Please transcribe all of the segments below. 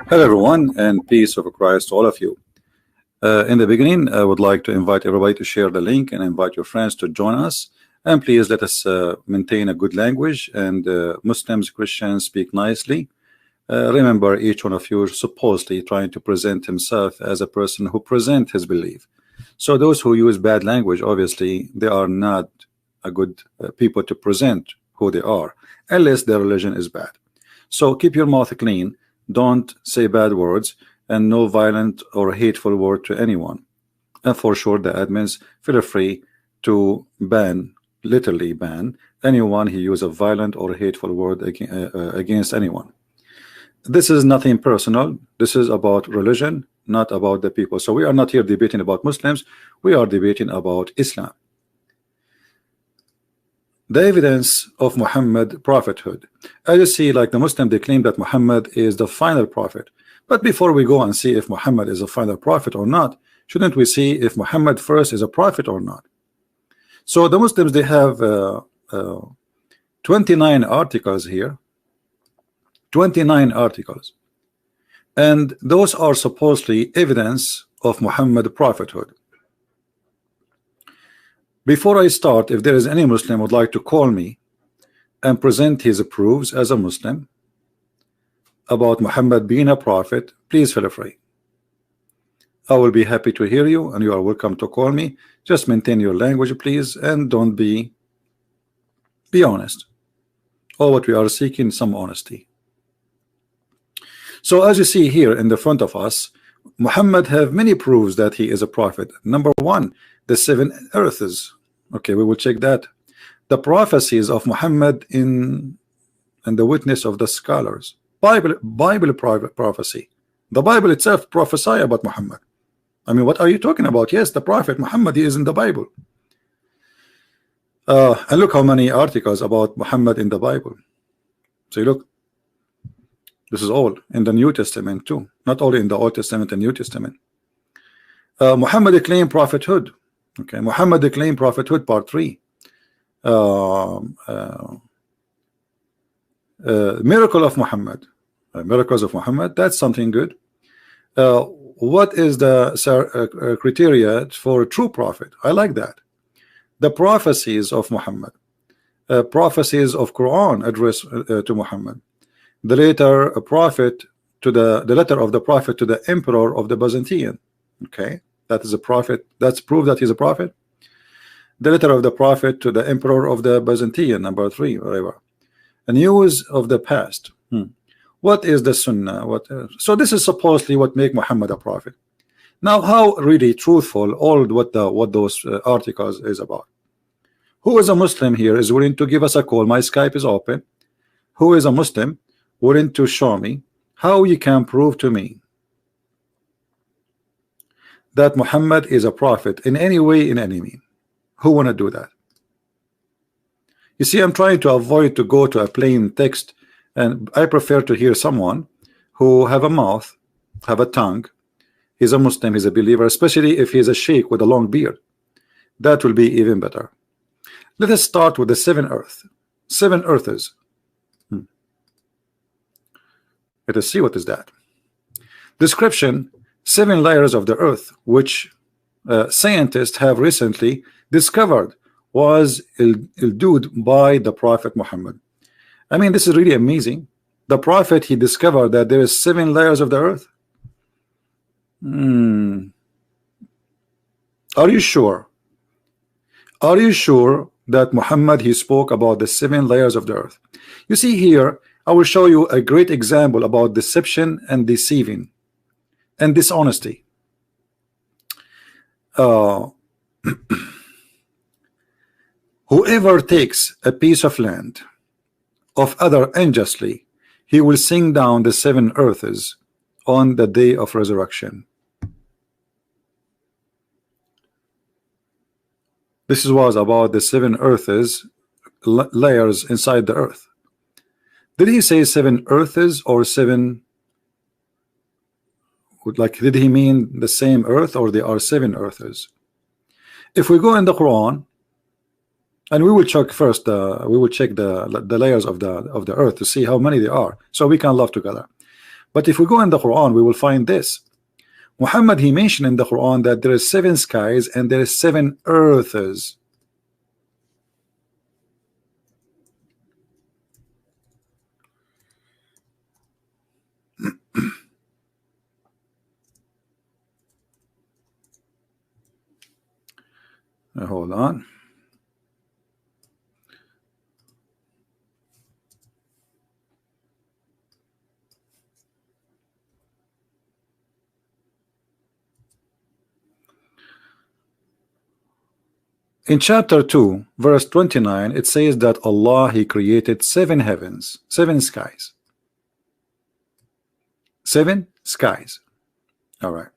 Hello, everyone, and peace of Christ to all of you. In the beginning, I would like to invite everybody to share the link and invite your friends to join us. And please let us maintain a good language, and Muslims, Christians speak nicely. Remember, each one of you is supposedly trying to present himself as a person who present his belief. So those who use bad language, obviously, they are not a good people to present who they are, unless their religion is bad. So keep your mouth clean. Don't say bad words, and no violent or hateful word to anyone. And for sure, the admins feel free to ban, literally ban, anyone who use a violent or hateful word against anyone. This is nothing personal. This is about religion, not about the people. So we are not here debating about Muslims. We are debating about Islam. The evidence of Muhammad prophethood. As you see, like the Muslim, they claim that Muhammad is the final prophet. But before we go and see if Muhammad is a final prophet or not, shouldn't we see if Muhammad first is a prophet or not? So the Muslims, they have 29 articles here. 29 articles. And those are supposedly evidence of Muhammad prophethood. Before I start, if there is any Muslim who would like to call me and present his proofs as a Muslim about Muhammad being a prophet, please feel free. I will be happy to hear you, and you are welcome to call me. Just maintain your language, please, and don't be honest. All what we are seeking, some honesty. So as you see here in the front of us, Muhammad have many proofs that he is a prophet. Number one, the 7 earths. Okay, we will check that. The prophecies of Muhammad in the witness of the scholars. Bible prophecy. The Bible itself prophesy about Muhammad. I mean, what are you talking about? Yes, the prophet Muhammad, he is in the Bible. And look how many articles about Muhammad in the Bible. So look, this is all in the New Testament too, not only in the Old Testament and New Testament. Muhammad claimed prophethood. Okay, Muhammad claimed prophethood, part 3. Miracle of Muhammad. Miracles of Muhammad, that's something good. What is the criteria for a true prophet? I like that. The prophecies of Muhammad, prophecies of Quran addressed to Muhammad. The letter a prophet to the letter of the prophet to the emperor of the Byzantine. Okay, that is a prophet. That's proof that he's a prophet. The letter of the prophet to the emperor of the Byzantine, number 3, whatever. A news of the past. What is the Sunnah? So this is supposedly what make Muhammad a prophet. Now, how really truthful all what those articles is about? Who is a Muslim here is willing to give us a call? My Skype is open. Who is a Muslim willing to show me how you can prove to me that Muhammad is a prophet in any way, in any mean? Who want to do that? You see, I'm trying to avoid to go to a plain text, and I prefer to hear someone who have a mouth, have a tongue. He's a Muslim, he's a believer, especially if he's a sheikh with a long beard. That will be even better. Let us start with the 7 earths. 7 earths. Let us see what is that. Description: 7 layers of the earth, which scientists have recently discovered was illustrated by the Prophet Muhammad. I mean, this is really amazing. The Prophet, he discovered that there is 7 layers of the earth. Are you sure? Are you sure that Muhammad, he spoke about the 7 layers of the earth? You see here, I will show you a great example about deception and deceiving and dishonesty. Whoever takes a piece of land of other unjustly, he will sing down the 7 earths on the day of resurrection. This was about the 7 earths, layers inside the earth. Did he say 7 earths or 7? Like, did he mean the same earth, or there are 7 earths? If we go in the Quran, and we will check first, we will check the layers of the earth to see how many there are, so we can love together. But if we go in the Quran, we will find this. Muhammad, he mentioned in the Quran that there is 7 skies and there is 7 earths. Hold on. In chapter 2 verse 29, it says that Allah, he created 7 heavens, 7 skies, 7 skies. All right,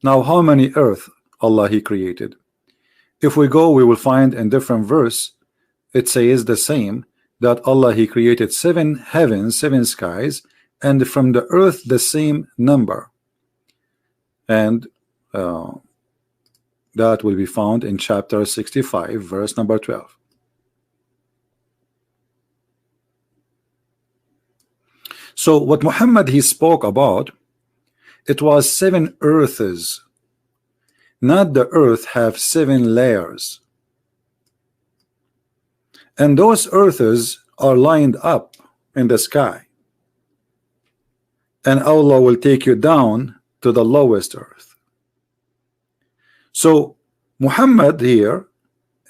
now how many earth Allah he created? If we go, we will find in different verse it says the same, that Allah he created 7 heavens, 7 skies, and from the earth the same number, and that will be found in chapter 65 verse number 12. So what Muhammad he spoke about, it was 7 earths, not the earth have 7 layers, and those earths are lined up in the sky, and Allah will take you down to the lowest earth. So Muhammad here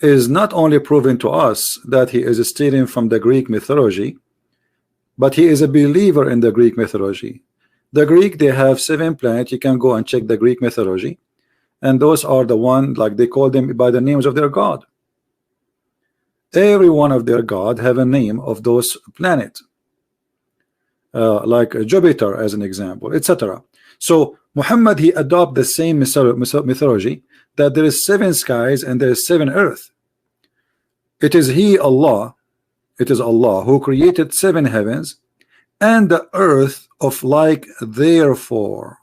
is not only proving to us that he is stealing from the Greek mythology, but he is a believer in the Greek mythology. The Greek, they have 7 planets. You can go and check the Greek mythology, and those are the one, like they call them by the names of their god. Every one of their god have a name of those planets, like Jupiter as an example, etc. So Muhammad, he adopt the same mythology, that there is 7 skies and there is 7 earth. It is he, Allah, it is Allah who created 7 heavens and the earth of like therefore.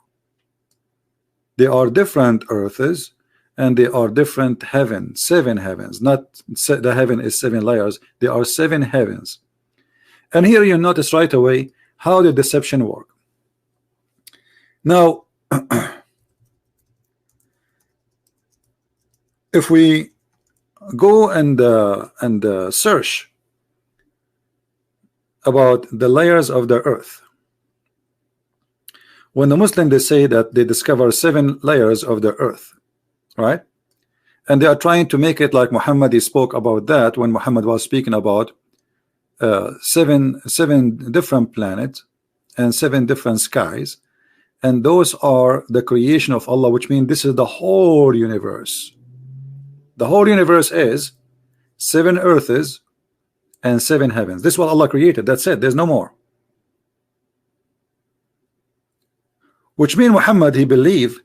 They are different earths and they are different heavens, 7 heavens, not the heaven is 7 layers, there are 7 heavens. And here you notice right away how the deception work. Now if we go and search about the layers of the earth, when the Muslim they say that they discover 7 layers of the earth, right, and they are trying to make it like Muhammad he spoke about that when Muhammad was speaking about 7 different planets and 7 different skies, and those are the creation of Allah, which means this is the whole universe. The whole universe is 7 earths and 7 heavens. This is what Allah created. That's it. There's no more. Which means Muhammad he believed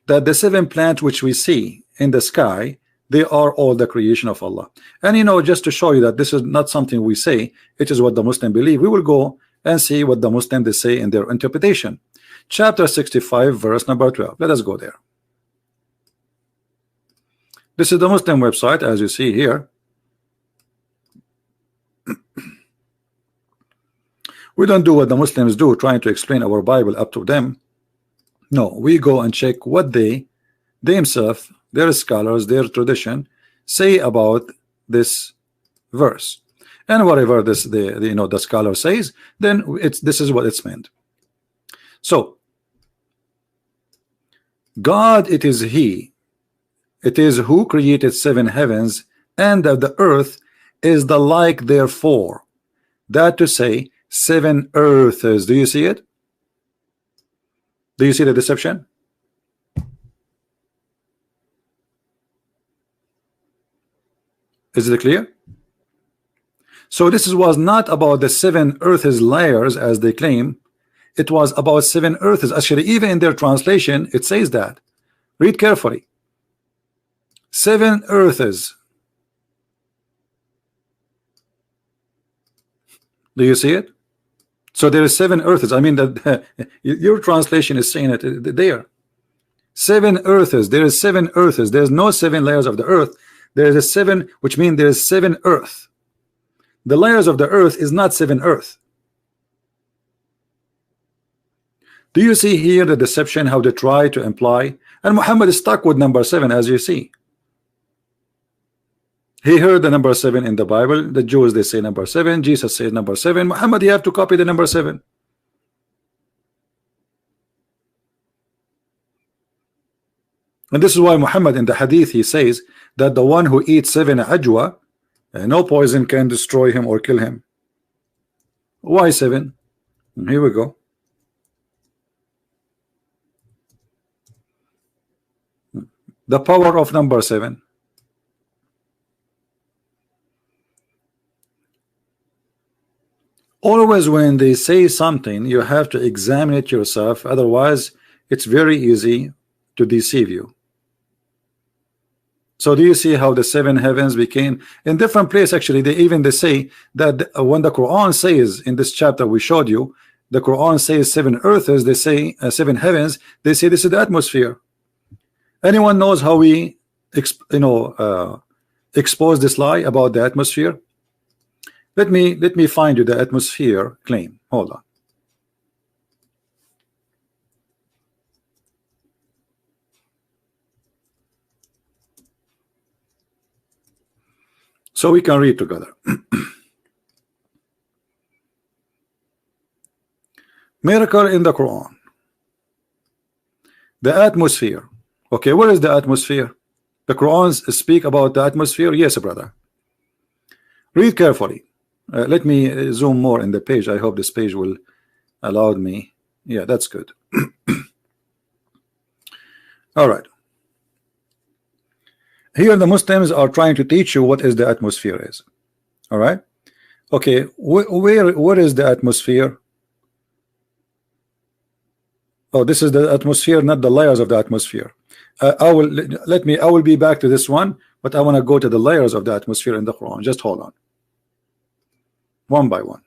that the 7 planets which we see in the sky, they are all the creation of Allah. And you know, just to show you that this is not something we say, it is what the Muslim believe, we will go and see what the Muslim they say in their interpretation. Chapter 65 verse number 12. Let us go there. This is the Muslim website, as you see here. We don't do what the Muslims do, trying to explain our Bible up to them. No, we go and check what they themselves, their scholars, their tradition say about this verse, and whatever this the scholar says, then this is what it's meant. So God, it is He. It is who created 7 heavens, and that the earth is the like therefore. That to say 7 earths. Do you see it? Do you see the deception? Is it clear? So this was not about the 7 earths layers as they claim. It was about 7 earths. Actually, even in their translation, it says that. Read carefully. 7 earths. Do you see it? So there is 7 earths. I mean that your translation is saying it there. 7 earths. There is 7 earths. There is no 7 layers of the earth. There is a 7, which means there is 7 earth. The layers of the earth is not 7 earth. Do you see here the deception, how they try to imply? And Muhammad is stuck with number 7, as you see. He heard the number 7 in the Bible. The Jews, they say number 7. Jesus says number 7. Muhammad, you have to copy the number 7. And this is why Muhammad in the hadith, he says that the one who eats 7 ajwa, no poison can destroy him or kill him. Why 7? Here we go. The power of number 7. Always when they say something, you have to examine it yourself. Otherwise, it's very easy to deceive you. So do you see how the 7 heavens became in different place? Actually, they say that when the Quran says in this chapter we showed you, the Quran says 7 earths, they say 7 heavens, they say this is the atmosphere. Anyone knows how we expose this lie about the atmosphere? Let me find you the atmosphere claim. Hold on. So we can read together. Miracle in the Quran. The atmosphere. Okay, where is the atmosphere? The Quran speak about the atmosphere. Yes, brother. Read carefully. Let me zoom more in the page. I hope this page will allow me. Yeah, that's good. All right. Here the Muslims are trying to teach you what is the atmosphere is. All right. Okay, where is the atmosphere? Oh, this is the atmosphere, not the layers of the atmosphere. I will be back to this one, but I want to go to the layers of the atmosphere in the Quran. Just hold on. One by one.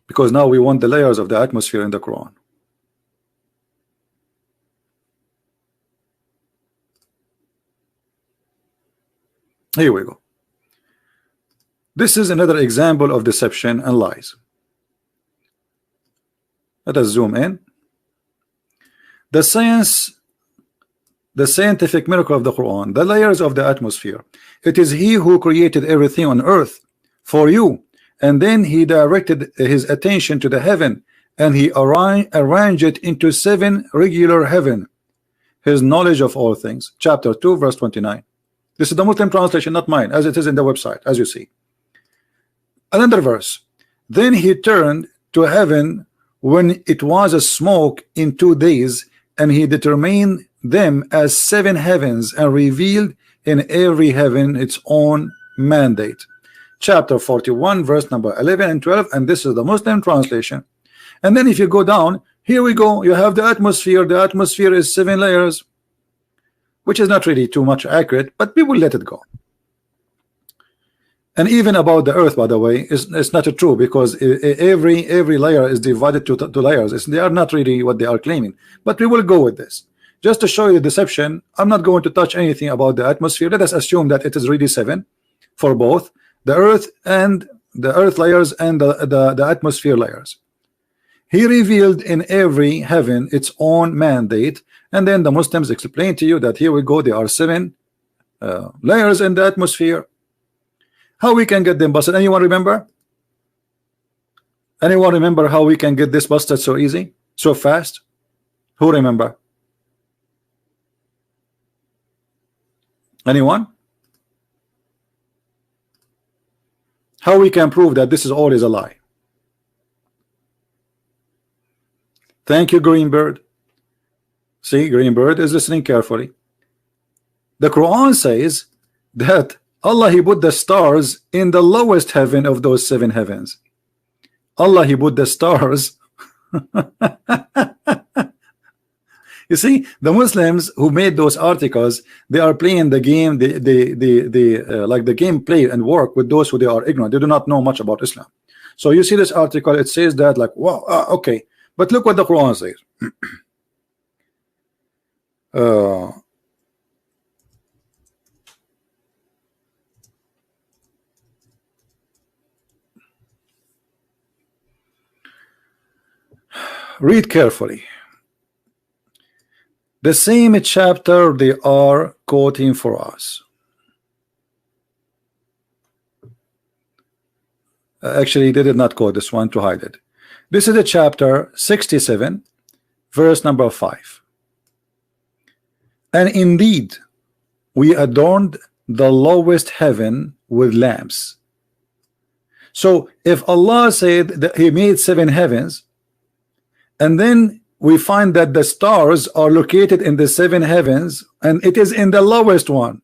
Because now we want the layers of the atmosphere in the Quran. Here we go. This is another example of deception and lies. Let us zoom in. The scientific miracle of the Quran, the layers of the atmosphere. It is He who created everything on earth for you, and then He directed His attention to the heaven, and He arranged it into 7 regular heaven. His knowledge of all things. Chapter 2, verse 29. This is the Muslim translation, not mine, as it is in the website, as you see. Another verse. Then He turned to heaven when it was a smoke in 2 days, and He determined them as 7 heavens and revealed in every heaven its own mandate. Chapter 41, verse number 11 and 12, and this is the Muslim translation. And then if you go down, here we go, you have the atmosphere. The atmosphere is 7 layers, which is not really too much accurate, but we will let it go. And even about the earth, by the way, it's not true, because every layer is divided to layers. They are not really what they are claiming, but we will go with this just to show you the deception. I'm not going to touch anything about the atmosphere. Let us assume that it is really 7 for both the earth and the earth layers and the atmosphere layers. He revealed in every heaven its own mandate, and then the Muslims explain to you that here we go, there are 7 layers in the atmosphere. How we can get them busted? Anyone remember? Anyone remember how we can get this busted so easy, so fast? Who remember? Anyone? How we can prove that this is always a lie? Thank you, Greenbird. See, Greenbird is listening carefully. The Quran says that Allah, He put the stars in the lowest heaven of those 7 heavens. Allah, He put the stars. You see, the Muslims who made those articles, they are playing the game, like the game play and work with those who they are ignorant. They do not know much about Islam. So you see this article, it says that like, wow, okay, but look what the Quran says. read carefully. The same chapter they are quoting for us. Actually, they did not quote this one to hide it. This is a chapter 67, verse number 5. And indeed, we adorned the lowest heaven with lamps. So if Allah said that He made 7 heavens, and then we find that the stars are located in the 7 heavens, and it is in the lowest one.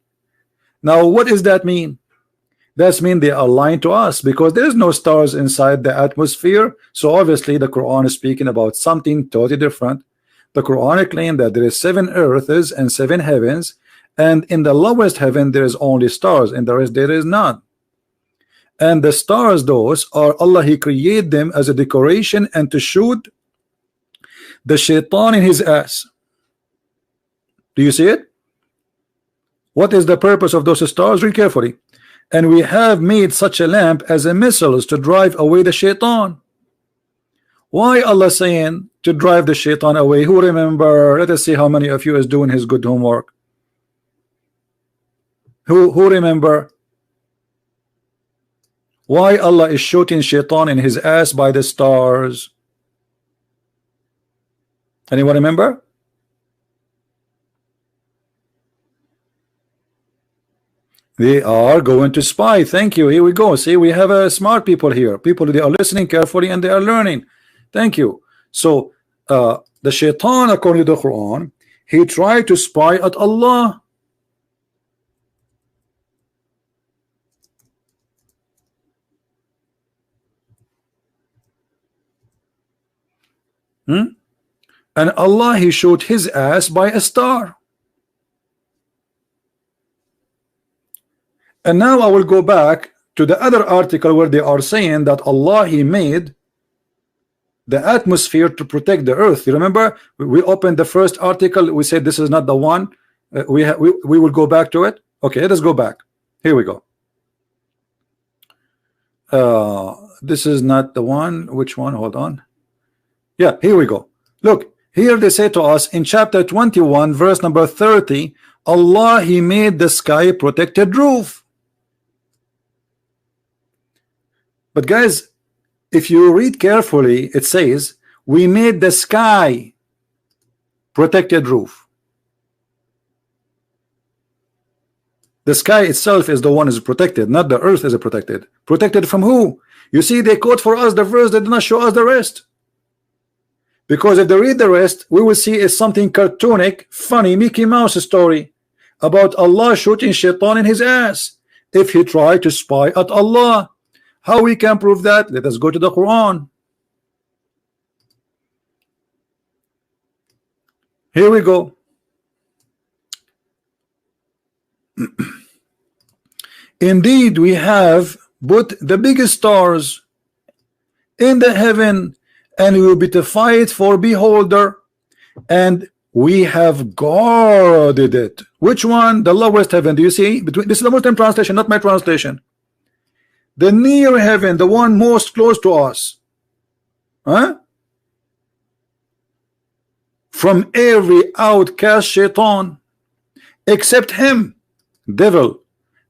Now, what does that mean? That means they are lying to us, because there is no stars inside the atmosphere. So obviously the Quran is speaking about something totally different. The Quran claims that there is 7 earths and 7 heavens, and in the lowest heaven there is only stars, and the rest there is none. And the stars, those are Allah, He created them as a decoration and to shoot the shaitan in his ass. Do you see it? What is the purpose of those stars? Read carefully. And we have made such a lamp as a missiles to drive away the shaitan. Why Allah saying to drive the shaitan away? Who remember? Let us see how many of you is doing his good homework. Who remember? Why Allah is shooting shaitan in his ass by the stars? Anyone remember? They are going to spy. Thank you. Here we go. See, we have smart people here. People, they are listening carefully and they are learning. Thank you. So the shaitan, according to the Quran, he tried to spy at Allah. And Allah, He showed his ass by a star. And now I will go back to the other article where they are saying that Allah, He made the atmosphere to protect the earth. You remember we opened the first article, we said this is not the one. We will go back to it. Okay, let us go back. Here we go. This is not the one. Which one? Hold on. Yeah, here we go. Look, here they say to us in chapter 21, verse number 30, Allah, He made the sky protected roof. But guys, if you read carefully, it says we made the sky protected roof. The sky itself is the one is protected, not the earth is protected. Protected from who? You see, they quote for us the verse, they did not show us the rest. Because if they read the rest, we will see it's something cartoonic, funny, Mickey Mouse story about Allah shooting shaitan in his ass if he tried to spy at Allah. How we can prove that? Let us go to the Quran. Here we go. Indeed, we have put the biggest stars in the heaven, and we will beautify it for beholder, and we have guarded it. Which one? The lowest heaven. Do you see? Between this is the Muslim translation, not my translation. The near heaven, the one most close to us, from every outcast shaitan, except him, devil,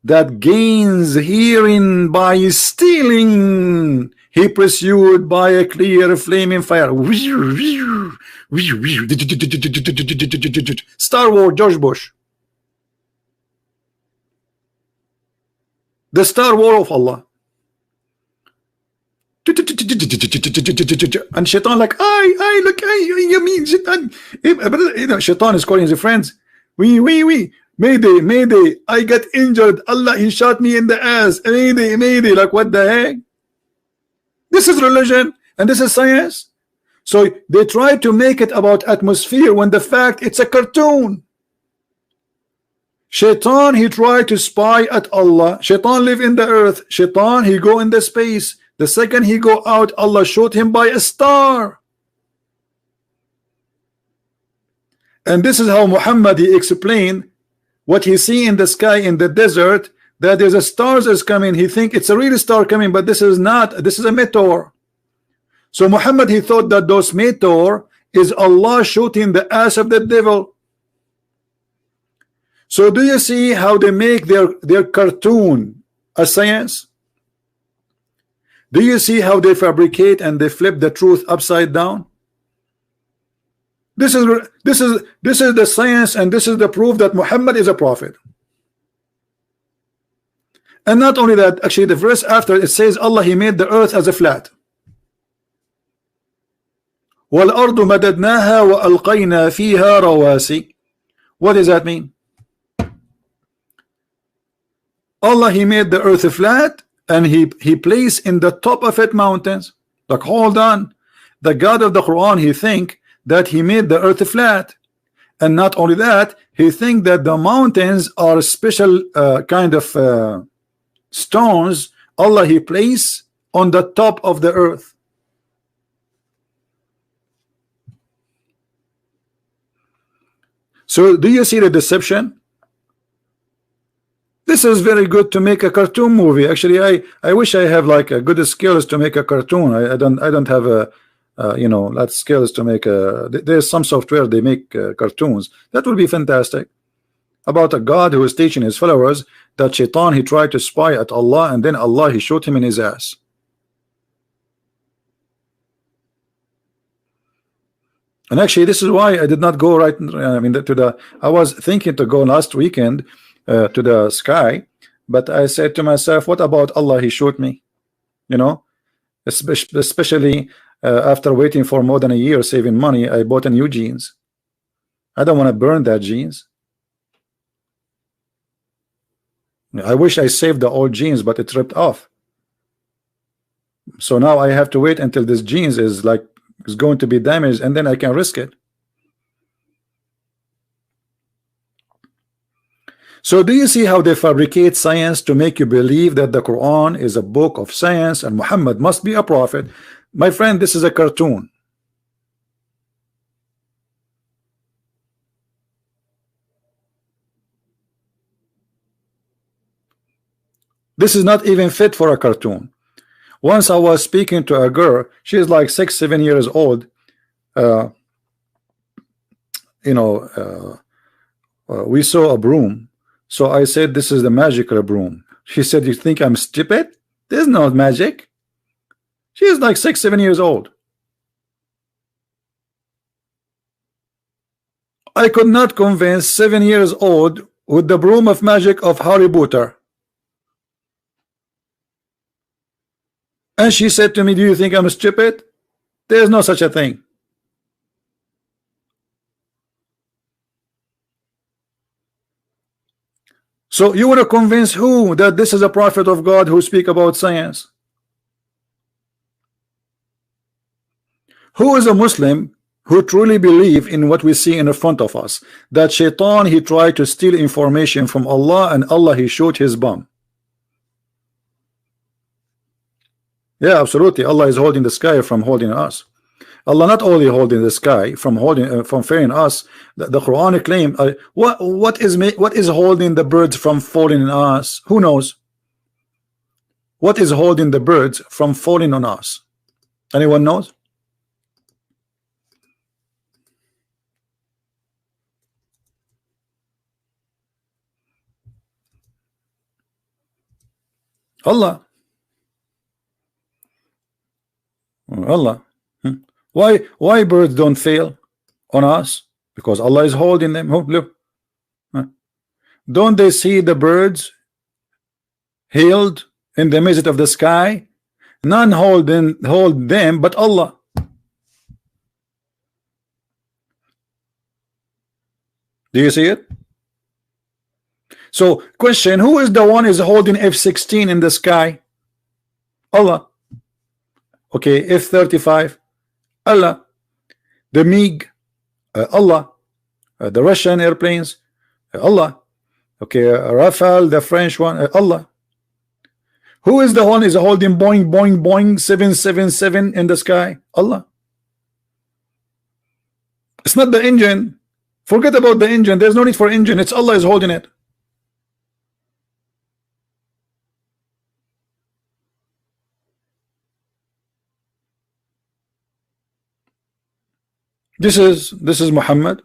that gains herein by stealing. He pursued by a clear flaming fire. Star Wars, George Bush. The Star War of Allah. And shaitan like, I look, you mean shaitan? You know, shaitan is calling his friends. Mayday, I got injured. Allah, He shot me in the ass. Mayday, like what the heck? This is religion and this is science. So they try to make it about atmosphere when the fact it's a cartoon. Shaitan, he tried to spy at Allah. Shaitan live in the earth. Shaitan, he go in the space. The second he go out, Allah shot him by a star. And this is how Muhammad, he explained what he see in the sky in the desert, that there's a stars is coming. He think it's a real star coming, but this is not. This is a meteor. So Muhammad, he thought that those meteor is Allah shooting the ass of the devil. So do you see how they make their cartoon a science? Do you see how they fabricate and they flip the truth upside down? This is the science, and this is the proof that Muhammad is a prophet. And not only that, actually the verse after it says Allah, he made the earth as a flat. وَالْأَرْضُ مَدَدْنَاهَا وَأَلْقَيْنَا فِيهَا رَوَاسِي. What does that mean? Allah, he made the earth flat, and he placed in the top of it mountains. Like, hold on, the God of the Quran, he think that he made the earth flat, and not only that, he think that the mountains are special kind of stones Allah, he placed on the top of the earth. So do you see the deception? This is very good to make a cartoon movie. Actually, I wish I have like a good skills to make a cartoon. I don't have a you know, that skills to make a. There's some software they make cartoons. That would be fantastic. About a God who is teaching his followers that Shaitan, he tried to spy at Allah, and then Allah, he shot him in his ass. And actually, this is why I did not go right. I mean, I was thinking to go last weekend to the sky, but I said to myself, what about Allah? He shot me, you know, especially after waiting for more than a year saving money. I bought a new jeans. I don't want to burn that jeans. I wish I saved the old jeans, but it ripped off. So now I have to wait until this jeans is going to be damaged, and then I can risk it. So do you see how they fabricate science to make you believe that the Quran is a book of science and Muhammad must be a prophet? My friend, this is a cartoon. This is not even fit for a cartoon. Once I was speaking to a girl, she is like 6-7 years old. You know, we saw a broom. So I said, this is the magical broom. She said, you think I'm stupid? There's no magic. She is like 6-7 years old. I could not convince 7 years old with the broom of magic of Harry Potter. And she said to me, do you think I'm stupid? There's no such a thing. So you want to convince who that this is a prophet of God who speak about science? Who is a Muslim who truly believe in what we see in front of us, that Shaitan, he tried to steal information from Allah, and Allah, he shot his bum? Yeah, absolutely. Allah is holding the sky from holding us. Allah not only holding the sky from holding from failing us. The Quran claim what is holding the birds from falling on us? Who knows? What is holding the birds from falling on us? Anyone knows? Allah. Allah. Why birds don't fail on us? Because Allah is holding them. Oh, look. Don't they see the birds healed in the midst of the sky? None hold them but Allah. Do you see it? So question, who is the one is holding F-16 in the sky? Allah. Okay, F-35, Allah. The MiG, Allah. The Russian airplanes, Allah. Okay, Rafale, the French one, Allah. Who is the one is holding Boeing 777 in the sky? Allah. It's not the engine. Forget about the engine. There's no need for engine. It's Allah is holding it. This is Muhammad.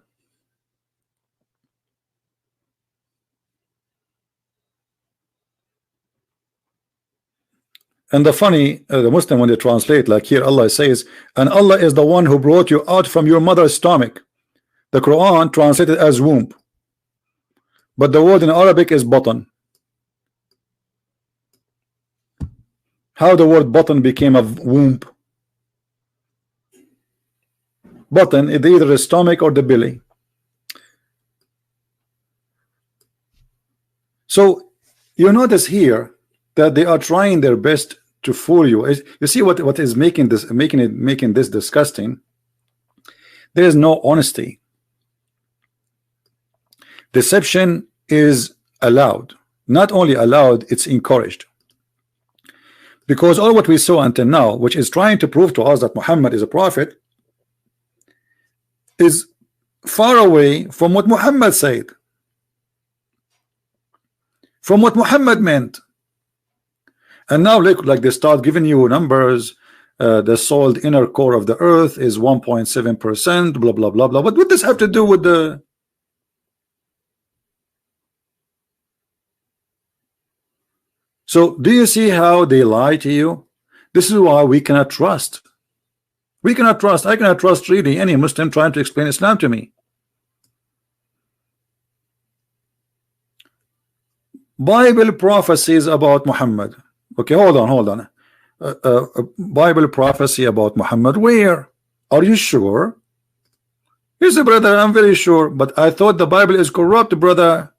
And the funny, the Muslim, when they translate, like here Allah says, and Allah is the one who brought you out from your mother's stomach. The Quran translated as womb, but the word in Arabic is button. How the word button became a womb? Button is either the stomach or the belly. So you notice here that they are trying their best to fool you. You see what is making this disgusting? There is no honesty. Deception is allowed. Not only allowed, it's encouraged. Because all what we saw until now, which is trying to prove to us that Muhammad is a prophet, is far away from what Muhammad said, from what Muhammad meant. And now look, like they start giving you numbers. The soiled inner core of the earth is 1.7%, blah blah blah blah. What would this have to do with the? So do you see how they lie to you? This is why we cannot trust. We cannot trust. I cannot trust really any Muslim trying to explain Islam to me. Bible prophecies about Muhammad. Okay, hold on. Bible prophecy about Muhammad. Where? Are you sure? He said, brother, I'm very sure, but I thought the Bible is corrupt, brother.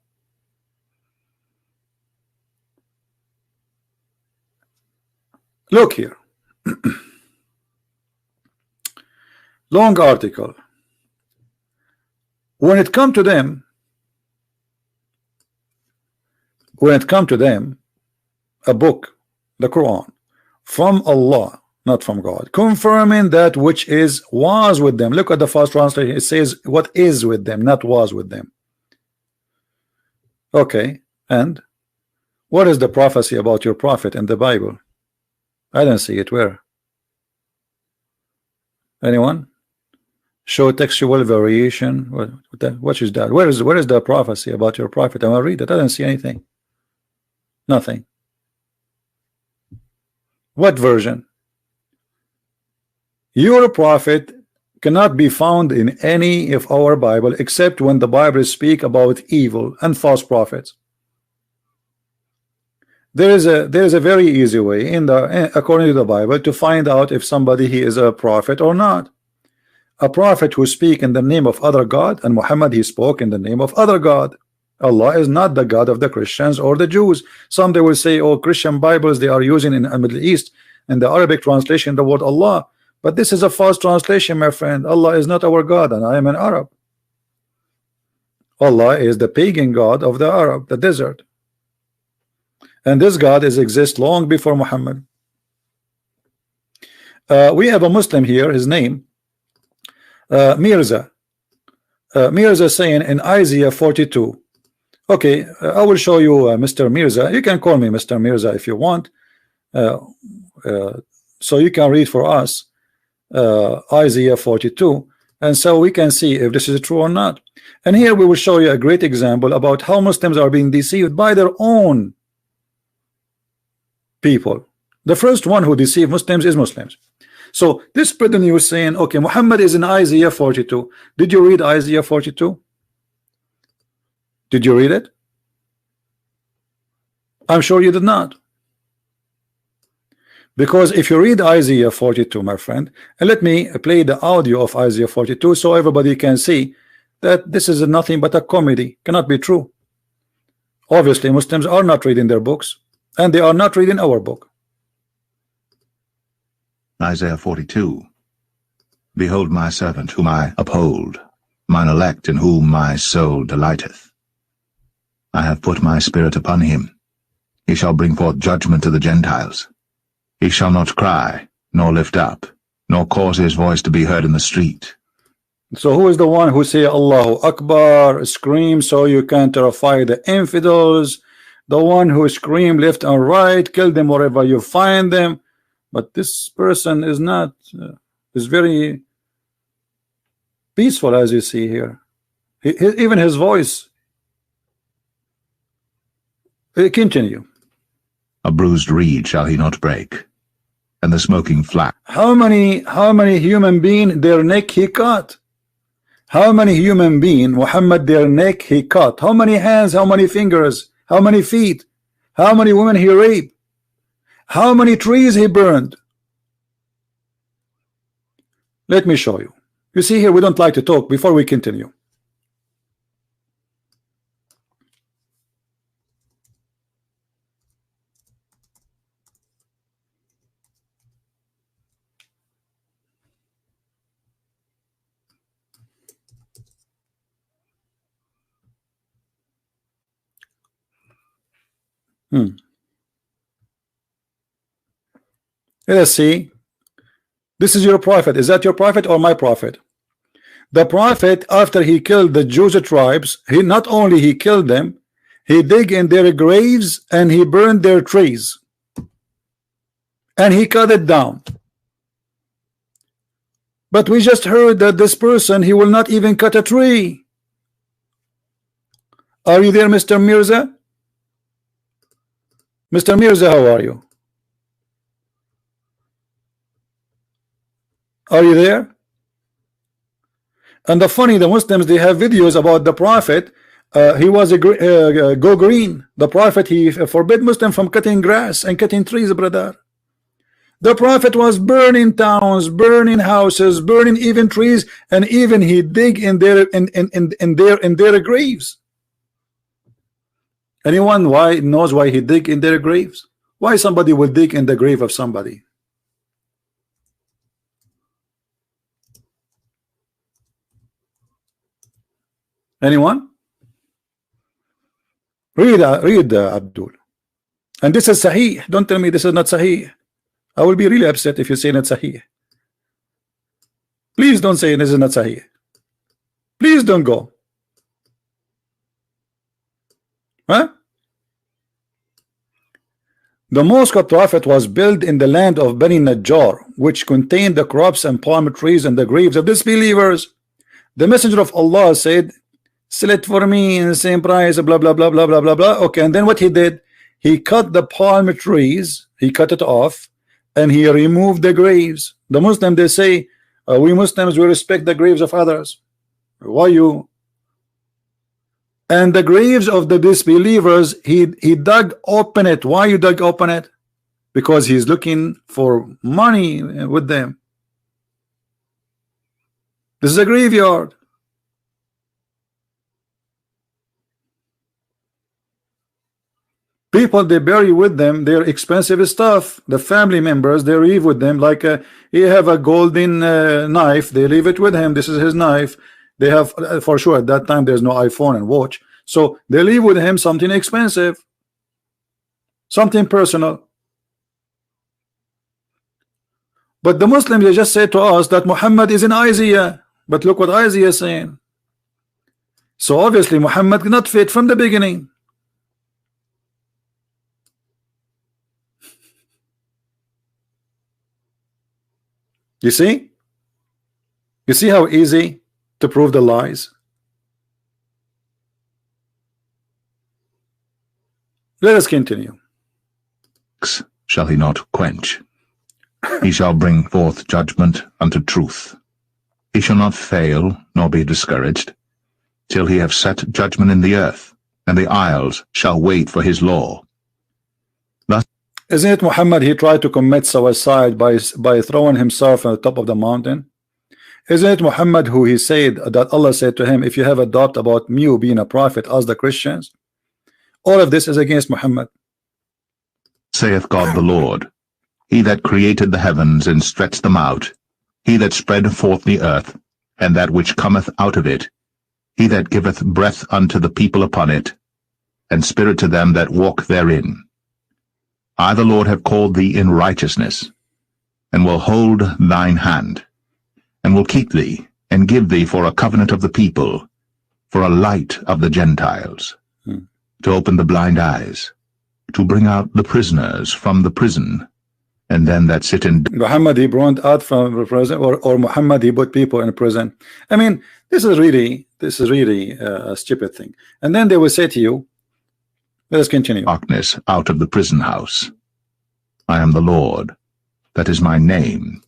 Look here. Long article. When it come to them, a book, the Quran, from Allah, not from God, confirming that which was with them. Look at the first translation. It says what is with them, not was with them. Okay, and what is the prophecy about your prophet in the Bible? I don't see it. Where? Anyone? Show textual variation. What is that? Where is the prophecy about your prophet? I want to read it. I don't see anything. Nothing. What version? Your prophet cannot be found in any of our Bible except when the Bible speak about evil and false prophets. There is a very easy way according to the Bible to find out if somebody he is a prophet or not. A prophet who speak in the name of other God, and Muhammad he spoke in the name of other God. Allah is not the God of the Christians or the Jews. Some they will say, oh, Christian Bibles they are using in the Middle East and the Arabic translation the word Allah, but this is a false translation, my friend. Allah is not our God, and I am an Arab. Allah is the pagan God of the Arab, the desert, and this God exists long before Muhammad. We have a Muslim here, his name Mirza. Mirza saying in Isaiah 42. Okay, I will show you Mr. Mirza. You can call me Mr. Mirza if you want, so you can read for us Isaiah 42, and so we can see if this is true or not. And here we will show you a great example about how Muslims are being deceived by their own people. The first one who deceive Muslims is Muslims. So this spread the news saying, okay, Muhammad is in Isaiah 42. Did you read Isaiah 42? Did you read it? I'm sure you did not. Because if you read Isaiah 42, my friend, and let me play the audio of Isaiah 42 so everybody can see that this is nothing but a comedy, cannot be true. Obviously Muslims are not reading their books, and they are not reading our book. Isaiah 42. Behold my servant whom I uphold, mine elect in whom my soul delighteth. I have put my spirit upon him. He shall bring forth judgment to the Gentiles. He shall not cry, nor lift up, nor cause his voice to be heard in the street. So who is the one who say Allahu Akbar, scream so you can terrify the infidels? The one who scream left and right, kill them wherever you find them. But this person is not, is very peaceful, as you see here. Even his voice. Continue. A bruised reed shall he not break, and the smoking flax. How many human being their neck he cut? How many human being Muhammad their neck he cut? How many hands? How many fingers? How many feet? How many women he raped? How many trees he burned? Let me show you. You see here, we don't like to talk before we continue. Let's see. This is your prophet. Is that your prophet or my prophet? The prophet, after he killed the Jewish tribes, he not only he killed them, he dig in their graves and he burned their trees and he cut it down. But we just heard that this person, he will not even cut a tree. Are you there, Mr. Mirza? Mr. Mirza, how are you? Are you there? And the funny, the Muslims, they have videos about the prophet. He was a go green. The prophet, he forbid Muslim from cutting grass and cutting trees, brother. The prophet was burning towns, burning houses, burning even trees, and even he dig in their graves. Anyone knows why he dig in their graves? Why somebody will dig in the grave of somebody? Anyone? Read Abdul. And this is Sahih. Don't tell me this is not Sahih. I will be really upset if you say not Sahih. Please don't say this is not Sahih. Please don't go. Huh? The mosque of Prophet was built in the land of Bani Najjar, which contained the crops and palm trees and the graves of disbelievers. The messenger of Allah said, sell it for me in the same price, blah blah blah blah blah blah blah. Okay, and then what he did, he cut the palm trees, he cut it off, and he removed the graves. The Muslim, they say, we Muslims, we respect the graves of others. Why you? And the graves of the disbelievers, he dug open it. Why you dug open it? Because he's looking for money with them. This is a graveyard. People, they bury with them their expensive stuff. The family members, they leave with them, like he have a golden knife, they leave it with him. This is his knife. They have, for sure, at that time there's no iPhone and watch, so they leave with him something expensive, something personal. But the Muslims, they just say to us that Muhammad is in Isaiah, but look what Isaiah is saying. So obviously Muhammad not fit from the beginning. You see? You see how easy to prove the lies? Let us continue. Shall he not quench? He shall bring forth judgment unto truth. He shall not fail, nor be discouraged, till he have set judgment in the earth, and the isles shall wait for his law. Thus, isn't it Muhammad, he tried to commit suicide by throwing himself on the top of the mountain? Isn't it Muhammad who he said that Allah said to him, if you have a doubt about me being a prophet, ask the Christians? All of this is against Muhammad. Saith God the Lord, he that created the heavens and stretched them out, he that spread forth the earth, and that which cometh out of it, he that giveth breath unto the people upon it, and spirit to them that walk therein. I the Lord have called thee in righteousness, and will hold thine hand, and will keep thee, and give thee for a covenant of the people, for a light of the Gentiles, to open the blind eyes, to bring out the prisoners from the prison, and them that sit in Muhammad he brought out from prison, or Muhammad he put people in prison. I mean, this is really a stupid thing. And then they will say to you, let us continue. darkness out of the prison house. I am the Lord, that is my name,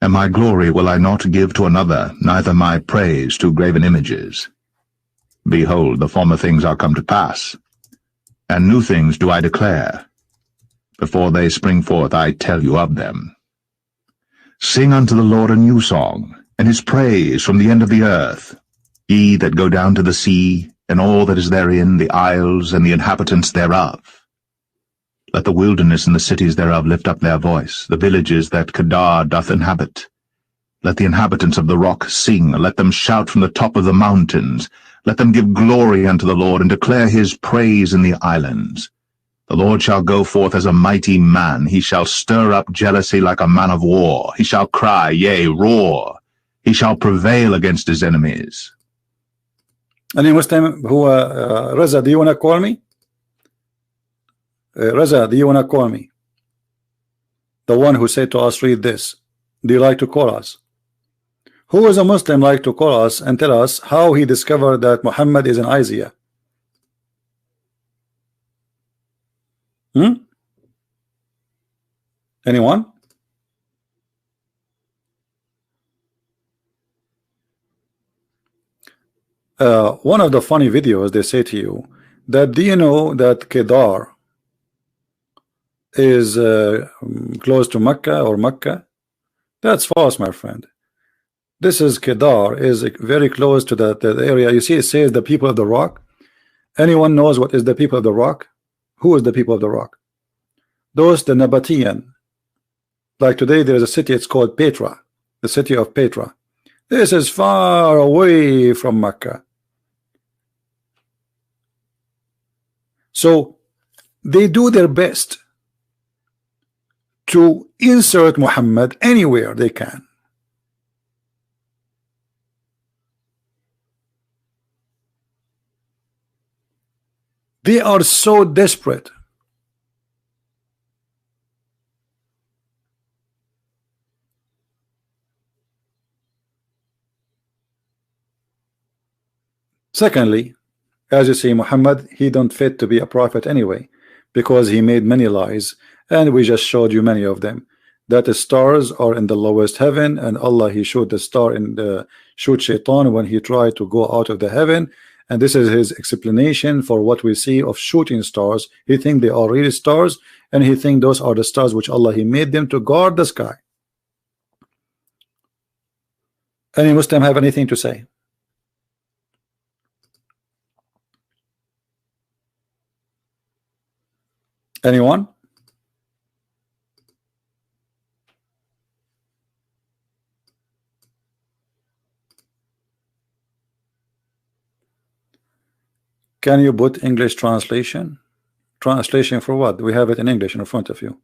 and my glory will I not give to another, neither my praise to graven images. Behold, the former things are come to pass, and new things do I declare. Before they spring forth, I tell you of them. Sing unto the Lord a new song, and his praise from the end of the earth. Ye that go down to the sea, and all that is therein, the isles and the inhabitants thereof. Let the wilderness and the cities thereof lift up their voice, the villages that Kedar doth inhabit. Let the inhabitants of the rock sing, let them shout from the top of the mountains. Let them give glory unto the Lord, and declare his praise in the islands. The Lord shall go forth as a mighty man. He shall stir up jealousy like a man of war. He shall cry, yea, roar. He shall prevail against his enemies. Any Muslim who, Reza, do you want to call me? Reza, do you want to call me? The one who said to us, read this. Do you like to call us? Who is a Muslim like to call us and tell us how he discovered that Muhammad is an Isaiah? Anyone? One of the funny videos, they say to you that, do you know that Kedar is close to Mecca or Mecca? That's false, my friend. This is Kedar is very close to the area. You see, it says the people of the rock. Anyone knows what is the people of the rock? Who is the people of the rock? Those, the Nabatean. Like today, there is a city, it's called Petra, the city of Petra. This is far away from Mecca. So they do their best to insert Muhammad anywhere they can. They are so desperate. Secondly, as you see, Muhammad, he don't fit to be a prophet anyway, because he made many lies, and we just showed you many of them. That the stars are in the lowest heaven, and Allah, he showed the star in the shoot Shaitan when he tried to go out of the heaven, and this is his explanation for what we see of shooting stars. He think they are really stars, and he think those are the stars which Allah, he made them to guard the sky. Any Muslim have anything to say? Anyone? Can you put English translation? Translation for what? We have it in English in front of you.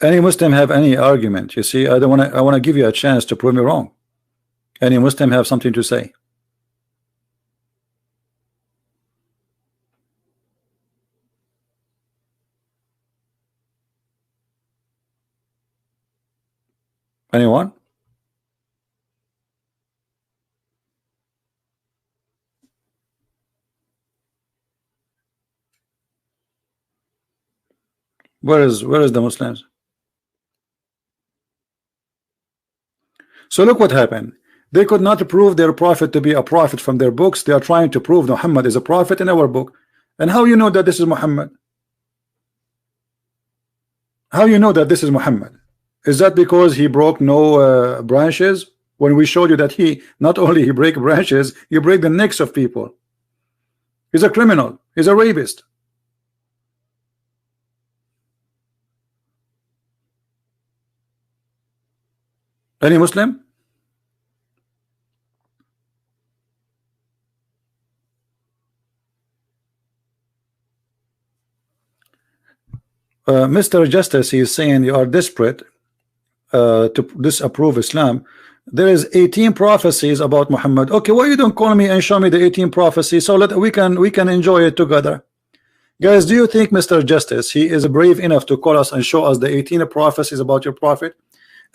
Any Muslim have any argument? You see, I want to give you a chance to prove me wrong. Any Muslim have something to say? Anyone? Where is the Muslims? So look what happened. They could not prove their prophet to be a prophet from their books. They are trying to prove Muhammad is a prophet in our book. And how you know that this is Muhammad? How you know that this is Muhammad? Is that because he broke no branches? When we showed you that he not only he break branches, he break the necks of people. He's a criminal. He's a rapist. Any Muslim? Mr. Justice, he is saying you are desperate to disapprove Islam. There is 18 prophecies about Muhammad. Okay, why you don't call me and show me the 18 prophecies so that we can enjoy it together? Guys, do you think Mr. Justice, he is brave enough to call us and show us the 18 prophecies about your prophet?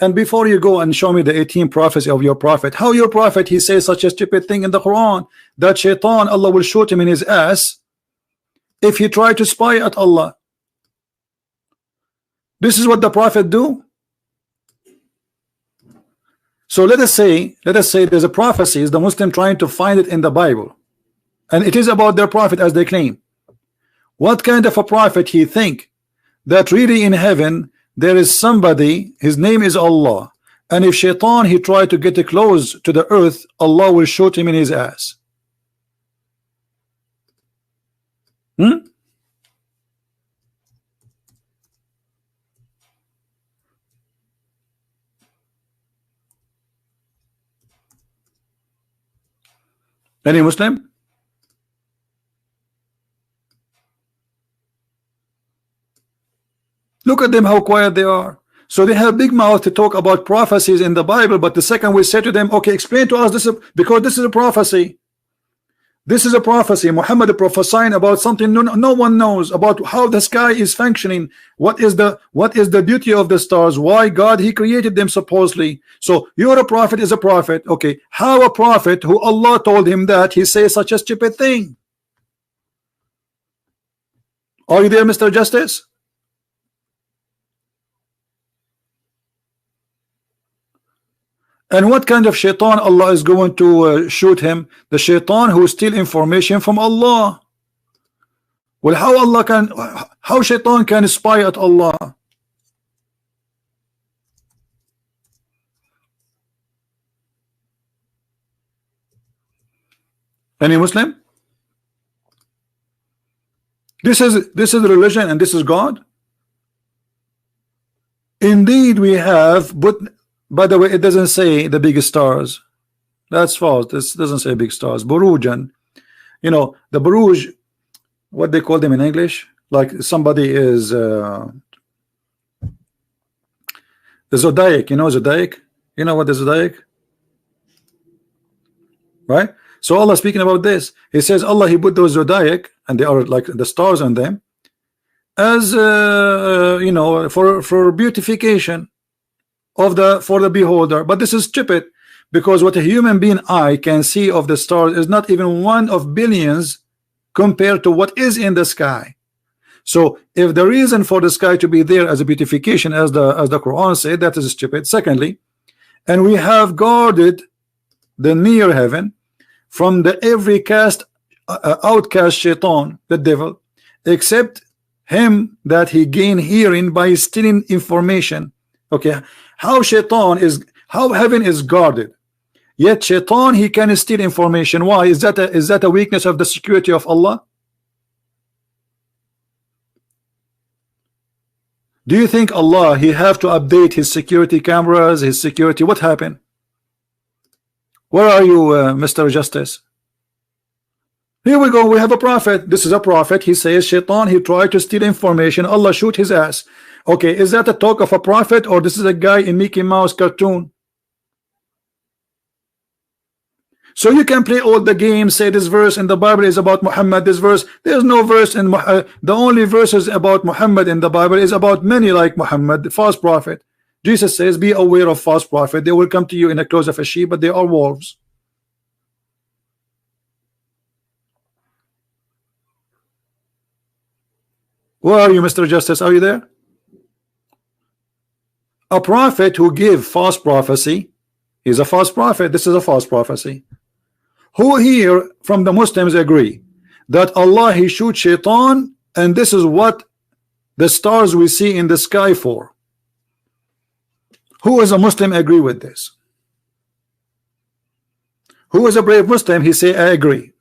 And before you go and show me the 18 prophecy of your prophet, how your prophet, he says such a stupid thing in the Quran, that shaitan, Allah will shoot him in his ass if he try to spy at Allah. This is what the prophet do. So let us say there's a prophecy, is the Muslim trying to find it in the Bible, and it is about their prophet as they claim. What kind of a prophet he think that really in heaven there is somebody, his name is Allah, and if shaitan he try to get close to the earth, Allah will shoot him in his ass? Any Muslim? Look at them, how quiet they are. So they have big mouth to talk about prophecies in the Bible, but the second we say to them, okay, explain to us this, because this is a prophecy. This is a prophecy. Muhammad prophesying about something no one knows about, how the sky is functioning. What is the duty of the stars? Why God he created them supposedly? So you're a prophet is a prophet. Okay, how a prophet who Allah told him that he says such a stupid thing? Are you there, Mr. Justice? And what kind of shaitan Allah is going to shoot him? The shaitan who steal information from Allah. Well, how shaitan can spy at Allah? Any Muslim? This is religion and this is God. Indeed we have, but by the way, it doesn't say the big stars. That's false. This doesn't say big stars. Burujan, you know, the Buruj, what they call them in English, like somebody is the zodiac. You know zodiac? You know what the zodiac? Right? So Allah speaking about this, he says Allah he put those zodiac, and they are like the stars on them, as you know, for beautification of for the beholder. But this is stupid, because what a human being eye can see of the stars is not even one of billions compared to what is in the sky. So if the reason for the sky to be there as a beautification, as the Quran said, that is stupid. Secondly, and we have guarded the near heaven from the every outcast shaitan, the devil, except him that he gained hearing by stealing information. Okay, how heaven is guarded, yet shaitan he can steal information. Why is that a weakness of the security of Allah? Do you think Allah he have to update his security cameras, his security? What happened? Where are you, Mr. Justice? Here we go, we have a prophet. This is a prophet. He says shaitan he tried to steal information, Allah shoot his ass. Okay, is that a talk of a prophet, or this is a guy in Mickey Mouse cartoon? So you can play all the games, say this verse in the Bible is about Muhammad, this verse, there's no verse in the only verses about Muhammad in the Bible is about many like Muhammad, the false prophet. Jesus says be aware of false prophet, they will come to you in the clothes of a sheep, but they are wolves. Where are you, Mr. Justice? Are you there? A prophet who give false prophecy is a false prophet. This is a false prophecy. Who here from the Muslims agree that Allah he shoot shaitan, and this is what the stars we see in the sky for? Who is a Muslim agree with this? Who is a brave Muslim? He say I agree.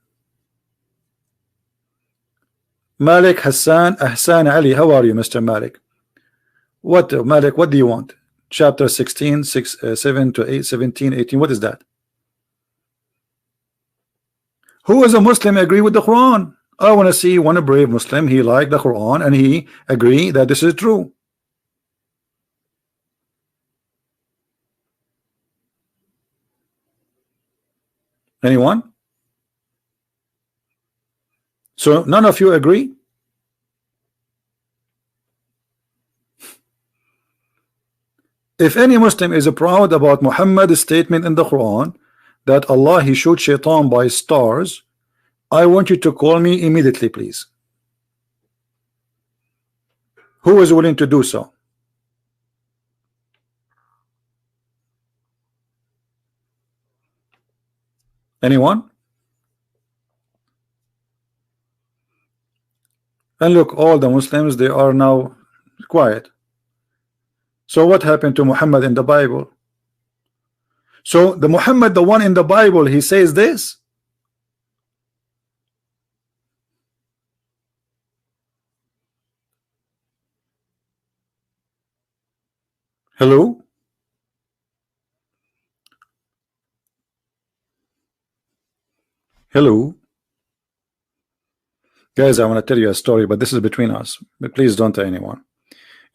Malik Hassan Ahsan Ali, how are you, Mr. Malik? What Malik, what do you want? Chapter 16, 7 to 8, 17, 18, what is that? Who is a Muslim agree with the Quran? I want to see one brave Muslim, he like the Quran and he agree that this is true. Anyone? So none of you agree? If any Muslim is proud about Muhammad's statement in the Quran that Allah he shot shaitan by stars, I want you to call me immediately, please. Who is willing to do so? Anyone? And look, all the Muslims, they are now quiet. So what happened to Muhammad in the Bible? So the Muhammad, the one in the Bible, he says this. Hello? Hello? Guys, I want to tell you a story, but this is between us. But please don't tell anyone.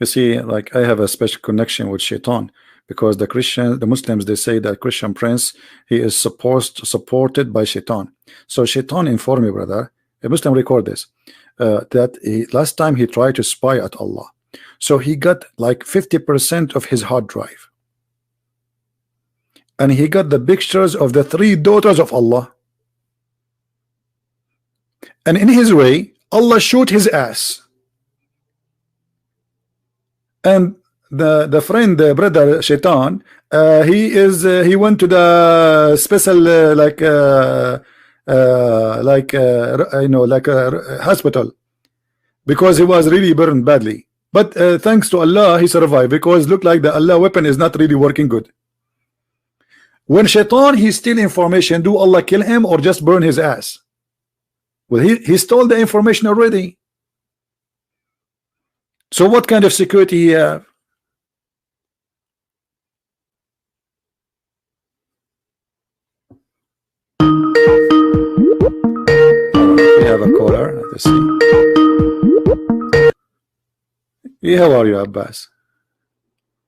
You see, like I have a special connection with Shaitan because the Muslims, they say that Christian Prince, he is supported by Shaitan. So Shaitan informed me, brother, a Muslim record this, that last time he tried to spy at Allah. So he got like 50% of his hard drive. And he got the pictures of the 3 daughters of Allah. And in his way, Allah shot his ass. And the friend, the brother Shaitan, he went to the special hospital because he was really burned badly. But thanks to Allah, he survived because it looked like the Allah weapon is not really working good. When Shaitan he steal information, do Allah kill him or just burn his ass? Well, he stole the information already. So what kind of security he have? We have a caller. Let's see. Yeah, how are you, Abbas?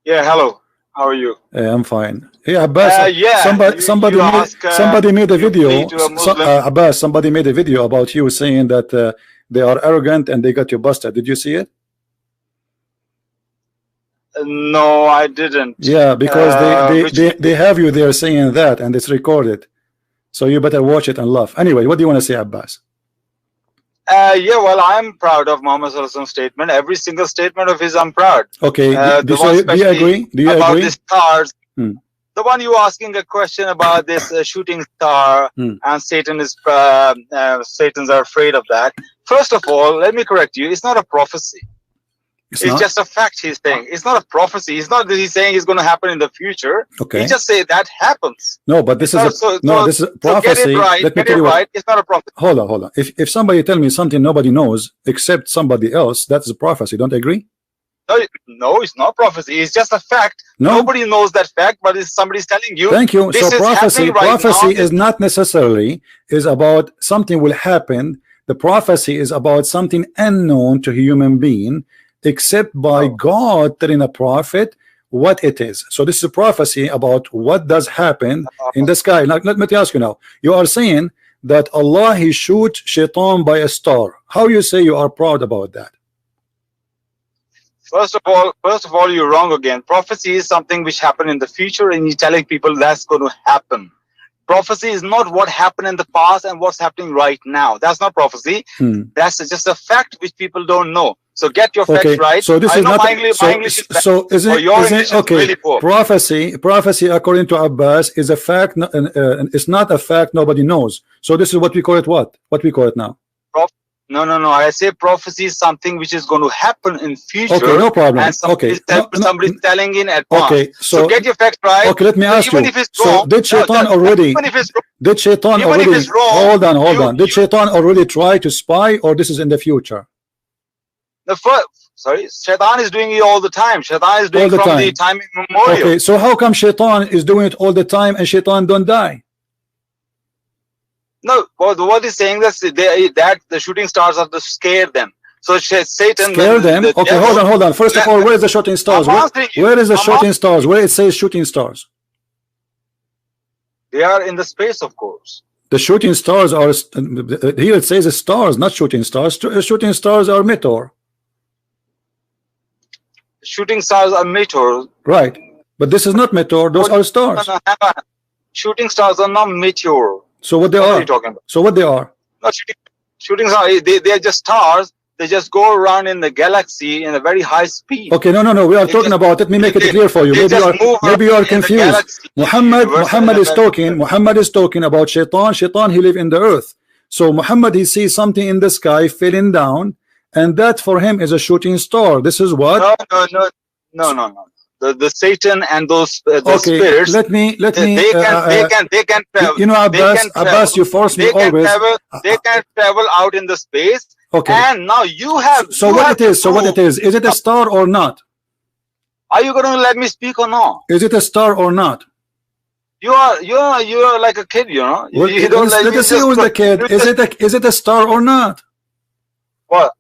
Yeah, hello. How are you? I'm fine. Yeah, Abbas. Yeah. Somebody made a video. Abbas, somebody made a video about you saying that they are arrogant and they got you busted. Did you see it? No, I didn't. Yeah, because they have you there saying that, and it's recorded. So you better watch it and laugh. Anyway, what do you want to say, Abbas? Yeah, well, I'm proud of Muhammad Sallallahu Alaihi Wasallam's statement. Every single statement of his, I'm proud. Okay. Do you agree? Do you about agree? The stars. The one you asking a question about this shooting star and Satan is Satans are afraid of that. First of all, let me correct you. It's not a prophecy. It's just a fact he's saying. It's not a prophecy. It's not that he's saying it's going to happen in the future. Okay. He just say that happens. No, but this is this is a prophecy. So get it right. Let me tell you right. It's not a prophecy. Hold on. If somebody tell me something nobody knows except somebody else, that's a prophecy. Don't you agree? No, it's not prophecy. It's just a fact. No. Nobody knows that fact, but it's somebody's telling you. Thank you. This So prophecy right is not necessarily is about something will happen. The prophecy is about something unknown to a human being, except by God telling a prophet what it is. So this is a prophecy about what does happen in the sky. Now, let me ask you now. You are saying that Allah he shoot Shaitan by a star. How you say you are proud about that? First of all, you're wrong again. Prophecy is something which happened in the future, and you're telling people that's going to happen. Prophecy is not what happened in the past and what's happening right now. That's not prophecy. That's just a fact which people don't know. So get your facts right. So this is not. My English is bad. So is it okay? Really poor. Prophecy, according to Abbas, is a fact. It's not a fact nobody knows. So this is what we call it. What we call it now? No. I say prophecy is something which is going to happen in future. Okay, no problem. And somebody's telling in advance. Okay, so get your facts right. Okay, let me ask even you. If it's so wrong, did Shaitan already? Even if it's wrong, did Shaitan even already? If it's wrong, hold on. Did Shaitan already try to spy, or this is in the future? Shaitan is doing it all the time. Shaitan is doing it from the time immemorial. Okay, so how come Shaitan is doing it all the time and Shaitan don't die? No, what is saying that the shooting stars are to scare them. So Satan scare them. Okay, hold on. First of all, where is the shooting stars? Where is the shooting stars? Where it says shooting stars? They are in the space, of course. The shooting stars are here. It says stars, not shooting stars. Shooting stars are meteor. Shooting stars are meteor. Right. But this is not meteor, those are stars. No. Shooting stars are not meteor. So what they What are? are you talking about? So what they are? Not shooting stars, they are just stars. They just go around in the galaxy in a very high speed. Okay, no. We are talking about. Let me make it clear for you. Maybe you are confused. Muhammad is talking about Shaitan. Shaitan, he live in the earth. So Muhammad, he sees something in the sky falling down, and that for him is a shooting star. This is what? No. The Satan and those okay, spirits. Let me. They can travel. You know, Abbas, you force me always. They can travel out in the space. Okay. And now you have. So what it is? So what it is? Is it a star or not? Are you going to let me speak or not? Is it a star or not? You are like a kid, you know. Well, let us see who's the kid. Is it a star or not? What?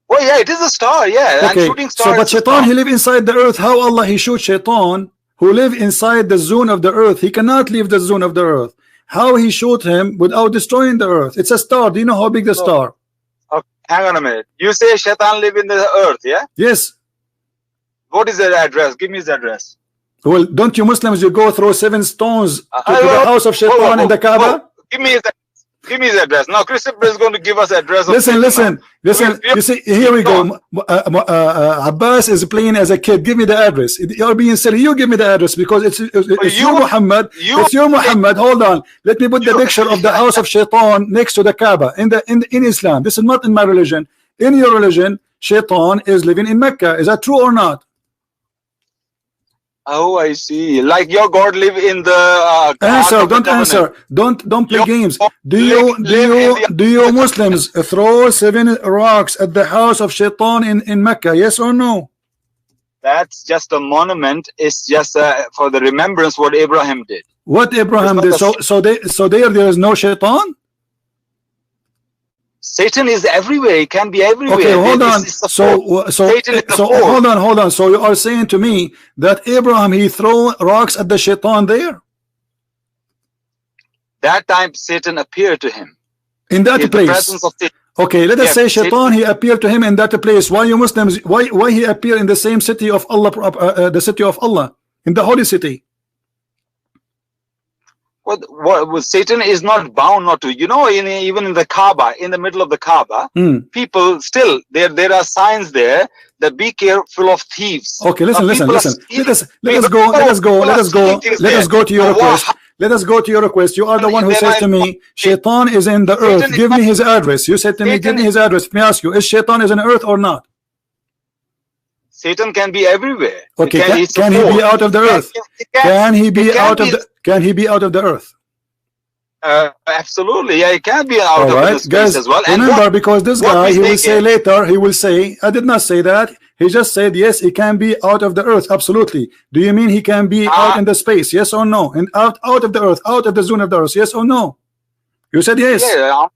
Well, yeah, it is a star, yeah. Okay. And shooting star. So, but Shaitan, he live inside the earth. How Allah he shoot Shaitan, who live inside the zone of the earth? He cannot leave the zone of the earth. How he shoot him without destroying the earth? It's a star. Do you know how big the star? Okay, hang on a minute. You say Shaitan live in the earth, yeah? Yes. What is their address? Give me his address. Well, don't you Muslims, you go throw 7 stones to the house of Shaitan in the Kaaba? Give me his address. Now Christopher is going to give us address. Listen. You see, here we go. Abbas is playing as a kid. Give me the address. You're being silly. You give me the address because it's you Muhammad. It's you Muhammad. Hold on. Let me put the picture of the house of Shaitan next to the Kaaba in Islam. This is not in my religion. In your religion, Shaitan is living in Mecca. Is that true or not? Oh, I see. Like your God live in the answer. Don't answer. Don't play games. Do you Muslims throw 7 rocks at the house of Shaitan in Mecca? Yes or no? That's just a monument. It's just for the remembrance what Abraham did. What Abraham did? So there is no Shaitan. Satan is everywhere. He can be everywhere. Okay, hold on. Hold on. So you are saying to me that Abraham he throw rocks at the Shaitan there? That time Satan appeared to him. In that place. Okay, let us say Shaitan he appeared to him in that place. Why you Muslims? Why he appear in the same city of Allah, the city of Allah, in the holy city? What Satan is not bound not to. You know, even in the Kaaba, in the middle of the Kaaba, people still there are signs there that be careful of thieves. Okay, listen. Let us go to your request. Let us go to your request. You are the one who says to me, Shaitan is in the earth. Give me his address. You said to me, give me his address. Let me ask you, is Shaitan is in the earth or not? Satan can be everywhere. Okay, can he be out of the earth? Can he be out of the earth? Absolutely, yeah, he can be out of the space guys, as well. Remember, and because this guy, he will say later, he will say, I did not say that. He just said, yes, he can be out of the earth. Absolutely. Do you mean he can be out in the space? Yes or no? And out of the earth, out of the zone of the earth? Yes or no? You said yes. Yeah,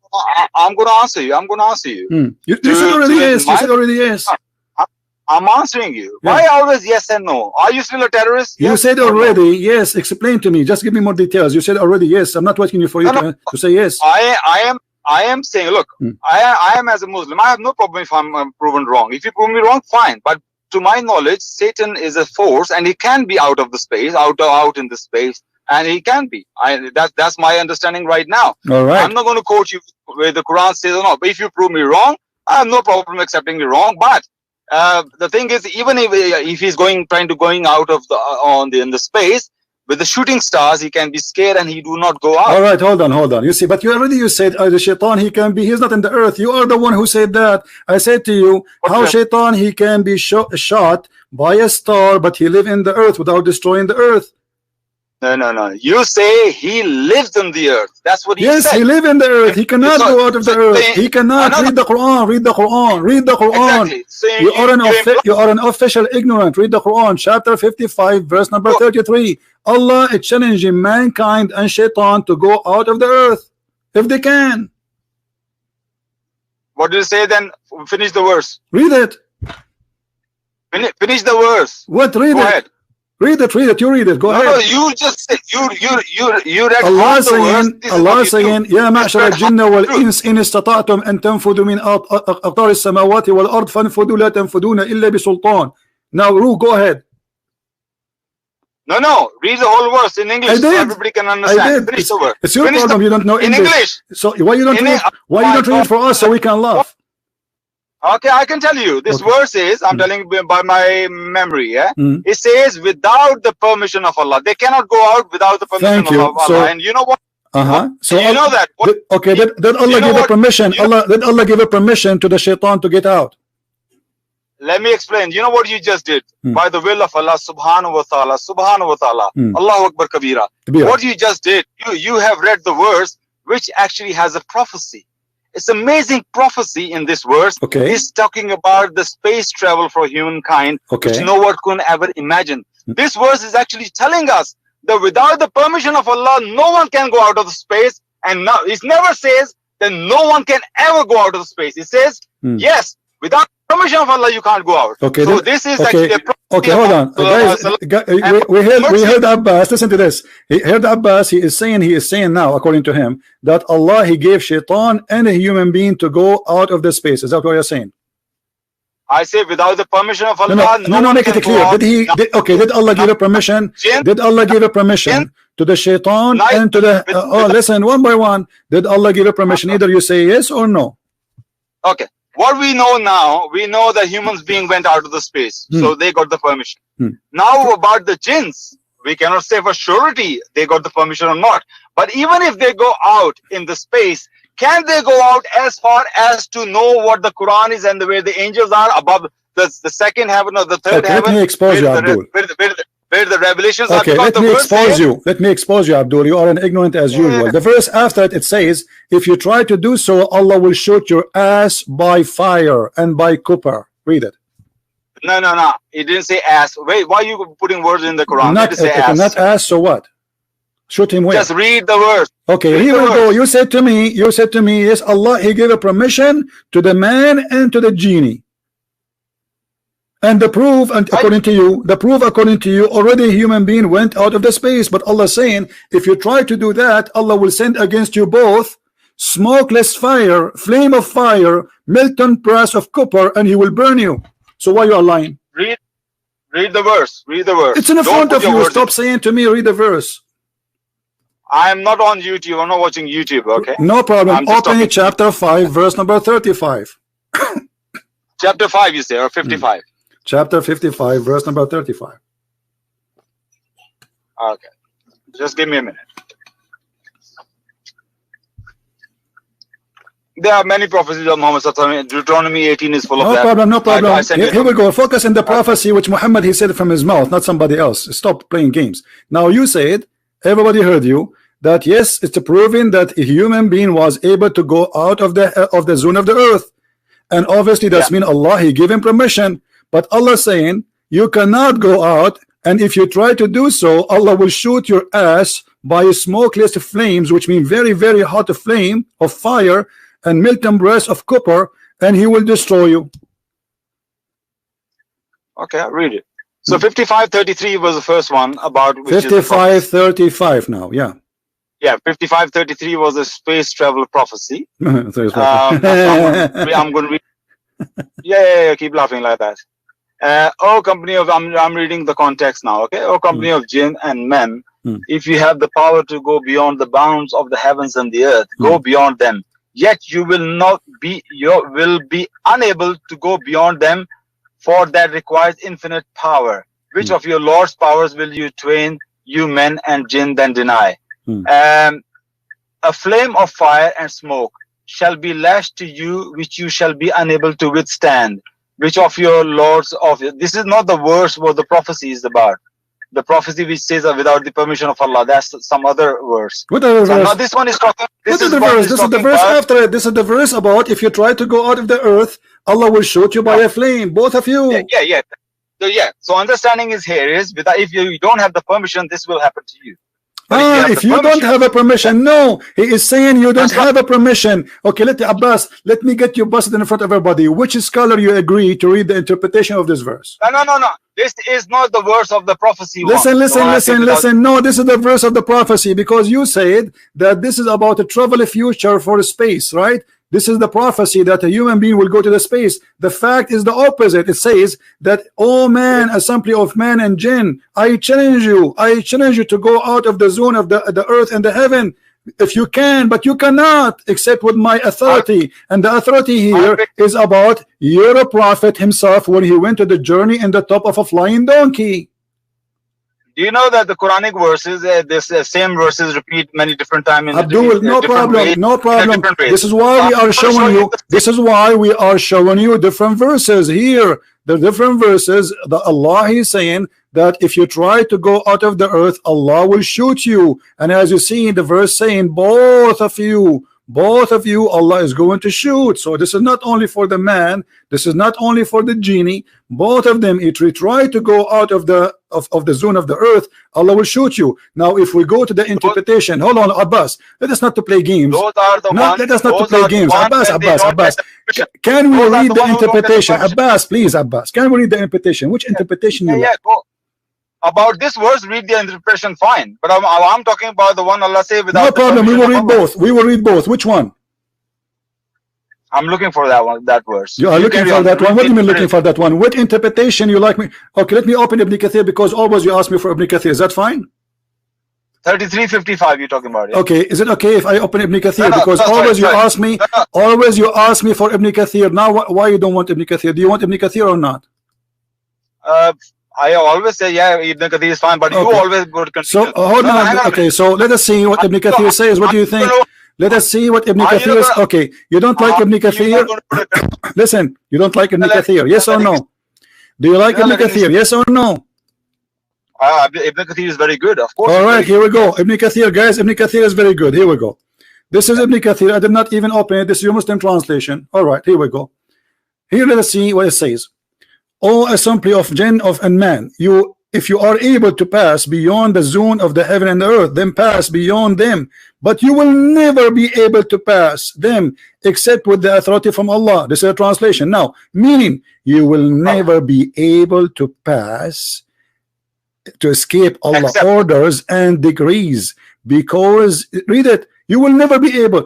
I'm going to answer you. You said already yes. You said already yes. I'm answering you. Yeah. Why always yes and no? Are you still a terrorist? You said already yes. Explain to me. Just give me more details. You said already yes. I'm not waiting for you to say yes. I am saying, look, I am as a Muslim. I have no problem if I'm proven wrong. If you prove me wrong, fine. But to my knowledge, Satan is a force, and he can be out of the space, out in the space, and he can be. That's my understanding right now. All right. I'm not going to quote you where the Quran says or not. But if you prove me wrong, I have no problem accepting you wrong. But the thing is, even if he's trying to going out of in the space with the shooting stars, he can be scared and he do not go out. All right, hold on. You see, but you said the Shaitan he's not in the earth. You are the one who said that. I said to you, how Shaitan he can be shot by a star, but he live in the earth without destroying the earth. No. You say he lives in the earth. That's what he said. Yes, he live in the earth. He cannot go out of the earth. He cannot read the Quran. Read the Quran. Exactly. You are an official ignorant. Read the Quran, chapter 55, verse number 33. Allah is challenging mankind and Shaitan to go out of the earth if they can. What do you say then? Finish the verse. Read it. Finish the verse. What? Read Go it. Ahead. Read it. You read it. Go ahead. No, you just said you read Allah saying يا معشر الجن والإنس إن استطعتم أن تنفذوا من أقطار السماوات والأرض فانفذوا لا تنفذون إلا بسلطان. Now, Ru, go ahead. No. Read the whole verse in English so everybody can understand. Finish the verse. It's your problem. You don't know English. So why you don't read? Why you don't read for us so we can laugh? Okay, I can tell you. This verse is, I'm telling you by my memory, yeah? It says, without the permission of Allah. They cannot go out without the permission of Allah. So, and you know what? So you know that. Okay, did Allah give a permission? Did Allah give a permission to the shaitan to get out? Let me explain. You know what you just did? By the will of Allah subhanahu wa ta'ala, Allahu Akbar Kabira. What you just did, you have read the verse which actually has a prophecy. It's amazing prophecy in this verse. Okay. It's talking about the space travel for humankind, which no one could ever imagine. This verse is actually telling us that without the permission of Allah, no one can go out of the space. And now it never says that no one can ever go out of the space. It says, yes, without permission of Allah, you can't go out. Okay. So this is actually a prophecy. Okay, hold on. Guys, we heard Abbas. Listen to this. He heard Abbas. He is saying now, according to him, that Allah, he gave shaitan and a human being to go out of the space. Is that what you're saying? I say without the permission of Allah. No, make it clear. Did Allah give a permission? Did Allah give a permission to the shaitan and to the listen, one by one. Did Allah give a permission? Either you say yes or no. Okay. What we know now, we know that humans being went out of the space, so they got the permission. Now about the jinns, we cannot say for surety they got the permission or not. But even if they go out in the space, can they go out as far as to know what the Quran is and where the angels are above the second heaven or the third heaven? Let me expose you, Abdul. Where the revelations are. Okay, let me expose you. Let me expose you, Abdul. You are an ignorant as usual. The verse after it says, if you try to do so, Allah will shoot your ass by fire and by copper. Read it. No. It didn't say ass. Wait, why are you putting words in the Quran? Not ass, so what? Shoot him where? Just read the verse. Okay, here we go. You said to me, yes, Allah, he gave a permission to the man and to the genie. And the proof, according to you, already a human being went out of the space. But Allah saying, if you try to do that, Allah will send against you both smokeless fire, flame of fire, molten brass of copper, and he will burn you. So why you are lying? Read the verse. Read the verse. It's in front of you. Stop saying to me, read the verse. I am not on YouTube. I'm not watching YouTube. Okay. No problem. Open chapter 5, verse number 35. Chapter 5, you say, or 55. Chapter 55, verse number 35. Okay. Just give me a minute. There are many prophecies of Muhammad. Deuteronomy 18 is full of that. No problem. Here we go. Focus on the prophecy which Muhammad, he said from his mouth, not somebody else. Stop playing games. Now you said, everybody heard you, that yes, it's proving that a human being was able to go out of the zone of the earth. And obviously that's mean Allah, he gave him permission. But Allah saying, you cannot go out, and if you try to do so, Allah will shoot your ass by smokeless flames, which mean very, very hot flame of fire, and molten brass of copper, and he will destroy you. Okay, I'll read it. So 55:33 was the first one about 55:35 now, yeah. Yeah, 55:33 was a space travel prophecy. I'm going to read. Yeah, keep laughing like that. Oh company of, I'm reading the context now, okay? Oh company of jinn and men, if you have the power to go beyond the bounds of the heavens and the earth, go beyond them. Yet you will be unable to go beyond them, for that requires infinite power. Which of your Lord's powers will you twain, you men and jinn, then deny? A flame of fire and smoke shall be lashed to you, which you shall be unable to withstand. Which of your lords of this is not the verse what the prophecy is about. The prophecy which says without the permission of Allah. That's some other verse. What other verse? Now this one is talking. This is the verse. This is the verse after it. This is the verse about if you try to go out of the earth, Allah will shoot you by a flame. Both of you. Yeah. So understanding is here is without, if you don't have the permission, this will happen to you. If you don't have a permission, no, he is saying you don't have a permission. Okay, let me get you busted in front of everybody. Which scholar you agree to read the interpretation of this verse? No. This is not the verse of the prophecy. Listen. No, this is the verse of the prophecy, because you said that this is about a travel future for space, right? This is the prophecy that a human being will go to the space. The fact is the opposite. It says that, oh man, assembly of man and jinn, I challenge you to go out of the zone of the earth and the heaven if you can, but you cannot except with my authority. And the authority here is about your prophet himself when he went to the journey in the top of a flying donkey. Do you know that the Quranic verses, same verses repeat many different times in Abdul, no problem. This is why we are showing you. This is why we are showing you different verses here. The different verses. The Allah is saying that if you try to go out of the earth, Allah will shoot you. And as you see in the verse saying, both of you, Allah is going to shoot. So this is not only for the man, this is not only for the genie. Both of them, if we try to go out of the zone of the earth, Allah will shoot you. Now if we go to the interpretation, hold on, Abbas, let us not to play games. Those are the ones, let us not to play games. Abbas, can we read the interpretation? Abbas, please, Abbas, can we read the interpretation? Which interpretation you like? Go. About this verse, read the interpretation, fine. But I'm talking about the one Allah say without. No problem. We will read both. We will read both. Which one? I'm looking for that one. That verse. You are looking for that one. What do you mean looking for that one? What interpretation you like me? Okay, let me open Ibn Kathir because always you ask me for Ibn Kathir. Is that fine? 3355. You're talking about it. Okay. Is it okay if I open Ibn Kathir? Because always you ask me. Always you ask me for Ibn Kathir. Now why you don't want Ibn Kathir? Do you want Ibn Kathir or not? I always say, yeah, Ibn Kathir is fine, but you always would continue. So, hold on. Okay, so let us see what Ibn Kathir says. What do you think? Let us see what Ibn Kathir is. Okay, you don't like Ibn Kathir? Listen, you don't like Ibn Kathir, yes or no? Do you like Ibn Kathir, yes or no? Ibn Kathir is very good, of course. All right, here we go. Ibn Kathir, guys, Ibn Kathir is very good. Here we go. This is Ibn Kathir. I did not even open it. This is your Muslim translation. All right, here we go. Here, let us see what it says. O assembly of jinn and man, if you are able to pass beyond the zone of the heaven and the earth, then pass beyond them, but you will never be able to pass them except with the authority from Allah. This is a translation. Now, meaning you will never be able to pass, to escape Allah's orders and decrees, because read it, you will never be able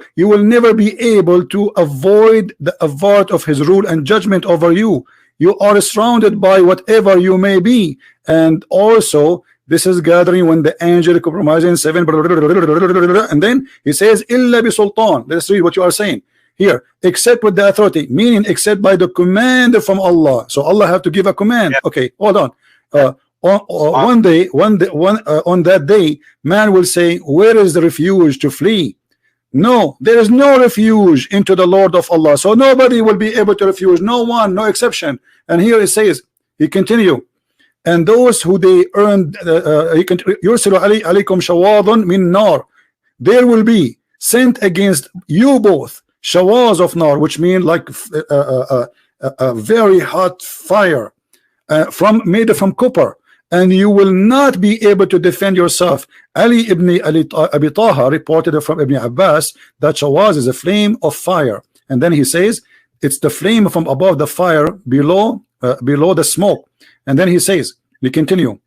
to avoid the avart of his rule and judgment over you. You are surrounded by whatever you may be. And also this is gathering when the angel compromising 7, and then he says illa bi sultan. Let's read what you are saying here. Except with the authority, meaning except by the command from Allah. So Allah have to give a command. Okay, hold on. On that day man will say, where is the refuge to flee? No, there is no refuge into the Lord of Allah. So nobody will be able to refuge, no one, no exception. And here it says, he continue, and those who they earned, yursilu alaykum shawadun min nar, there will be sent against you both shawaz of nar, which mean like a very hot fire, made from copper, and you will not be able to defend yourself. Ali ibn Abi Taha reported from Ibn Abbas that shawaz is a flame of fire, and then he says it's the flame from above the fire, below the smoke. And then he says, we continue,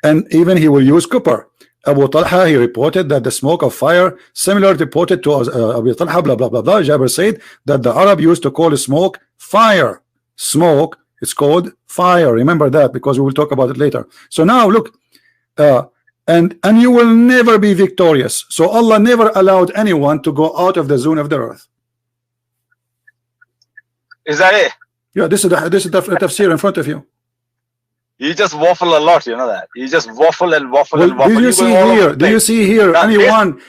and even he will use copper. Abu Talha, he reported that the smoke of fire similar reported to Abu Talha, blah blah blah blah. Jabir said that the Arab used to call smoke fire. Smoke is called fire. Remember that, because we will talk about it later. So now look, and you will never be victorious. So Allah never allowed anyone to go out of the zone of the earth. Is that it? Yeah, this is the tafsir in front of you. You just waffle a lot, you know that. You just waffle and waffle and waffle. Do you see here anyone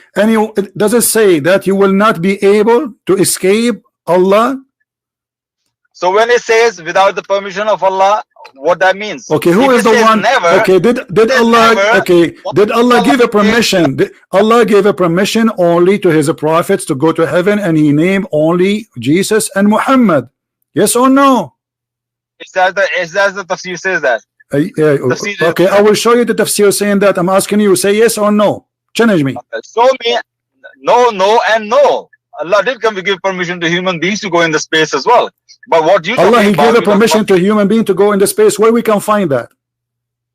does it say that you will not be able to escape Allah? So when it says without the permission of Allah, what that means? Okay, who is the one? Never, okay, did Allah? Never, okay, did Allah give a permission? Allah gave a permission only to His prophets to go to heaven, and He named only Jesus and Muhammad. Yes or no? Is that the tafsir says that? Okay, I will show you the tafsir saying that. I'm asking you, say yes or no. Challenge me. Show me. No, and no. Allah did give permission to human beings to go in the space as well. But what you Allah, He gave a permission to human being to go in the space. Where we can find that?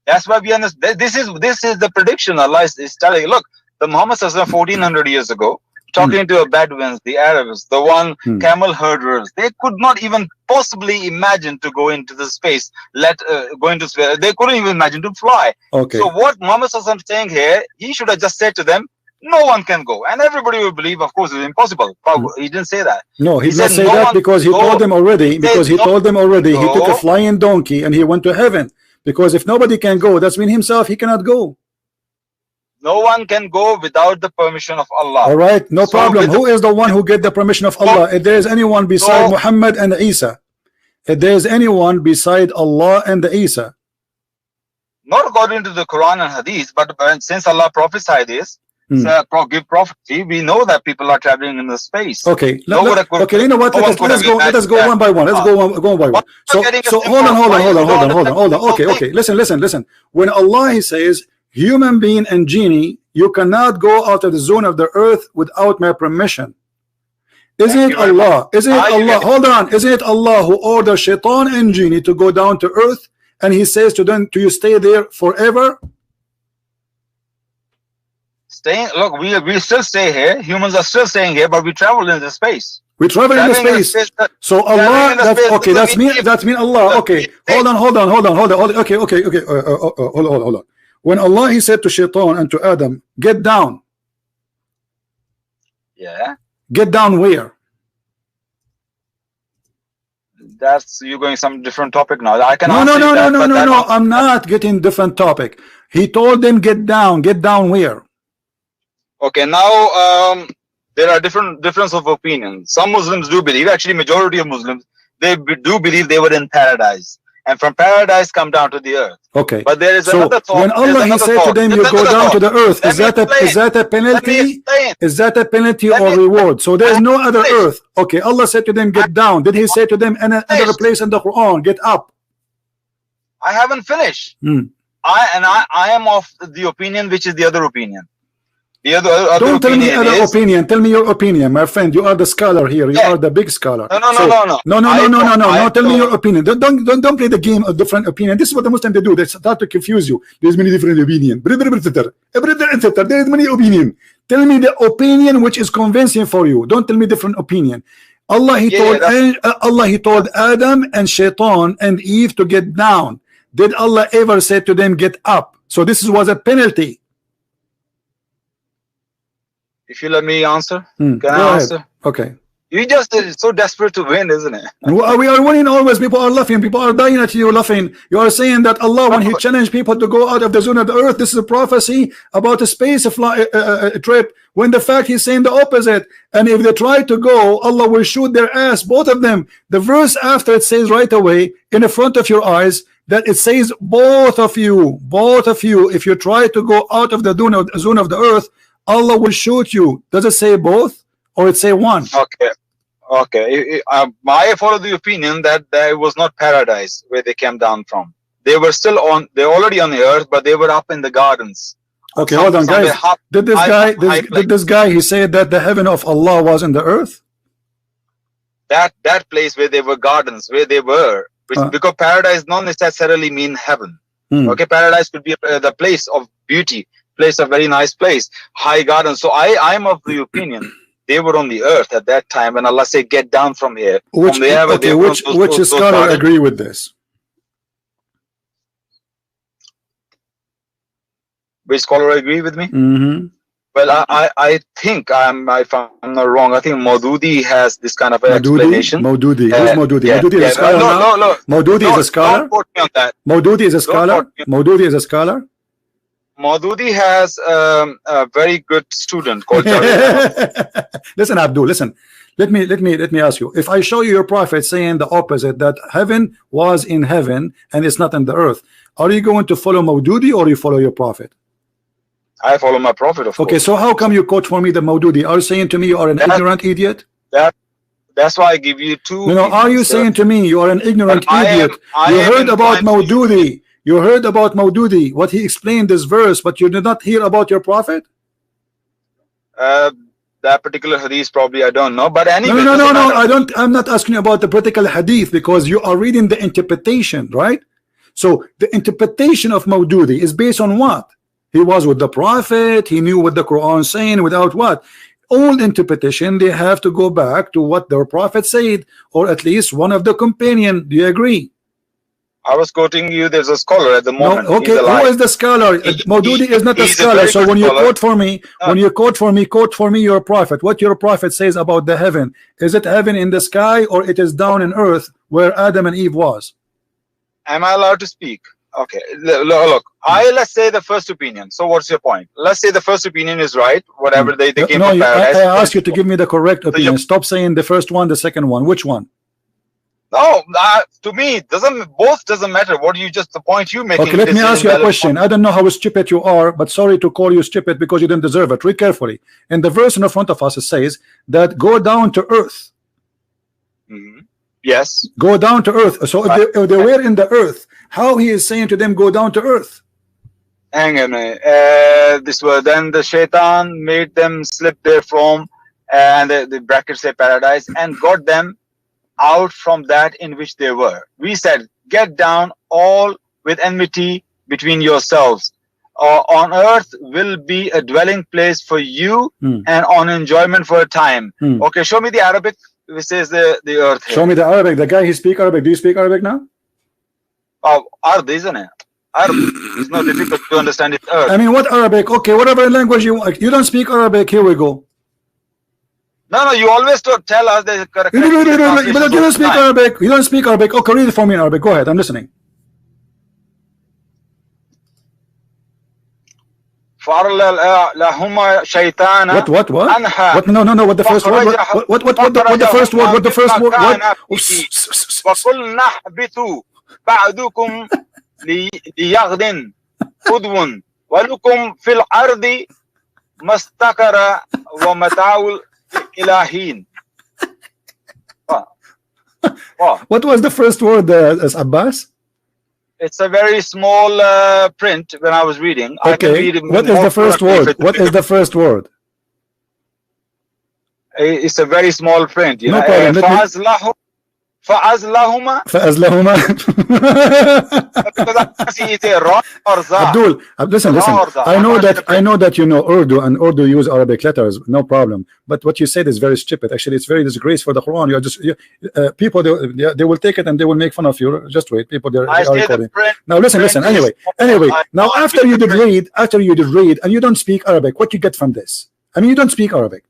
That's why we understand. This is the prediction. Allah is telling you. Look, the Muhammad 1400 years ago talking to the Bedouins, the Arabs, the camel herders. They could not even possibly imagine to go into the space. Go into space. They couldn't even imagine to fly. Okay. So what Muhammad is saying here, he should have just said to them, no one can go, and everybody will believe. Of course, it's impossible. He didn't say that. No, he did not say that because he told them already. Because he told them already. He took a flying donkey and he went to heaven. Because if nobody can go, that's mean himself he cannot go. No one can go without the permission of Allah. All right, no problem. Who is the one who get the permission of Allah? If there is anyone beside Muhammad and Isa, if there is anyone beside Allah and Isa, not according to the Quran and Hadith, but since Allah prophesied this, give prophecy, we know that people are traveling in the space. Okay, okay. You know what? Let us go one by one. Let's go one by one. So hold on. Okay. Listen. When Allah he says, human being and genie, you cannot go out of the zone of the earth without my permission. Isn't it Allah? Isn't it Allah? Hold on. Isn't it Allah who orders Shaitan and genie to go down to earth, and he says to them, "Do you stay there forever?" Look, we still stay here. Humans are still staying here, but we travel in the space. We travel in the space. So Allah, that's mean Allah. Okay, hold on. Okay. Hold on. When Allah he said to Shaitan and to Adam, get down. Yeah. Get down where? That's you going some different topic now. I can no. I'm not getting different topic. He told them get down. Get down where? Okay, now there are difference of opinion. Some Muslims do believe, actually majority of Muslims, they do believe they were in paradise, and from paradise come down to the earth. Okay, but there is another thought. When Allah he said to them, you go down to the earth, is that a penalty? Is that a penalty or reward? So there is no other earth. Okay, Allah said to them, get down. Did he say to them another place in the Quran, get up? I haven't finished. I am of the opinion which is the other opinion. Don't tell me other opinion. Tell me your opinion, my friend. You are the scholar here. You are the big scholar. No. Tell me your opinion. Don't play the game of different opinion. This is what the Muslims they do. They start to confuse you. There's many different opinions. There is many opinions. Tell me the opinion which is convincing for you. Don't tell me different opinion. Allah he told Adam and Shaitan and Eve to get down. Did Allah ever say to them get up? So this was a penalty. If you let me answer, can I answer? Okay. You just so desperate to win, isn't it? We are winning always. People are laughing. People are dying at you laughing. You are saying that Allah, when He challenged people to go out of the zone of the earth, this is a prophecy about a space trip. When the fact He's saying the opposite. And if they try to go, Allah will shoot their ass, both of them. The verse after it says right away in the front of your eyes that it says both of you. If you try to go out of the zone of the earth, Allah will shoot you. Does it say both or it say one? Okay. I follow the opinion that there was not paradise where they came down from. They were still they're already on the earth, but they were up in the gardens. Okay, hold on, guys. Did this guy he said that the heaven of Allah was in the earth? That place where they were gardens, where they were, because paradise not necessarily mean heaven. Okay, paradise could be the place of beauty. Place, a very nice place, high garden. So I'm of the opinion they were on the earth at that time when Allah said get down from here. Which scholar agree with this? Which scholar agree with me? Well, I think if I'm not wrong, I think Maududi has this kind of explanation. Maududi. Who's Maududi? Maududi is a scholar. No. Maududi is a scholar. Don't quote me on that. Maududi is a scholar. Maududi is a scholar. Maududi has a very good student called Listen, Abdul, listen. Let me ask you. If I show you your prophet saying the opposite, that heaven was in heaven and it's not in the earth, are you going to follow Maududi or you follow your prophet? I follow my prophet, of course. Okay, so how come you quote for me the Maududi? Are you saying to me you are an ignorant idiot? That's why I give you two. Are you saying to me you are an ignorant idiot? You heard about Maududi. You heard about Maududi, what he explained this verse, but you did not hear about your prophet? That particular hadith probably I don't know, but anyway. No. I'm not asking you about the particular hadith because you are reading the interpretation, right? So the interpretation of Maududi is based on what? He was with the prophet, he knew what the Quran is saying, without what? old interpretation, they have to go back to what their prophet said, or at least one of the companion. Do you agree? I was quoting you. There's a scholar at the moment. No, okay, who is the scholar? Maududi is not a scholar. So when you quote for me, quote for me your prophet. What your prophet says about the heaven. Is it heaven in the sky, or it is down in earth where Adam and Eve was? Am I allowed to speak? Okay, look, let's say the first opinion. So what's your point? Let's say the first opinion is right. Whatever they came from paradise. I ask you to give me the correct opinion. Stop saying the first one, the second one. Which one? No, to me, both doesn't matter. What you just the point you making. Okay, let me ask you a question. I don't know how stupid you are, but sorry to call you stupid because you didn't deserve it. Read carefully. In the verse in front of us, it says that go down to earth. Yes. Go down to earth. So if they were in the earth, how he is saying to them go down to earth? Hang on a minute. This was then the shaitan made them slip there from, and the brackets say paradise, and got them out from that in which they were. We said, get down all with enmity between yourselves. On earth will be a dwelling place for you and on enjoyment for a time. Okay, show me the Arabic. Which says the earth here. Show me the Arabic. The guy, he speak Arabic. Do you speak Arabic now? Arab, isn't it? Arab. It's not difficult to understand. It's earth. I mean, what Arabic? Okay, whatever language you want. You don't speak Arabic. Here we go. No, you always tell us the correct. But you don't speak Arabic. You don't speak Arabic. Okay, read it for me in Arabic. Go ahead. I'm listening. What? No. What the first word? What the first word? What the first word? What? وَقُلْنَا اهْبِطُوا بَعْضُكُمْ لِيَغْدٍ خُذْوٌ وَلُكُمْ فِي الْأَرْضِ مَسْتَقَرَ وَمَتَاعُ إِلَىٰ What was the first word, as Abbas? It's a very small print when I was reading. Okay. I can read it. What is the first word? What is the first word? It's a very small print. You no know. problem. فَأَزْلَهُمَا Abdul, listen. I know that you know Urdu, and Urdu use Arabic letters, no problem. But what you said is very stupid. Actually, it's very disgraceful for the Quran. You're just people. They will take it and they will make fun of you. Just wait, people. They are recording. Now listen. Anyway. Now after you did read, and you don't speak Arabic, what you get from this? I mean, you don't speak Arabic.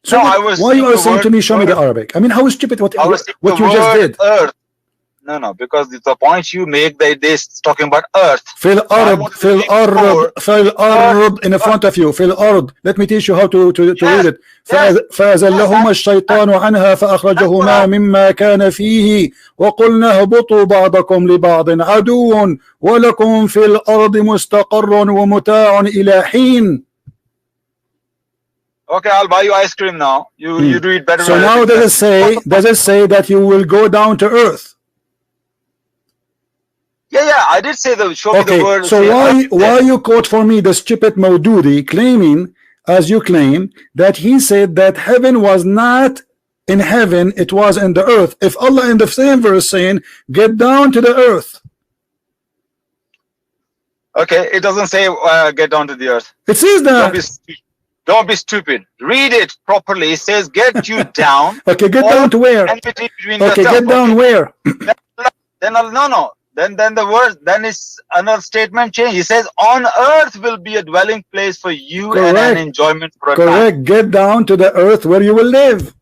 So why you are saying to me, show me the Arabic? I mean, how stupid what you just did. Earth. No, because it's the point you make that they're talking about earth. Fil Arab in front of you. Fil Arab. Let me teach you how to read it. فأزلهما الشيطان عنها فأخرجهما مما كان فيه وقلنا اهبطوا بعضكم لبعض عدو ولكم في الأرض مستقر ومتاع إلى حين. Okay, I'll buy you ice cream now. You do it better. So now does it say that you will go down to earth? Yeah, I did say show me the word. So why you quote for me the stupid Maududi claiming, as you claim, that he said that heaven was not in heaven, it was in the earth. If Allah in the same verse saying, get down to the earth. Okay, it doesn't say get down to the earth. It says that. Don't be stupid. Read it properly. It says get you down. Okay, get down to where? Okay, get down where? Then the word, then it's another statement change. He says on earth will be a dwelling place for you. Correct. And an enjoyment for a time. Get down to the earth where you will live.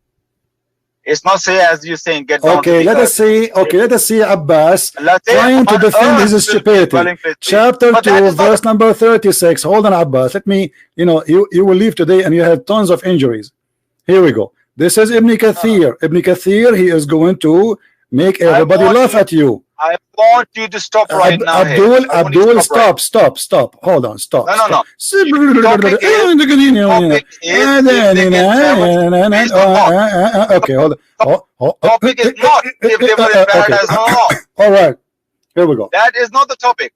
It's not say as you saying get down. Okay, let us see Abbas trying to defend his stupidity. Chapter 2, verse number 36. Hold on, Abbas. Let me, you will leave today and you have tons of injuries. Here we go. This is Ibn Kathir. Ibn Kathir, he is going to make everybody laugh at you. I want you to stop right now. Abdul, stop. Hold on, stop. No. Okay, hold on. Topic is not if they were in paradise or not. All right, here we go. That is not the topic.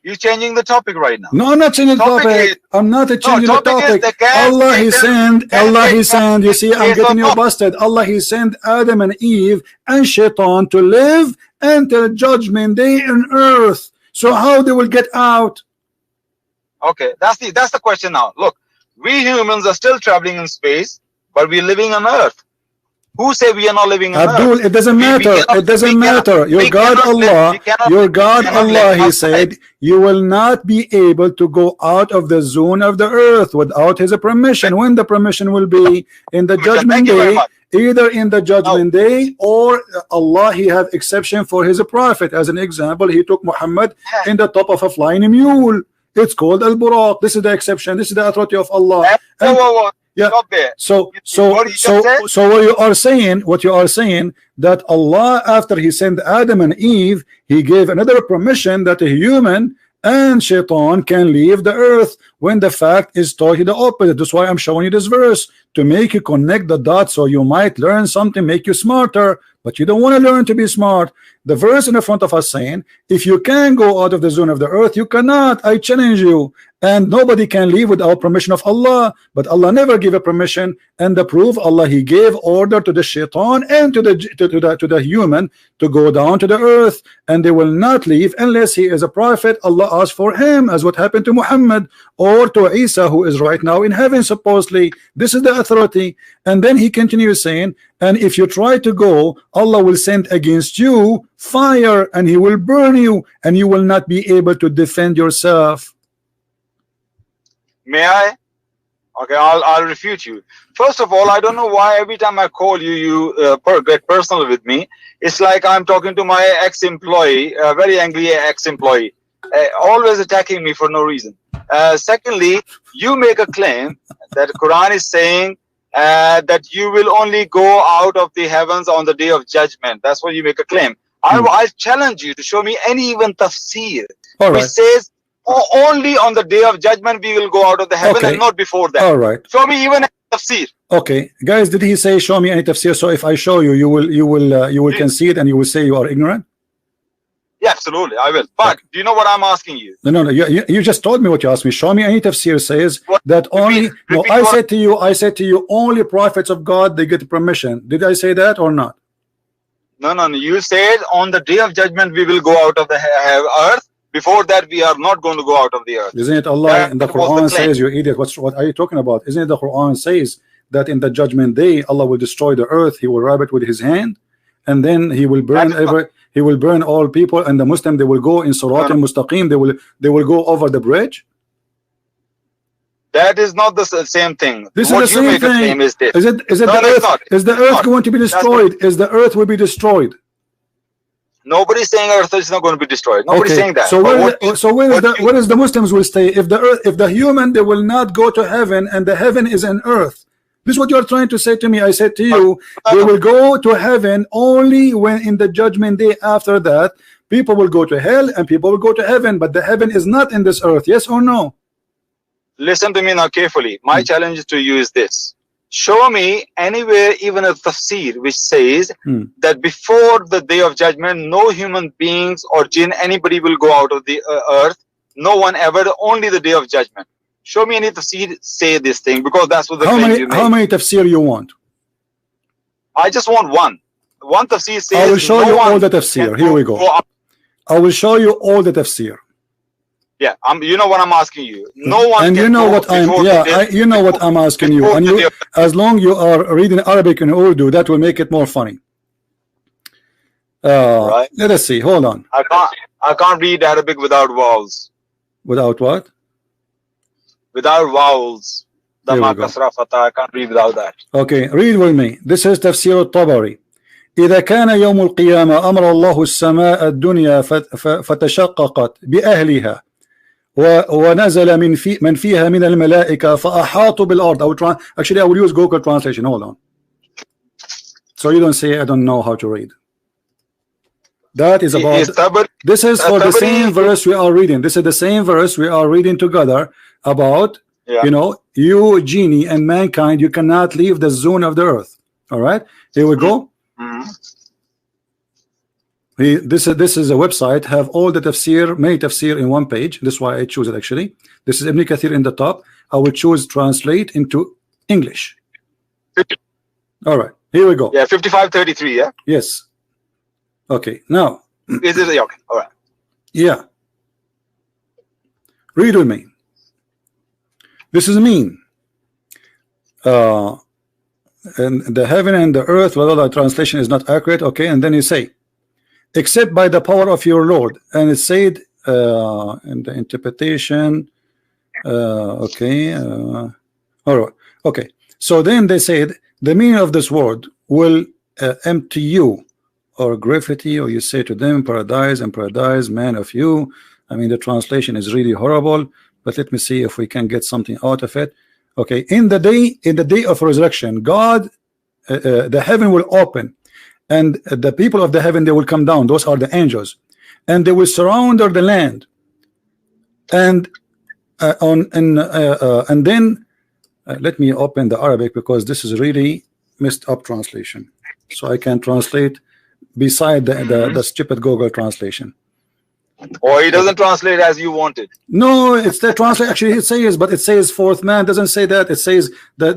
You're changing the topic right now. No, I'm not changing the topic. I'm not changing the topic. Allah he sent. You see, I'm getting you busted. Allah he sent Adam and Eve and Shaitan to live until judgment day on earth. So how they will get out? Okay, that's the question now. Look, We humans are still traveling in space, but we're living on Earth. Who say we are not living on Abdul, Earth? it doesn't matter. It doesn't matter. Your God Allah, your God Allah, He said, you will not be able to go out of the zone of the earth without His permission. When the permission will be? In the judgment day. Either in the judgment day, or Allah, He have exception for His prophet. As an example, He took Muhammad in the top of a flying mule. It's called al-Buraq. This is the exception. This is the authority of Allah. Yeah. So what you are saying that Allah, after He sent Adam and Eve, He gave another permission that a human and shaitan can leave the earth, when the fact is totally the opposite. That's why I'm showing you this verse, to make you connect the dots, so you might learn something, make you smarter. But you don't want to learn to be smart. The verse in the front of us saying, if you can go out of the zone of the earth, you cannot. I challenge you. And nobody can leave without permission of Allah. But Allah never gave a permission. And the proof, Allah, He gave order to the shaitan and to the human to go down to the earth, and they will not leave unless he is a prophet. Allah asked for him, as what happened to Muhammad or to Isa, who is right now in heaven supposedly. This is the authority. And then He continues saying, and if you try to go, Allah will send against you fire, and He will burn you, and you will not be able to defend yourself. May I? Okay, I'll refute you. First of all, I don't know why every time I call you, you get personal with me. It's like I'm talking to my ex-employee, a very angry ex-employee, always attacking me for no reason. Secondly, you make a claim that the Quran is saying that you will only go out of the heavens on the day of judgment. That's what you make a claim. I challenge you to show me any even tafsir which says only on the day of judgment we will go out of the heaven, and not before that. All right. Show me even a tafsir. Okay, guys, did he say show me any tafsir? So if I show you, you will concede and you will say you are ignorant? Yeah, absolutely, I will. But do you know what I'm asking you? No. You just told me what you asked me. Show me any tafsir says that only. No, I said to you, only prophets of God, they get permission. Did I say that or not? No. You said on the day of judgment we will go out of the earth. Before that, we are not going to go out of the earth. Isn't it Allah in the Quran says, you idiot, what are you talking about? Isn't it the Quran says that in the judgment day Allah will destroy the earth, He will rub it with His hand, and then He will burn all people, and the Muslim, they will go in Surat al-Mustaqim, they will go over the bridge? That is not the same thing. This is the same thing. Is the earth going to be destroyed? Is the earth will be destroyed? Nobody's saying Earth is not going to be destroyed. Nobody's saying that. So where is the Muslims will stay? If the human, they will not go to heaven, and the heaven is an earth. This is what you are trying to say to me. I said to you, they will go to heaven only when in the judgment day. After that, people will go to hell and people will go to heaven, but the heaven is not in this earth. Yes or no? Listen to me now carefully. My challenge to you is this. Show me anywhere, even a tafsir, which says that before the day of judgment, no human beings or jinn, anybody will go out of the earth. No one ever, only the day of judgment. Show me any tafsir say this thing, because that's what the claim you make. How many tafsir you want? I just want one. One tafsir says. I will show you all the tafsir. Here we go. I will show you all the tafsir. Yeah, you know what I'm asking you. No one. And you know what I'm. You know what I'm asking you. And you, as long you are reading Arabic and Urdu, that will make it more funny. Right. Let us see. Hold on. I can't read Arabic without vowels. Without what? Without vowels. Dama, kasra, fatha. I can't read without that. Okay, read with me. This is Tafsir al-Tabari. إذا كان يوم القيامة أمر الله السماء الدنيا فتشققت بأهلها ونزل من فيها من الملائكة فأحاطوا بالأرض. Actually, I will use Google translation. Hold on. So you don't say I don't know how to read. That is about. This is for the same verse we are reading. This is the same verse we are reading together about. You know, you, genie, and mankind. You cannot leave the zone of the earth. All right. Here we go. This is a website, have all the tafsir, many tafsir in one page. That's why I choose it. Actually, this is Ibn Kathir in the top. I will choose translate into English. All right, here we go. Yeah, 5533. Yeah. Yes. Okay. Now. Is it okay? All right. Yeah. Read with me. This is mean. and the heaven and the earth, well, the translation is not accurate. Okay, and then you say, except by the power of your Lord, and it said in the interpretation. Okay, all right. Okay, so then they said the meaning of this word will empty you, or gravity, or you say to them paradise, and paradise man of you. I mean, the translation is really horrible, but let me see if we can get something out of it. Okay, in the day of resurrection, God, the heaven will open, and the people of the heaven, they will come down. Those are the angels, and they will surround the land, and and then let me open the Arabic, because this is really messed up translation, so I can translate beside the stupid Google translation. Or he doesn't translate as you wanted. No, it's the translation. Actually, it says, but it says fourth man. Doesn't say that. It says the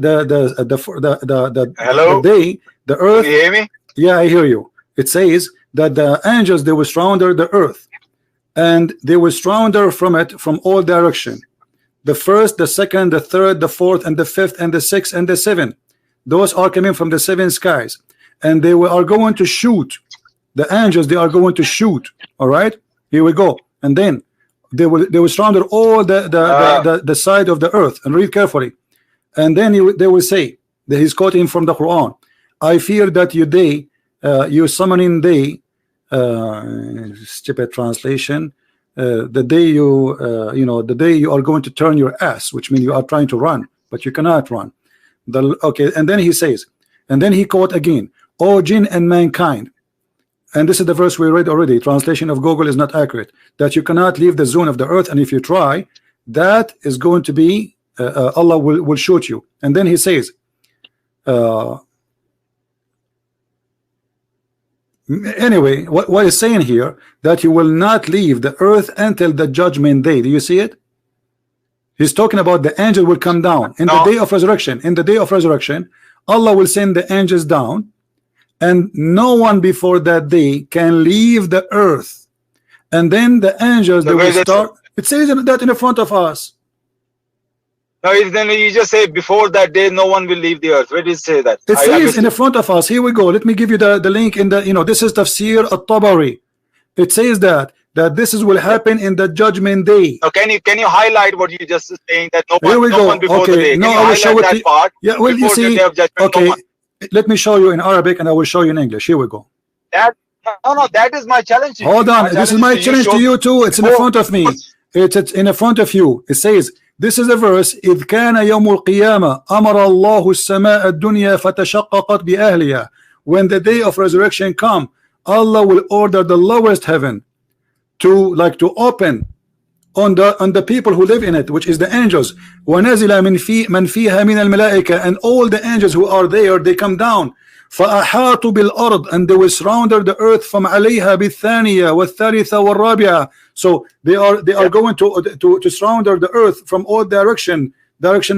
hello, the day, the earth. Can you hear me? Yeah, I hear you. It says that the angels, they will surround the earth, and they will surround her from it from all direction. The first, the second, the third, the fourth, and the fifth, and the sixth, and the seventh. Those are coming from the seven skies, and they are going to shoot. The angels, they are going to shoot. All right. Here we go, and then they will surround all the side of the earth, and read carefully, and then they will say that he's quoting from the Quran. I fear that you summoning day, stupid translation, the day the day you are going to turn your ass, which means you are trying to run, but you cannot run. Okay, and then he says, and then he quote again, O jinn and mankind. And this is the verse we read already. Translation of Google is not accurate. That you cannot leave the zone of the earth, and if you try, that is going to be Allah will shoot you. And then he says, anyway, what is saying here, that you will not leave the earth until the judgment day. Do you see it? He's talking about the angel will come down in the day of resurrection. In the day of resurrection, Allah will send the angels down, and no one before that day can leave the earth. And then the angels, they will start. It says that in the front of us. No, then you just say before that day no one will leave the earth. Where did it say that? It says in the front of us. Here we go. Let me give you the link in the, this is Tafsir al-Tabari. It says that this will happen in the judgment day. So can you highlight what you just saying, that no one before okay. the day? No, I will show it. Part, yeah, well, you see, okay. Let me show you in Arabic, and I will show you in English. Here we go. No, that is my challenge to you. Hold on, this is my challenge to you too. It's in the front of me. It's in the front of you. It says, this is a verse. إذ كان يوم القيامة أمر الله السماء الدنيا فتشققت بأهلها. When the day of resurrection come, Allah will order the lowest heaven to open on the people who live in it, which is the angels. وَنَزِلَ مَنْ فِيهَا مِنَ الْمَلَائِكَةِ, and all the angels who are there, they come down. فَأَحَاطُوا بِالْأَرْضِ, and they will surround the earth from عَلَيْهَا بِالثَّانِيَةِ وَالثَّالِثَةِ وَالرَّابِعَةِ. So they are going to surround the earth from all direction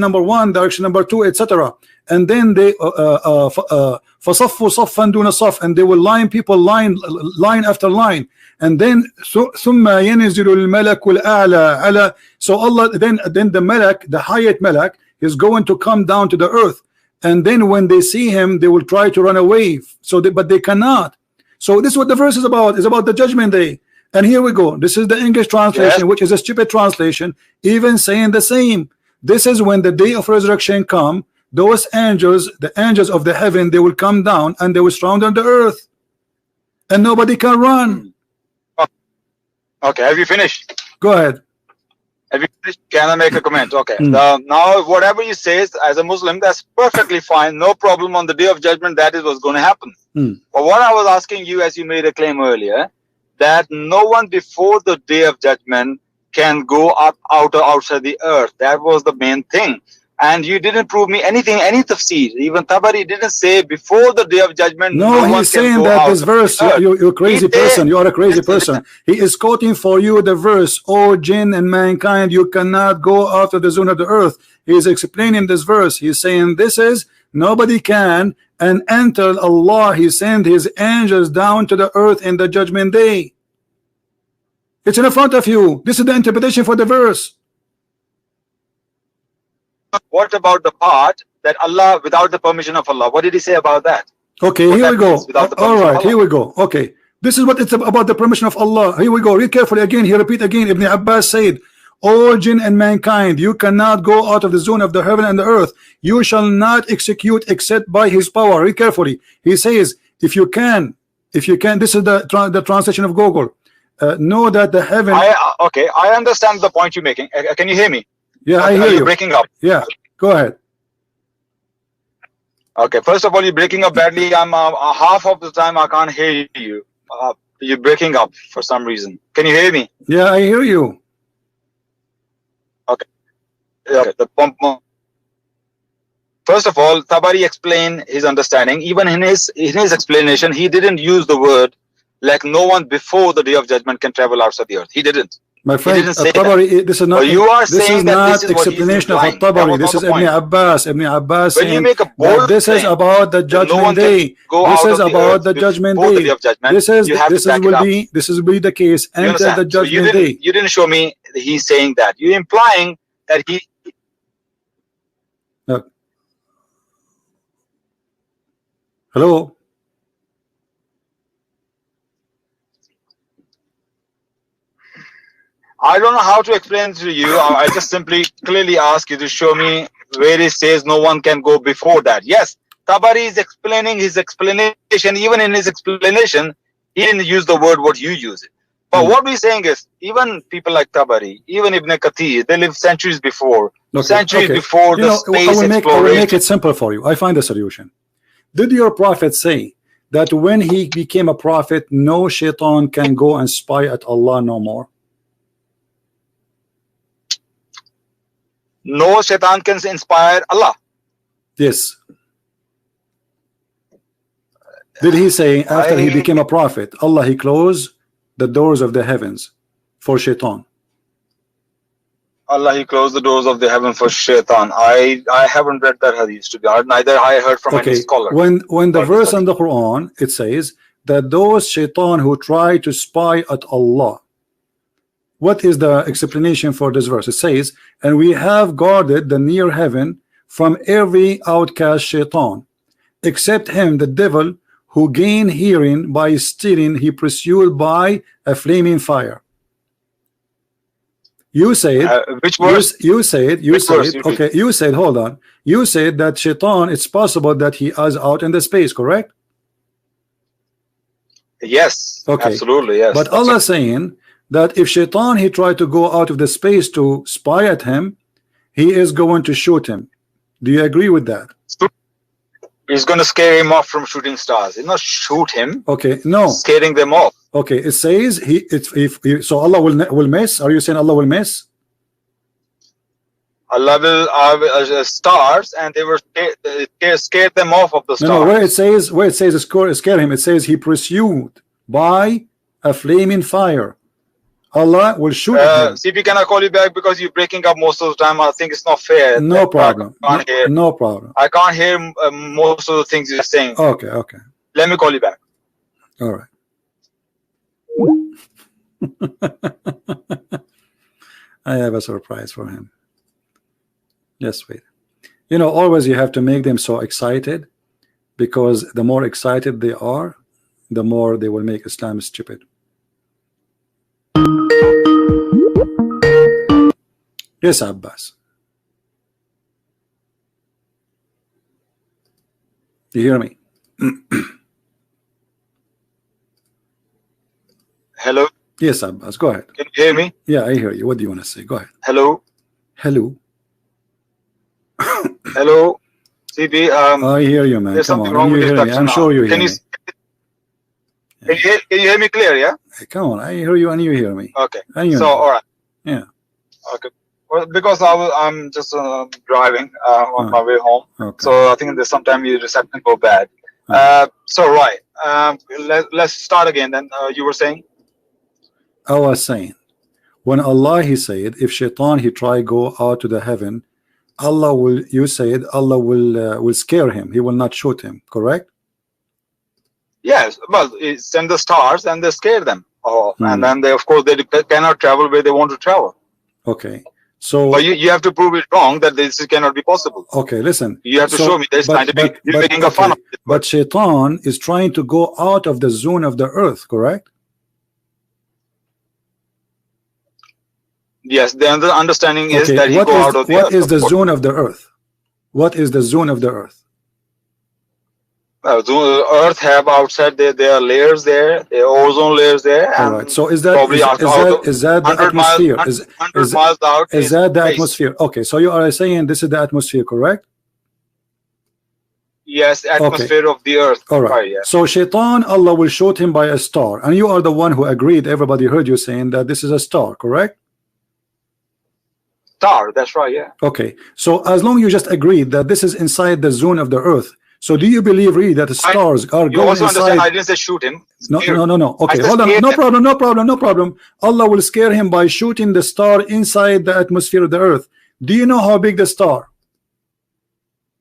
number 1, direction number 2, etc. And then they فَصَفُّوا صَفًّا دُونَ صَفٍّ, and they will line people line after line. And then ثُمَّ يَنْزِلُ الْمَلَكُ الْأَعْلَى عَلَى. So Allah, then the Malak, the highest Malak, is going to come down to the earth. And then when they see him, they will try to run away. But they cannot. So this is what the verse is about. It's about the judgment day. And here we go. This is the English translation, which is a stupid translation, even saying the same. This is when the day of resurrection come. Those angels, the angels of the heaven, they will come down and they will surround on the earth, and nobody can run. Okay, have you finished? Go ahead. Have you finished? Can I make a comment? Okay. Now, whatever you say as a Muslim, that's perfectly fine. No problem. On the day of judgment, that is what's going to happen. But what I was asking you, as you made a claim earlier, that no one before the day of judgment can go up outside the earth. That was the main thing. And you didn't prove me anything, any tafsir. Even Tabari didn't say before the day of judgment. No, he's saying that this verse, you're a crazy person. You are a crazy person. He is quoting for you the verse, O jinn and mankind, you cannot go out of the zone of the earth. He is explaining this verse. He's saying this is, nobody can, and until Allah, he sent his angels down to the earth in the judgment day. It's in front of you. This is the interpretation for the verse. What about the part that Allah without the permission of Allah. What did he say about that? Okay, here we go. All right, here we go. Okay, this is what it's about, the permission of Allah. Here we go. Read carefully again. He repeat again. Ibn Abbas said, all jinn and mankind, you cannot go out of the zone of the heaven and the earth. You shall not execute except by his power. Read carefully. He says, if you can, this is the translation of Google. Know that the heaven. Okay, I understand the point you're making. Can you hear me? Yeah, I hear you. Breaking up. Yeah, go ahead. Okay, first of all, you're breaking up badly. I'm half of the time I can't hear you. You're breaking up for some reason. Can you hear me? Yeah, I hear you. Okay. The pump. First of all, Tabari explained his understanding. Even in his explanation, he didn't use the word like no one before the day of judgment can travel outside the earth. He didn't. My friend, Tabari, this is not. You are this saying is that not this is explanation of Tabari. This is Ibn Abbas. Ibn Abbas when you make a bold this is about the judgment day. This is about the judgment day. This will be the case. Enter the judgment day. You didn't show me he's saying that. You're implying that he. Hello. I don't know how to explain to you. I just simply clearly ask you to show me where it says no one can go before that. Yes, Tabari is explaining his explanation. Even in his explanation, he didn't use the word what you use it. But what we're saying is, even people like Tabari, even Ibn Kathir, they lived centuries before. Before the space exploration. I will make it simple for you. I find a solution. Did your prophet say that when he became a prophet, no shaitan can go and spy at Allah no more? No shaitan can inspire Allah. Yes. Did he say after he became a prophet, Allah, he closed the doors of the heavens for shaitan? Allah, he closed the doors of the heaven for shaitan. I haven't read that hadith, to be honest. Neither I heard from any scholar. When the verse in the Quran, it says that those shaitan who try to spy at Allah, what is the explanation for this verse? It says, and we have guarded the near heaven from every outcast shaitan, except him, the devil, who gained hearing by stealing, he pursued by a flaming fire. You said, which verse? You said, okay, you said, hold on. You said that shaitan, it's possible that he is out in the space, correct? Yes, okay, absolutely, yes. But Allah saying that if shaitan, he tried to go out of the space to spy at him, he is going to shoot him. Do you agree with that? He's going to scare him off from shooting stars. He's not shoot him. Okay, no. Scaring them off. Okay, it says so Allah will miss. Are you saying Allah will miss? Allah will stars, and they were scared them off of the stars. No, where it says scare him, it says he pursued by a flaming fire. Allah will shoot him. CP, can I call you back because you're breaking up most of the time? I think it's not fair. No problem. No problem. I can't hear most of the things you're saying. Okay. Let me call you back. All right. I have a surprise for him. Just wait. You know, always you have to make them so excited, because the more excited they are, the more they will make Islam stupid. Yes, Abbas. You hear me? Hello? Yes, Abbas, go ahead. Can you hear me? Yeah, I hear you. What do you want to say? Go ahead. Hello? Hello? Hello? CB, I hear you, man. Come on, you hear me. I'm sure you hear me. Can you hear me clear, yeah? Hey, come on, I hear you and you hear me. Okay. All right. Yeah. Okay. Well, because I'm just driving on my way home. Okay. So I think there's sometimes your reception go bad. So right. Let's start again then. You were saying? I was saying, when Allah, he said, if shaitan, he try go out to the heaven, Allah will, you said, Allah will scare him. He will not shoot him, correct? Yes. Well, send the stars and they scare them. And then they, of course, they cannot travel where they want to travel. Okay. So but you have to prove it wrong, that this cannot be possible. Okay, listen. You have to show me there's scientific. You're making a fun of it. But Shaitan is trying to go out of the zone of the earth, correct? Yes, the understanding is that what go out of the what earth. Is the zone of the earth? What is the zone of the earth? The earth have outside there are layers there, there are ozone layers there. All right. So is that is that the 100 atmosphere? Miles, 100 miles out. Is that the space. atmosphere? Okay. So you are saying this is the atmosphere, correct? Yes, atmosphere of the earth. All right. Yeah. So Shaitan, Allah will shoot him by a star, and you are the one who agreed. Everybody heard you saying that this is a star, correct? Star. That's right. Yeah. Okay. So as long you just agreed that this is inside the zone of the earth. So do you believe really that the stars are going also inside? Understand, I didn't say shoot him. No. Okay, hold on. No problem. Allah will scare him by shooting the star inside the atmosphere of the earth. Do you know how big the star?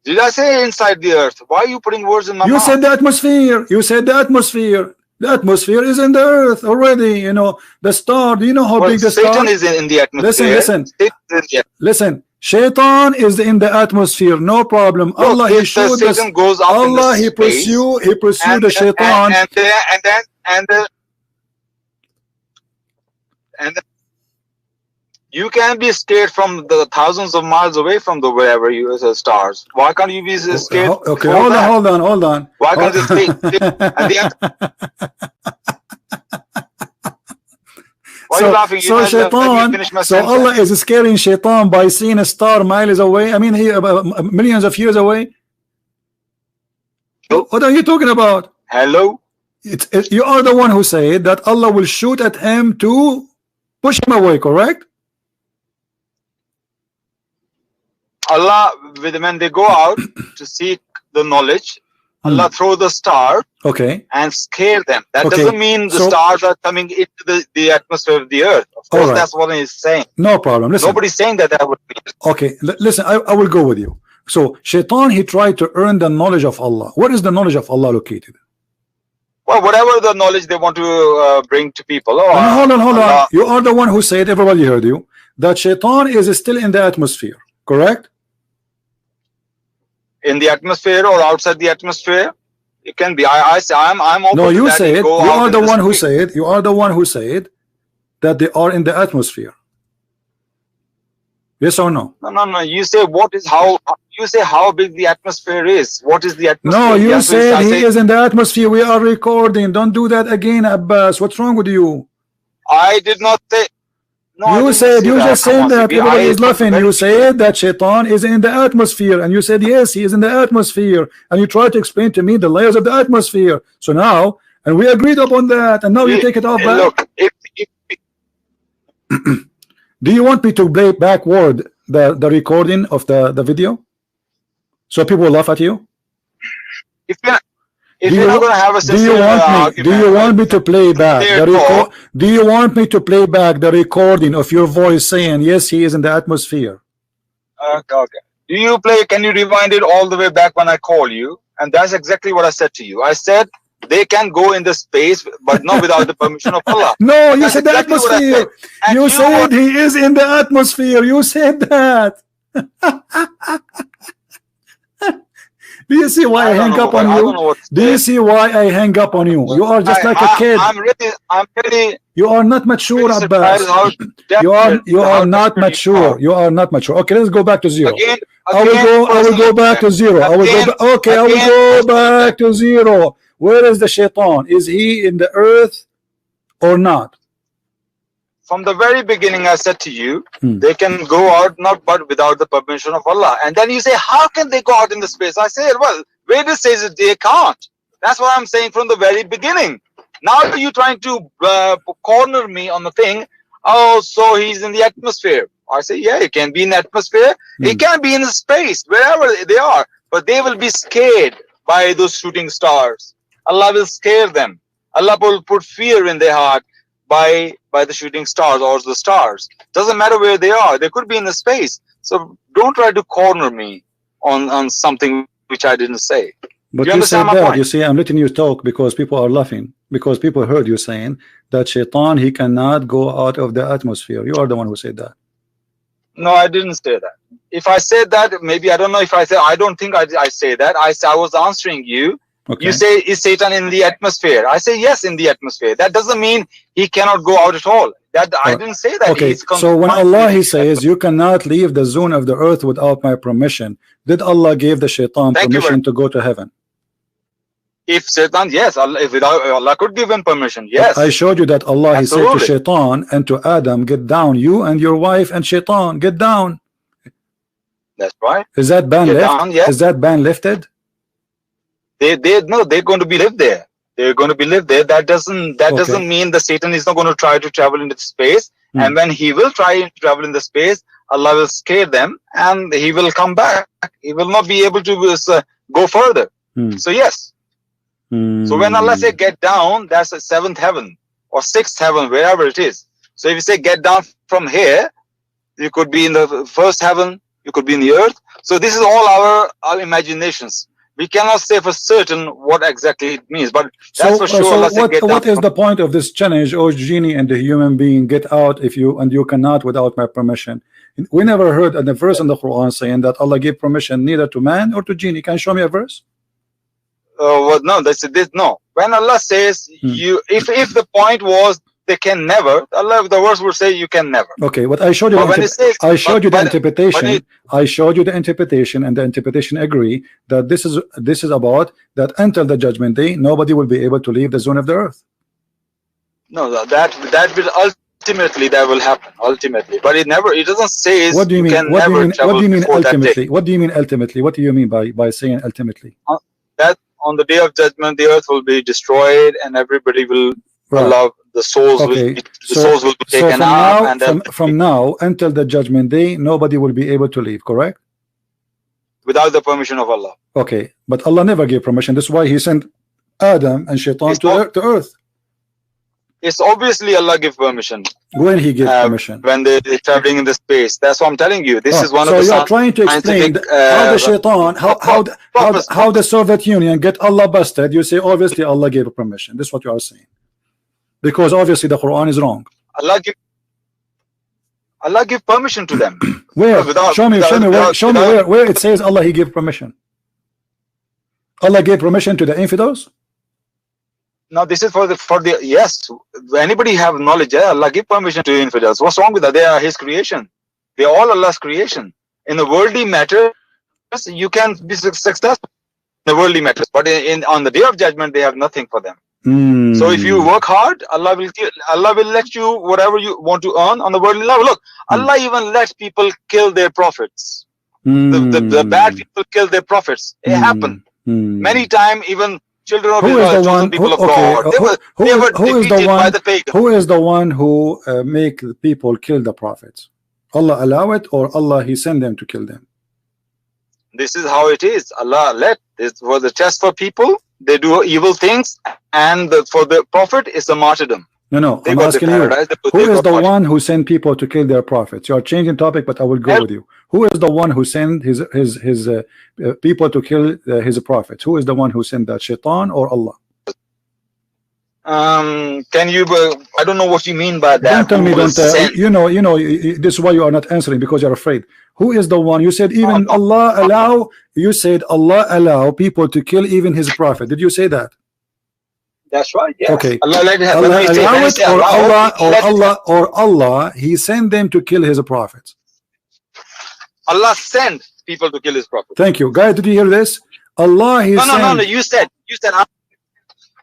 Did I say inside the earth? Why are you putting words in my mouth? You said the atmosphere. You said the atmosphere. The atmosphere is in the earth already. You know the star. Do you know how big the star? Satan is in the atmosphere. Listen. Shaitan is in the atmosphere, no problem. Look, Allah he showed us. Satan goes up Allah in he pursue the Shaitan. And you can be scared from the thousands of miles away from the wherever you stars. Why can't you be scared? Okay, hold on. Why can't you stay at the Why are you laughing? So Shaitan, so Allah is scaring Shaitan by seeing a star miles away. I mean, millions of years away. What are you talking about? Hello? You are the one who said that Allah will shoot at him to push him away, correct? Allah, when they go out to seek the knowledge, Allah throw the star and scare them. That doesn't mean the stars are coming into the atmosphere of the earth. Of course, that's what he's saying. No problem. Listen. Nobody's saying that would be. Okay, listen, I will go with you. So Shaitan, he tried to earn the knowledge of Allah. Where is the knowledge of Allah located? Well, whatever the knowledge they want to bring to people. Hold on. You are the one who said, everybody heard you, that Shaitan is still in the atmosphere, correct? In the atmosphere or outside the atmosphere, it can be. I'm open. No, you said you are the one who said that they are in the atmosphere. Yes or no? No. You say how big the atmosphere is. What is the atmosphere? No, you said he is in the atmosphere. We are recording. Don't do that again, Abbas. What's wrong with you? I did not say. No, you just said that. Everybody is laughing. You said that Shaitan is in the atmosphere, and you said yes, he is in the atmosphere, and you tried to explain to me the layers of the atmosphere. So now, and we agreed upon that, and now you take it off back. Look, do you want me to play backward the recording of the video, so people will laugh at you? If you're not going to have a do you want me to play back do you want me to play back the recording of your voice saying yes, he is in the atmosphere? Okay. Can you rewind it all the way back when I call you? And that's exactly what I said to you. I said they can go in the space, but not without the permission of Allah. No, you said the atmosphere. You said he is in the atmosphere. You said that. Do you see why I hang up on you? Do you see why I hang up on you? You are just like a kid. I'm really. You are not mature, Abbas. You are not mature. You are not mature. Okay, let's go back to zero. I will go back to zero. I will go back to zero. Where is the Shaitan? Is he in the earth or not? From the very beginning, I said to you, they can go out but without the permission of Allah. And then you say, how can they go out in the space? I said, well, where it says that they can't. That's what I'm saying from the very beginning. Now you're trying to corner me on the thing. Oh, so he's in the atmosphere. I say, yeah, it can be in the atmosphere. It can be in space, wherever they are. But they will be scared by those shooting stars. Allah will scare them. Allah will put fear in their heart by the shooting stars or the stars. Doesn't matter where they are. They could be in the space. So don't try to corner me on something which I didn't say. But you said that. You see, I'm letting you talk because people are laughing. Because people heard you saying that Shaitan, he cannot go out of the atmosphere. You are the one who said that. No, I didn't say that. If I said that, maybe I don't know if I said. I don't think I say that. I was answering you. Okay. You say, is Satan in the atmosphere? I say yes, in the atmosphere. That doesn't mean he cannot go out at all. That I didn't say that. Okay. So when Allah he says you cannot leave the zone of the earth without my permission, did Allah give the shaitan permission to go to heaven? If Satan, yes, Allah, if Allah could give him permission, yes. I showed you that Allah he said to shaitan and to Adam, get down, you and your wife and shaitan, get down. That's right. Is that ban lifted? Yes. Is that ban lifted? They're going to be lived there. They're going to be lived there. That doesn't mean the Satan is not going to try to travel into space. And when he will try to travel in the space, Allah will scare them and he will come back. He will not be able to go further. So yes. So when Allah say get down, that's the seventh heaven or sixth heaven, wherever it is. So if you say get down from here, you could be in the first heaven, you could be in the earth. So this is all our imaginations. We cannot say for certain what exactly it means, but that's for sure. What is the point of this challenge, oh genie and the human being, get out if you cannot without my permission? We never heard a verse in the Quran saying that Allah gave permission neither to man or to genie. Can you show me a verse? Well, no, that's this. No, when Allah says you, if the point was they can never, Allah, the verse will say you can never. Okay, what I showed you, I showed you the interpretation. I showed you the interpretation, and the interpretation agree that this is about that until the judgment day, nobody will be able to leave the zone of the earth. No, that will ultimately that will happen ultimately, but it doesn't say. What do you mean? What do you mean ultimately? What do you mean ultimately? What do you mean by saying ultimately? That on the day of judgment, the earth will be destroyed, and everybody will allow the souls. Okay. Souls will be taken out, and from now until the judgment day, nobody will be able to leave. Correct? Without the permission of Allah. Okay, but Allah never gave permission. That's why He sent Adam and Shaitan to earth. It's obviously Allah give permission. When He gave permission? When they're traveling in the space. That's what I'm telling you. This is one of the. So you're trying to explain how the Shaitan, how the Soviet Union get Allah busted. You say obviously Allah gave permission. This is what you are saying. Because obviously the Quran is wrong. Allah give permission to them. Where? Show me where it says Allah He gave permission. Allah gave permission to the infidels. Now this is for the yes. Anybody have knowledge? Allah give permission to infidels. What's wrong with that? They are His creation. They are all Allah's creation. In the worldly matters, you can be successful in the worldly matters, but on the day of judgment, they have nothing for them. So if you work hard, Allah will let you whatever you want to earn on the worldly level. Look, Allah even lets people kill their prophets. The bad people kill their prophets. It happened many times. Even children of Israel, chosen people of God, they were defeated by the pagans. Who is the one who make people kill the prophets? Allah allow it, or Allah He send them to kill them? This is how it is. Allah let this was a test for people. They do evil things, and for the prophet is a martyrdom. No, I'm asking you, who is the one who sent people to kill their prophets? You are changing topic, but I will go with you. Who is the one who sent his people to kill his prophets? Who is the one who sent that, Shaitan or Allah? Can you? I don't know what you mean by that. Don't tell me. Don't. You know. This is why you are not answering, because you're afraid. Who is the one? You said even Allah allow. You said Allah allow people to kill even His prophet. Did you say that? That's right. Yes. Okay. Allah allow it, or Allah He sent them to kill His prophets. Allah sent people to kill His prophets. Thank you, guys. Did you hear this? Allah He no. You said.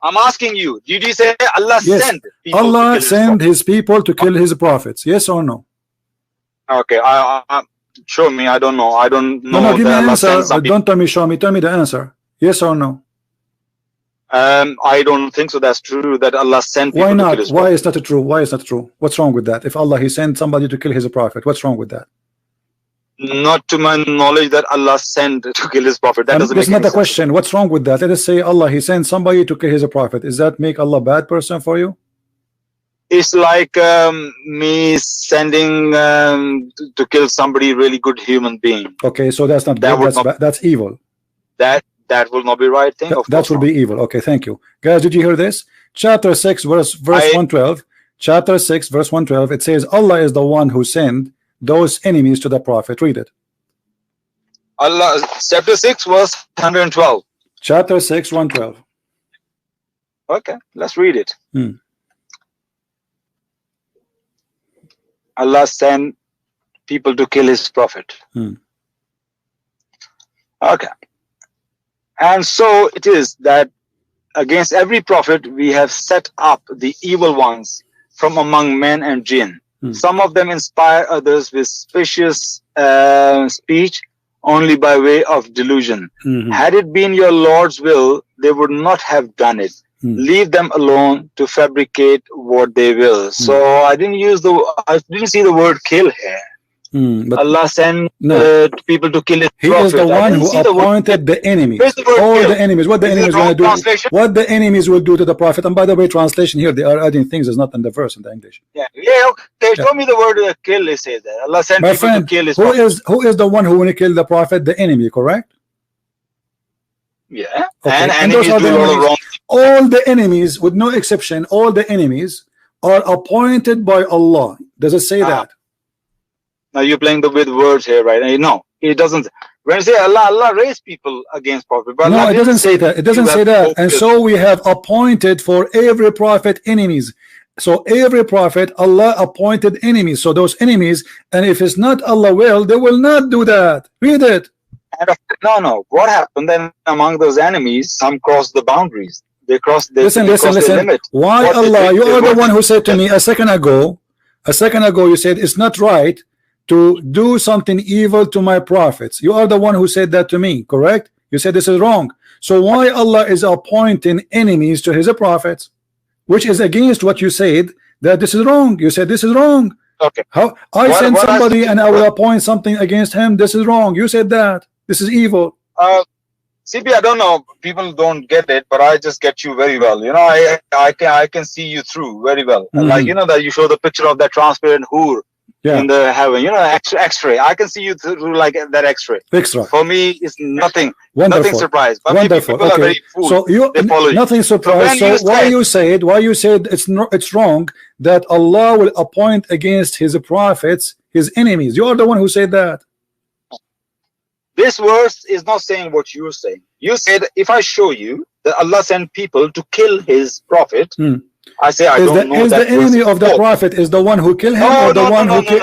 I'm asking you. Did you say Allah sent people Allah sent His people to kill His prophets? Yes or no? Okay. Show me. I don't know. I don't know. No, give me an answer. Don't tell me. Show me. Tell me the answer. Yes or no? I don't think so. That's true. That Allah sent people. Why not? To kill His Why is that true? Why is that true? What's wrong with that? If Allah He sent somebody to kill His prophet, what's wrong with that? Not to my knowledge that Allah sent to kill His prophet. That doesn't make sense. That's not the question. What's wrong with that? Let us say Allah He sent somebody to kill His prophet. Does that make Allah a bad person for you? It's like me sending to kill somebody, really good human being. Okay, so that's not good. That's evil. That will not be right thing. That will be evil. Okay, thank you, guys. Did you hear this? Chapter 6, verse 112. Chapter 6, verse 112. It says Allah is the one who sent those enemies to the Prophet? Read it. Allah, chapter 6, verse 112. Chapter 6, 112. Okay, let's read it. Allah sent people to kill his prophet. Okay. And so it is that against every prophet we have set up the evil ones from among men and jinn. Some of them inspire others with specious speech only by way of delusion. Had it been your Lord's will, they would not have done it. Leave them alone to fabricate what they will. So I didn't see the word kill here. But Allah sent people to kill his He prophet. is the one who appointed the enemies. All the enemies. What the enemies going to do? What the enemies will do to the Prophet. And by the way, translation here, they are adding things that's not in the verse in the English. Okay. Show me the word kill. It says that Allah sent people to kill his prophet. Who is the one who will kill the Prophet? The enemy, correct? Yeah. Okay. And those are the wrong. All the enemies, with no exception, all the enemies are appointed by Allah. Does it say that? Now you're playing with words here, right? No, it doesn't. When you say Allah raised people against Prophet, but no, it doesn't say that. It doesn't say that. And so we have appointed for every prophet enemies. So every prophet, Allah appointed enemies. So those enemies, and if it's not Allah will, they will not do that. Read it. No. What happened then among those enemies? Some crossed the boundaries. They crossed. Listen. The limit. Why Allah? You are the one who said to me a second ago. You said it's not right to do something evil to my prophets. You are the one who said that to me, correct? You said this is wrong. So why Allah is appointing enemies to his prophets, which is against what you said, that this is wrong. You said this is wrong. Okay. How I send somebody and I will appoint something against him. This is wrong. You said that. This is evil. CP, I don't know. People don't get it, but I just get you very well. You know, I can see you through very well. Like, you know, that you show the picture of that transparent hoor in the heaven, you know, X-ray. I can see you through like that X-ray. For me, it's nothing. Wonderful. Nothing surprised. But Wonderful. People are very fooled. So you nothing surprised. So why you said it's wrong that Allah will appoint against his prophets his enemies? You are the one who said that. This verse is not saying what you're saying. You said if I show you that Allah sent people to kill his prophet, I say I don't know. Is the enemy of the prophet is the one who killed him, or the one who killed?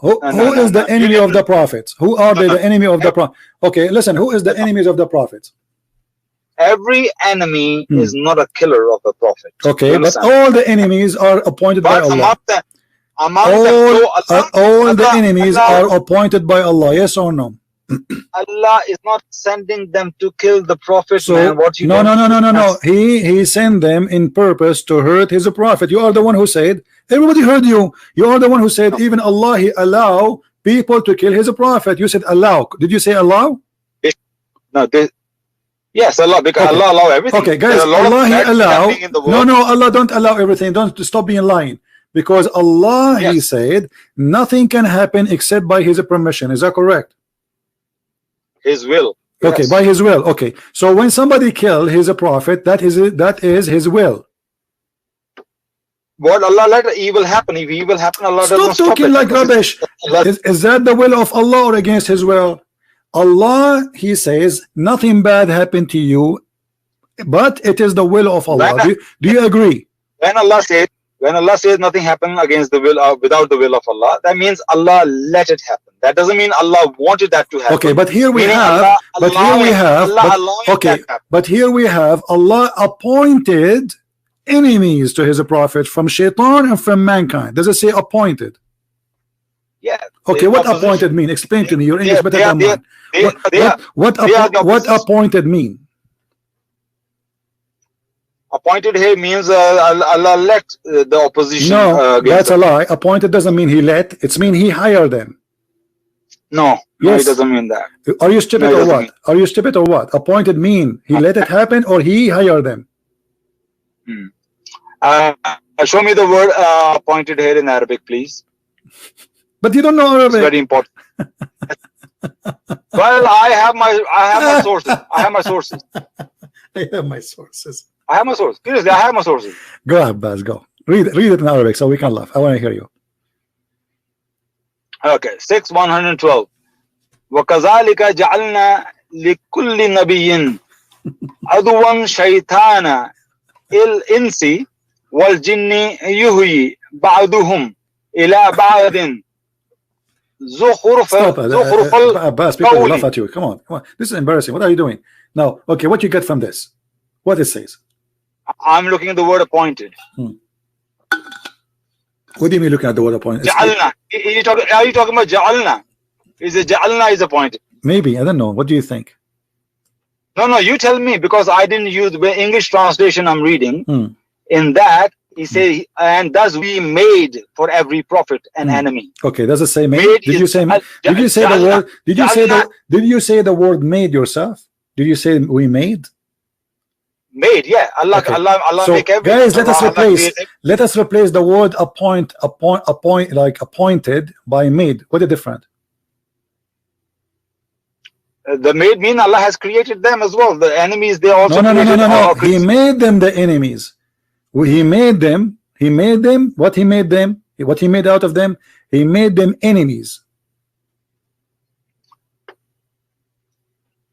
Who is the enemy of the prophets? Who are they? The enemy of the prophet? Okay, listen. Who is the enemies of the prophets? Every enemy is not a killer of the prophet. Okay, but all the enemies are appointed by Allah. All the enemies are appointed by Allah. Yes or no? Allah is not sending them to kill the prophet. So, man. What you no. He sent them in purpose to hurt his prophet. You are the one who said. Everybody heard you. You are the one who said even Allah he allow people to kill his prophet. You said allow. Did you say allow? No. Yes, Allah, because Allah allow everything. Okay, guys, Allah he allow. No, Allah don't allow everything. Don't stop being lying. Because Allah he said nothing can happen except by his permission. Is that correct? His will. Okay, by his will. Okay, so when somebody kill his prophet, that is his will. What Allah let evil happen? If evil happen, Allah does not stop talking like rubbish. Is that the will of Allah or against his will? Allah, he says nothing bad happened to you, but it is the will of Allah. Do you agree? When Allah says nothing happened against the will without the will of Allah, that means Allah let it happen. That doesn't mean Allah wanted that to happen. Okay, but here we have Allah appointed enemies to his prophet from shaitan and from mankind. Does it say appointed? Yeah. Okay, what appointed mean? Explain to me. Your English better than mine. What appointed mean? Appointed here means Allah let the opposition. No, that's a lie. Appointed doesn't mean he let. It's mean he hired them. No, it doesn't mean that. Are you stupid or what? Are you stupid or what? Appointed mean he let it happen or he hired them. Show me the word appointed here in Arabic, please. But you don't know Arabic. It's very important. Well, I have my sources. I have my sources. Seriously, I have my sources. Go ahead, Baz, go. Read it in Arabic so we can laugh. I want to hear you. Okay, 6:112. وَكَذَلِكَ جَعَلْنَا لِكُلِّ نَبِيٍّ عَدُوًّا شَيْطَانًا الْإِنسِ وَالْجِنِّ يُوحِي بَعْضُهُمْ إِلَى بَعْضٍ Stop, Abbas, people will laugh الْقَوْلِ. at you. Come on, come on. This is embarrassing. What are you doing? Now, okay, what you get from this? What it says? I'm looking at the word appointed. What do you mean looking at the word appointed? Ja'alna. Are you talking about Ja'alna? Is it Ja'alna is appointed? Maybe, I don't know. What do you think? No, you tell me, because I didn't use the English translation I'm reading. In that, he says, and thus we made for every prophet an enemy. Okay, does it say made? Did you say the word? Did you say the word made yourself? Did you say we made? Made, yeah. Allah, okay. Allah so, make everything. Guys, let us replace the word like appointed by made. What is different? The made mean Allah has created them as well. The enemies, they also no. He made them the enemies. He made them. What he made them? What he made out of them? He made them enemies.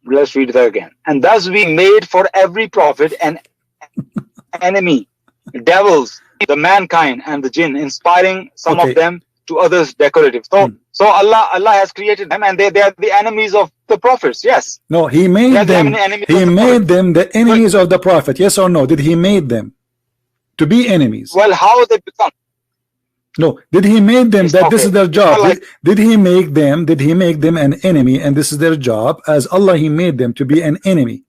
Let's read that again. And thus we made for every prophet an enemy, devils, the mankind and the jinn, inspiring some of them to others decorative. So Allah has created them, and they are the enemies of the prophets. Yes. No, he made them. He made them the enemies of the prophet. Yes or no? Did he made them to be enemies? Well, how they become? No, did he make them that this is their job? Did he make them an enemy, and this is their job as Allah? He made them to be an enemy.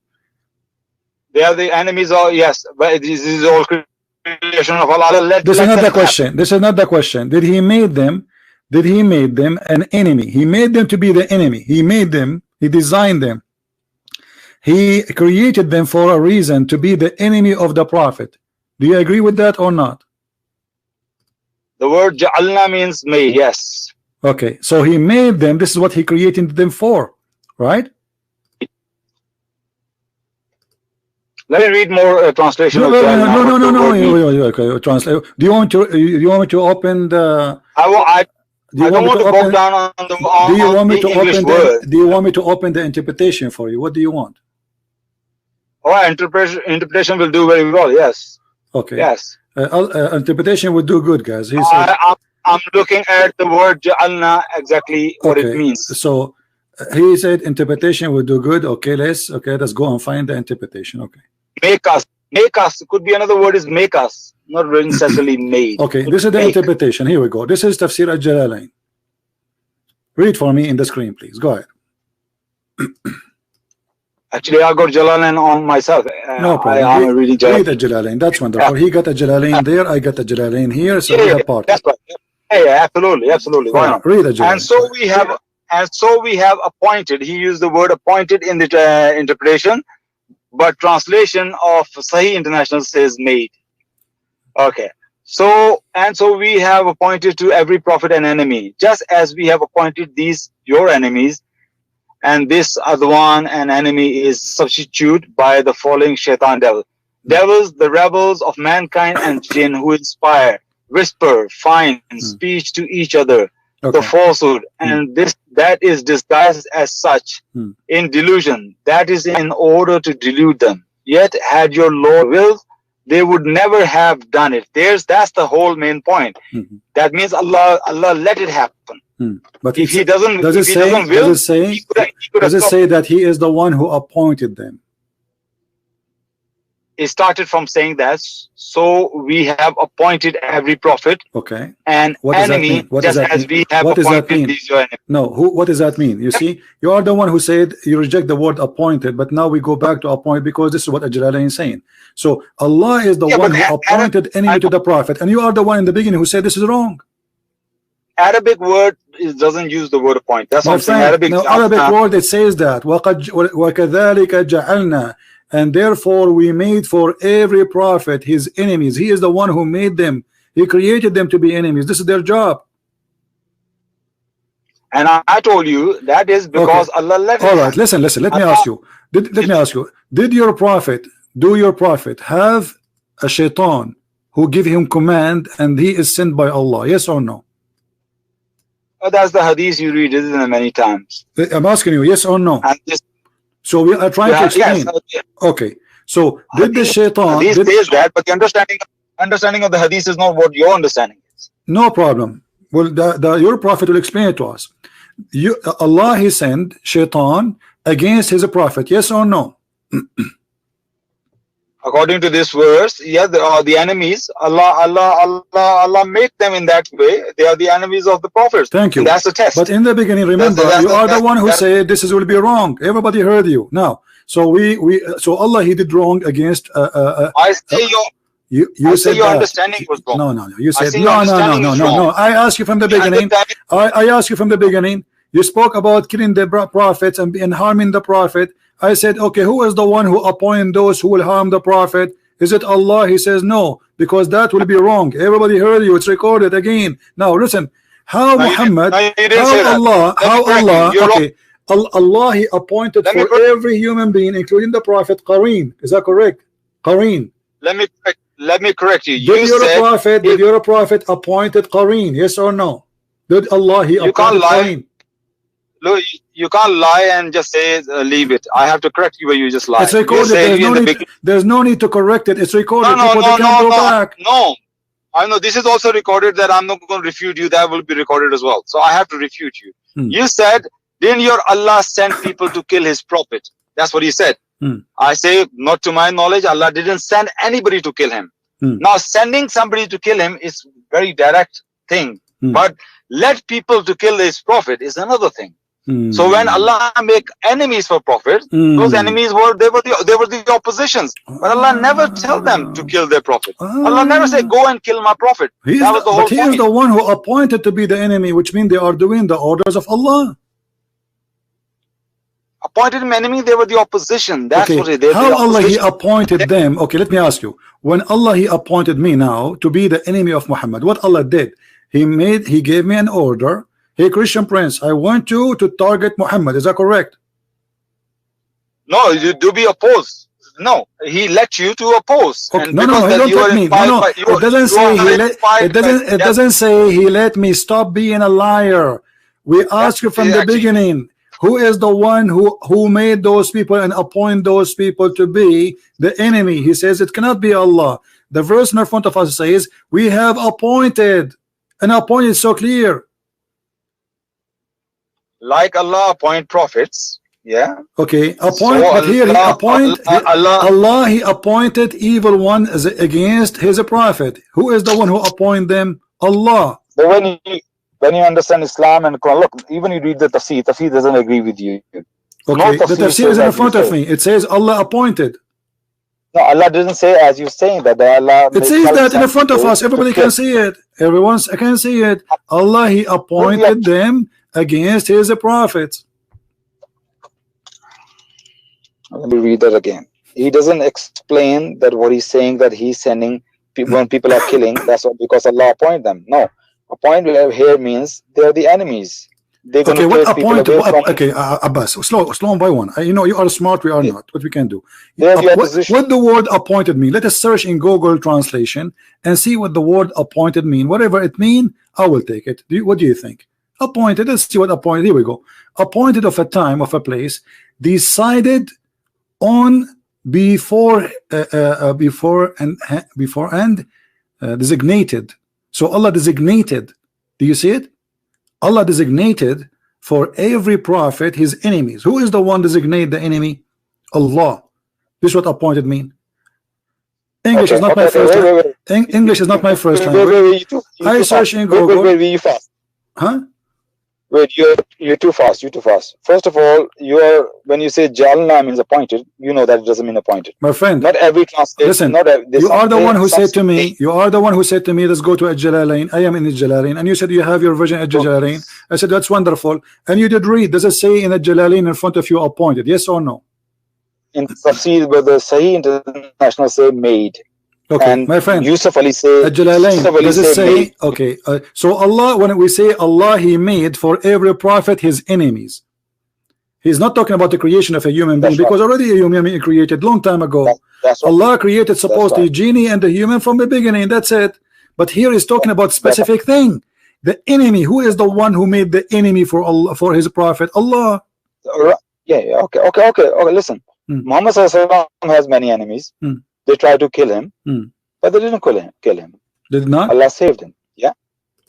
They are the enemies of, yes, but this is all creation of Allah. This is not the question. This is not the question. Did he made them? Did he made them an enemy? He made them to be the enemy. He made them. He designed them. He created them for a reason, to be the enemy of the prophet. Do you agree with that or not? The word ja'alna means made, yes. Okay, so he made them. This is what he created them for, right? Let me read more translation. No. Okay, translate. Do you want me to open the? I don't want to go down on the English word. Do you want me to open the interpretation for you? What do you want? Oh, interpretation will do very well. Yes. Okay. Yes. Interpretation would do good, guys. I'm looking at the word ja'alna, exactly what it means. So he said interpretation would do good. Okay, let's go and find the interpretation. Okay. Make us could be another word, is make us, not necessarily made. Okay, this is the interpretation. Here we go. This is Tafsir al-Jalalain. Read for me in the screen, please. Go ahead. Actually, I got Jalalain on myself. No problem. Read the Jalalain. That's wonderful. He got a Jalalain there. I got a Jalalain here. So we have part. That's right. Yeah, absolutely. Why not? Read the Jalalain. And so we have appointed. He used the word appointed in the interpretation, but translation of Sahih International says made. Okay. So we have appointed to every prophet an enemy, just as we have appointed these your enemies. And this other one, an enemy, is substituted by the following shaitan devil. Devils, the rebels of mankind and jinn, who inspire, whisper, fine speech to each other, the falsehood, and that is disguised as such in delusion. That is in order to delude them. Yet had your Lord willed, they would never have done it. That's the whole main point. That means Allah let it happen. But if he doesn't, does it say that he is the one who appointed them? It started from saying that. So we have appointed every prophet. Okay. And enemy, just as we have appointed these your enemies. No. What does that mean? You see, you are the one who said you reject the word appointed, but now we go back to appoint because this is what Jalalain is saying. So Allah is the one who appointed enemy to the prophet, and you are the one in the beginning who said this is wrong. Arabic word doesn't use the word appoint. That's what I'm saying. Arabic word, it says that وَكَذَلِكَ جَعَلْنَا, and therefore we made for every prophet his enemies. He is the one who made them. He created them to be enemies. This is their job. And I told you that is because Allah let it. All right, listen. Let me ask you. Did your prophet have a shaitan who give him command and he is sent by Allah? Yes or no? That's the hadith you read, isn't it, many times? I'm asking you, yes or no? And this, so we are trying to explain. Yes, okay. So did the shaitan? Hadith says that, but the understanding of the hadith is not what your understanding is. No problem. Well, your prophet will explain it to us. Allah, he sent shaitan against his prophet. Yes or no? According to this verse, yeah, they are the enemies. Allah make them in that way. They are the enemies of the prophets. Thank you. And that's the test. But in the beginning, remember, you are the one who said this will be wrong. Everybody heard you. Now, so so Allah, he did wrong against. I say you said your understanding was wrong. No. You said no. I asked you from the beginning. I asked you from the beginning. You spoke about killing the prophets and harming the prophet. I said, okay, who is the one who appoint those who will harm the prophet? Is it Allah? He says no, because that will be wrong. Everybody heard you. It's recorded again. Now listen, how Muhammad, how Allah, okay, Allah, he appointed for every human being, including the prophet, Qareen. Is that correct? Qareen. Let me correct you. Did your prophet appointed Qareen? Yes or no? Did Allah, he appointed Qareen? Look, you can't lie and just say leave it. I have to correct you when you just lie. It's recorded. There's no need to correct it. It's recorded. No, I know this is also recorded. That I'm not going to refute you. That will be recorded as well. So I have to refute you. You said, didn't your Allah send people to kill his prophet? That's what he said. I say, not to my knowledge, Allah didn't send anybody to kill him. Now, sending somebody to kill him is very direct thing. But let people to kill his prophet is another thing. So when Allah make enemies for prophet, those enemies were the oppositions. But Allah never tell them to kill their prophet. Allah never say go and kill my prophet. That was the whole point. He is the one who appointed to be the enemy, which means they are doing the orders of Allah. Appointed him enemy, they were the opposition. That's what it is. How Allah he appointed them? Okay, let me ask you. When Allah he appointed me now to be the enemy of Muhammad, what Allah did? He gave me an order. Hey, Christian Prince, I want you to target Muhammad. Is that correct? No, you do be opposed. No, he let you to oppose. Okay. No, don't let me. It doesn't say he let. It doesn't say he let me. Stop being a liar. We ask you from the beginning. Who is the one who made those people and appoint those people to be the enemy? He says it cannot be Allah. The verse in front of us says we have appointed, and appointed is so clear. Like Allah appoint prophets, yeah. Okay, appoint, but here he appoint Allah. He appointed evil one against his prophet. Who is the one who appoint them? Allah. But when you understand Islam and Quran, look, even you read the tafsir doesn't agree with you. Okay, the tafsir is in front of me. It says Allah appointed. No, Allah doesn't say as you're saying that. Allah. It says that in front of us. Everybody can see it. Everyone can see it. Allah, he appointed them against his prophets. Let me read that again. He doesn't explain that what he's saying, that he's sending people when people are killing, that's because Allah appointed them. No, appoint here means they're the enemies. They're okay, what appoint? Okay, Abbas, slow by one. You know you are smart, we are not. What we can do? What the word appointed mean? Let us search in Google translation and see what the word appointed mean. Whatever it mean, I will take it. What do you think? Appointed. Let's see what appointed. Here we go. Appointed of a time, of a place, decided on before and designated. So Allah designated. Do you see it? Allah designated for every prophet his enemies. Who is the one designate the enemy? Allah. This is what appointed mean. English is not my first language. English is not my first language. I search in Google. Huh? Wait, you're too fast. You're too fast. First of all, when you say Jalna means appointed, you know that it doesn't mean appointed. My friend, not every translation. Listen, you are the one who said to me. You are the one who said to me, "Let's go to Al-Jalalain." I am in Al-Jalalain, and you said you have your version Al-Jalalain. I said that's wonderful, and you did read. Does it say in Al-Jalalain in front of you appointed? Yes or no? In Tafsir, where the Sahih International say made. Okay, and my friend, Yusuf Ali say does it say okay? So Allah, when we say Allah, He made for every prophet his enemies. He's not talking about the creation of a human being, because already a human being created long time ago. Allah created supposedly genie and the human from the beginning. That's it. But here He's talking about specific thing. The enemy. Who is the one who made the enemy for Allah, for his prophet? Allah. Yeah. Okay. Listen. Muhammad Sallallahu has many enemies. They tried to kill him, but they didn't kill him. They did not. Allah saved him. Yeah.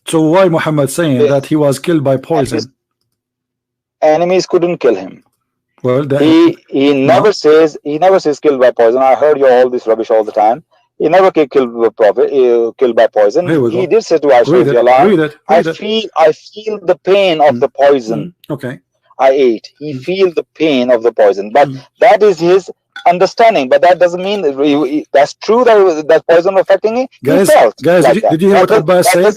So why Muhammad saying that he was killed by poison? Enemies couldn't kill him. Well, he never says killed by poison. I heard you all this rubbish all the time. He never killed the prophet. Killed by poison. He did say to Aisha, I feel the pain of the poison. Okay. I ate. He feel the pain of the poison, but that is his understanding. But that doesn't mean that's true that poison affecting him. Guys, did you hear what Abbas said?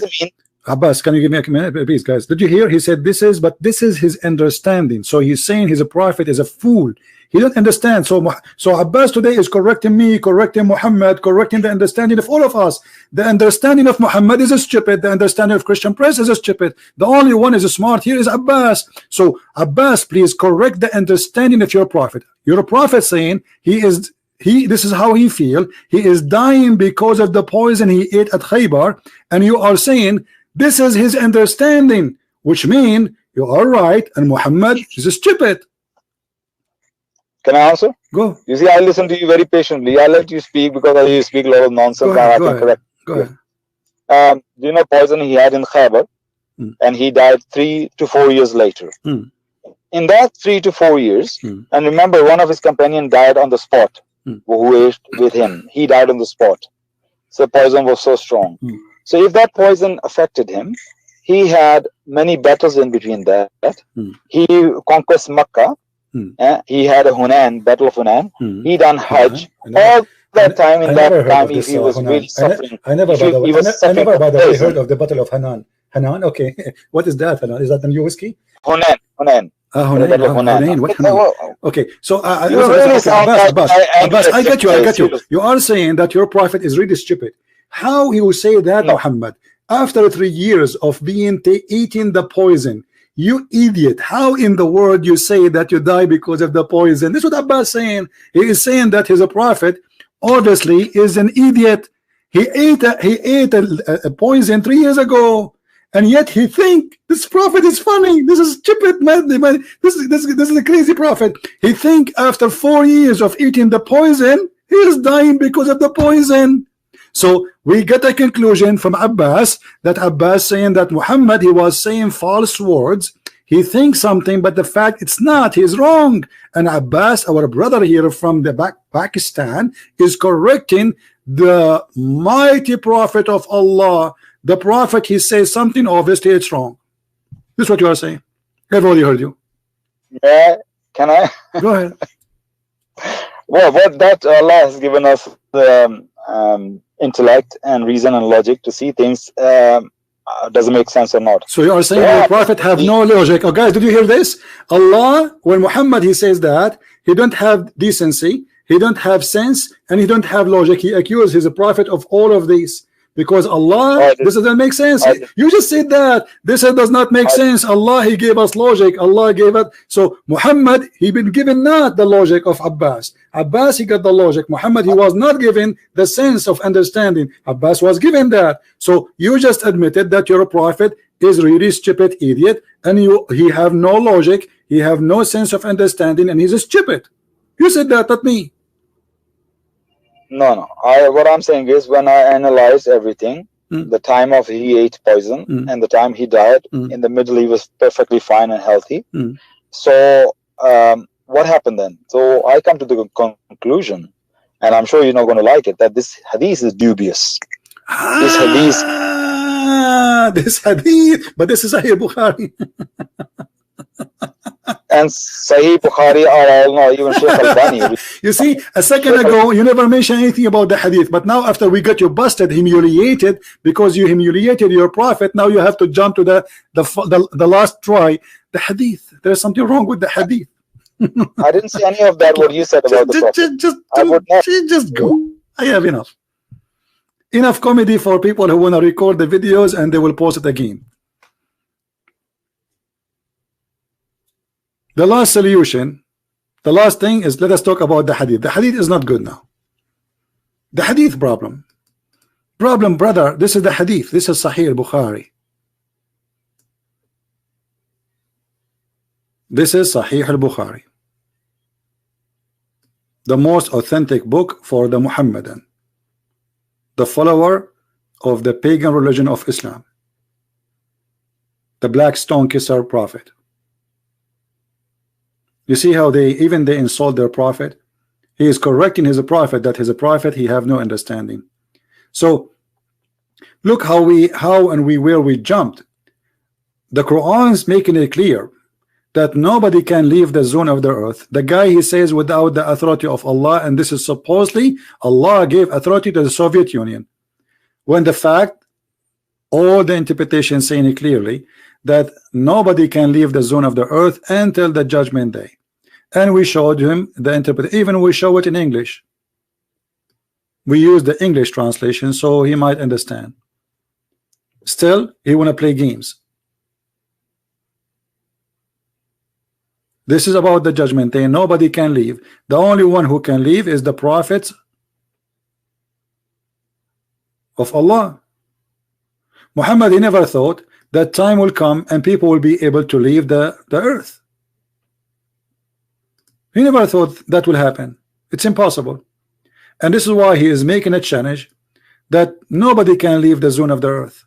Abbas, can you give me a minute, please, guys? Did you hear? He said this is his understanding. So he's saying he's a prophet is a fool. He don't understand. So Abbas today is correcting me, correcting Muhammad, correcting the understanding of all of us. The understanding of Muhammad is stupid. The understanding of Christian Prince is stupid. The only one is smart here is Abbas. So Abbas, please correct the understanding of your prophet. Your prophet saying this is how he feel. He is dying because of the poison he ate at Khaybar, and you are saying this is his understanding, which means you are right and Muhammad is stupid. Can I answer? Go. You see, I listen to you very patiently. I let you speak because you speak a lot of nonsense. Go ahead. Do you know poison he had in Khaybar? And he died 3 to 4 years later. In that 3 to 4 years, and remember, one of his companions died on the spot, who ate with him. He died on the spot. So poison was so strong. So if that poison affected him, he had many battles in between that. He conquered Makkah. He had a Hunain, Battle of Hunain. He done Hajj. All that time, in that time, he was really suffering. I never, by the way, heard of the Battle of Hanan. Hanan, okay. What is that, Hanan? Is that the new whiskey? Hunain. Hunain. What Hanan? Okay, so Abbas, I get you. You are saying that your prophet is really stupid. How he will say that, Muhammad, after 3 years of being eating the poison? You idiot. How in the world you say that you die because of the poison? This is what Abbas is saying. He is saying that he's a prophet obviously is an idiot. He ate a poison 3 years ago, and yet he think this prophet is funny. This is stupid, man. This is a crazy prophet. He think after 4 years of eating the poison, he is dying because of the poison. So we get a conclusion from Abbas that Abbas saying that Muhammad, he was saying false words. He thinks something, but the fact it's not. He's wrong. And Abbas, our brother here from the Pakistan, is correcting the mighty prophet of Allah. The prophet, he says something, obviously it's wrong. This is what you are saying. Everybody heard you. Yeah, can I? Go ahead. Well, what that Allah has given us the intellect and reason and logic to see things doesn't make sense or not. So you are saying the prophet have no logic. Oh guys, did you hear this? Allah, when Muhammad he says that he don't have decency, he don't have sense, and he don't have logic. He accuses his prophet of all of these. Because Allah, this doesn't make sense. You just said that. This does not make sense. Allah, he gave us logic. Allah gave it. So Muhammad, he been given not the logic of Abbas. Abbas, he got the logic. Muhammad, he was not given the sense of understanding. Abbas was given that. So you just admitted that your prophet is really stupid idiot, and he have no logic, he have no sense of understanding, and he's a stupid. You said that, not me. No. What I'm saying is, when I analyze everything, the time of he ate poison and the time he died, in the middle he was perfectly fine and healthy. So what happened then? So I come to the conclusion, and I'm sure you're not going to like it, that this hadith is dubious. This hadith, but this is Sahih Bukhari. And Sahih Bukhari are all not even Sheikh Albani. You see, a second ago you never mentioned anything about the hadith, but now after we got you busted, humiliated, because you humiliated your prophet, now you have to jump to the last try, the hadith. There's something wrong with the hadith. I didn't see any of that what you said about the prophet. Just go. I have enough comedy for people who want to record the videos and they will post it again. The last solution, the last thing is, let us talk about the hadith. The hadith is not good now. The hadith problem, brother, this is the hadith. This is Sahih Bukhari. This is Sahih al-Bukhari, the most authentic book for the Muhammadan, the follower of the pagan religion of Islam, the black stone kisser prophet. You see how they insult their prophet. He is correcting his prophet that he's a prophet, he have no understanding. So look how where we jumped. The Quran is making it clear that nobody can leave the zone of the earth. The guy, he says, without the authority of Allah, and this is supposedly Allah gave authority to the Soviet Union, when the fact, all the interpretation saying it clearly that nobody can leave the zone of the earth until the judgment day. And we showed him the interpretation, even we show it in English. We use the English translation so he might understand. Still, he want to play games. This is about the judgment day. Nobody can leave. The only one who can leave is the prophets of Allah. Muhammad, he never thought that time will come and people will be able to leave the earth. He never thought that will happen. It's impossible. And this is why he is making a challenge that nobody can leave the zone of the earth.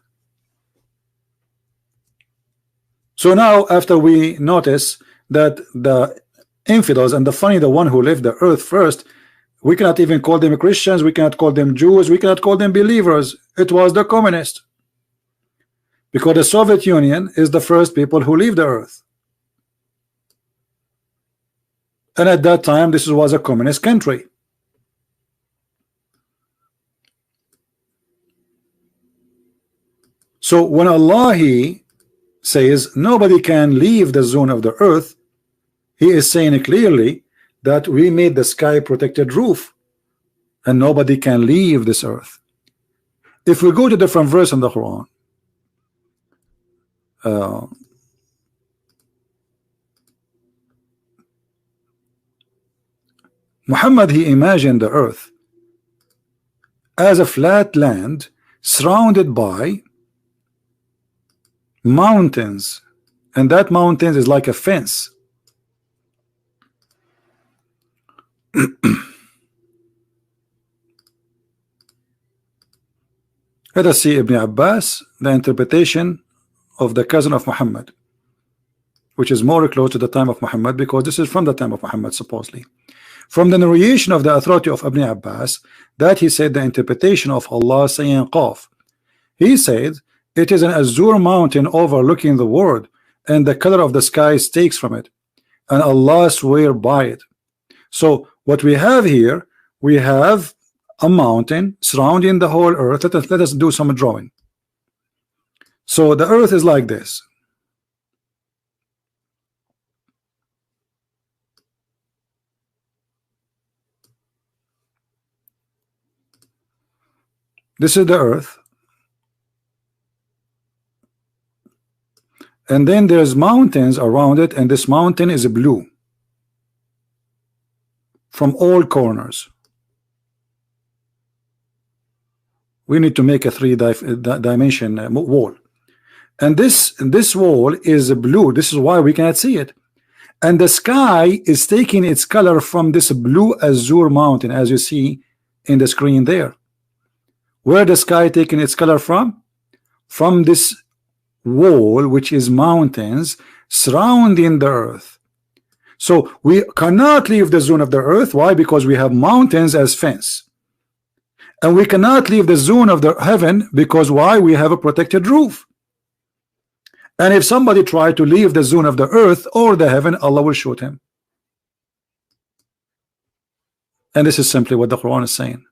So now, after we notice that the infidels and the one who left the earth first, we cannot even call them Christians, we cannot call them Jews, we cannot call them believers. It was the communists, because the Soviet Union is the first people who leave the earth, and at that time this was a communist country. So when Allah he says nobody can leave the zone of the earth, he is saying clearly that we made the sky protected roof and nobody can leave this earth. If we go to different verse in the Quran, Muhammad, he imagined the earth as a flat land surrounded by mountains, and that mountains is like a fence. Let us see Ibn Abbas, the interpretation of the cousin of Muhammad, which is more close to the time of Muhammad, because this is from the time of Muhammad supposedly. From the narration of the authority of Ibn Abbas, that he said the interpretation of Allah saying Qaf. He said it is an azure mountain overlooking the world, and the color of the sky takes from it, and Allah swear by it. So what we have here, we have a mountain surrounding the whole earth. Let us do some drawing. So the earth is like this. This is the earth, and then there's mountains around it, and this mountain is blue from all corners. We need to make a three-dimension wall, and this wall is blue. This is why we cannot see it, and the sky is taking its color from this blue azure mountain, as you see in the screen there. Where the sky taking its color from? From this wall, which is mountains surrounding the earth. So we cannot leave the zone of the earth. Why? Because we have mountains as fence. And we cannot leave the zone of the heaven, because why? We have a protected roof. And if somebody try to leave the zone of the earth or the heaven, Allah will shoot him. And this is simply what the Quran is saying.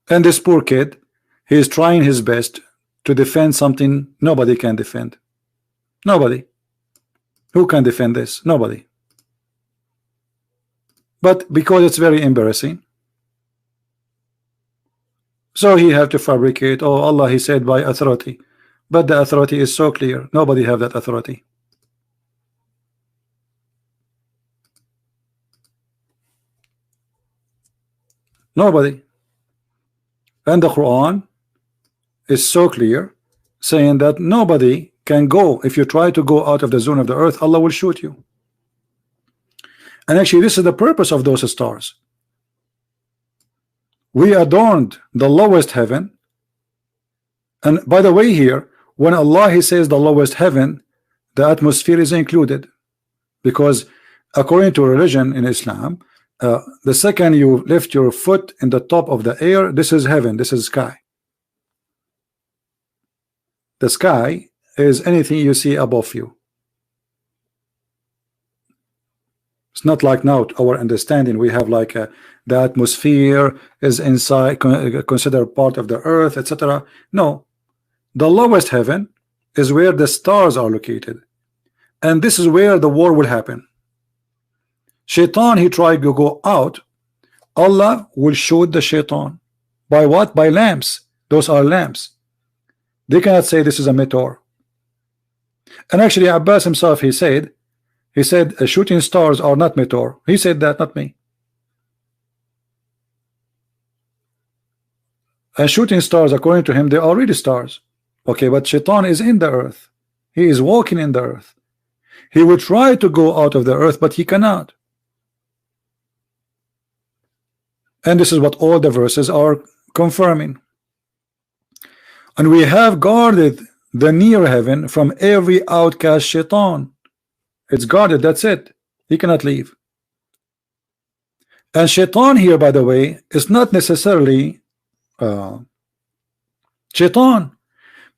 And this poor kid, he is trying his best to defend something nobody can defend. Nobody. Who can defend this? Nobody. But because it's very embarrassing, so he have to fabricate. Oh, Allah, he said by authority, but the authority is so clear. Nobody have that authority. Nobody. And the Quran is so clear saying that nobody can go. If you try to go out of the zone of the earth, Allah will shoot you. And actually this is the purpose of those stars. We adorned the lowest heaven. And by the way, here when Allah He says the lowest heaven, the atmosphere is included, because according to religion in Islam, the second you lift your foot in the top of the air, this is heaven, this is sky. The sky is anything you see above you. It's not like now our understanding. We have like the atmosphere is inside, considered part of the earth, etc. No, the lowest heaven is where the stars are located, and this is where the war will happen. Shaitan, he tried to go out. Allah will shoot the shaitan. By what? By lamps. Those are lamps. They cannot say this is a meteor. And actually Abbas himself, he said shooting stars are not meteor. He said that, not me. And shooting stars, according to him, they are already stars. Okay, but shaitan is in the earth. He is walking in the earth. He will try to go out of the earth, but he cannot. And this is what all the verses are confirming. And we have guarded the near heaven from every outcast shaitan. It's guarded, that's it. He cannot leave. And shaitan here, by the way, is not necessarily shaitan,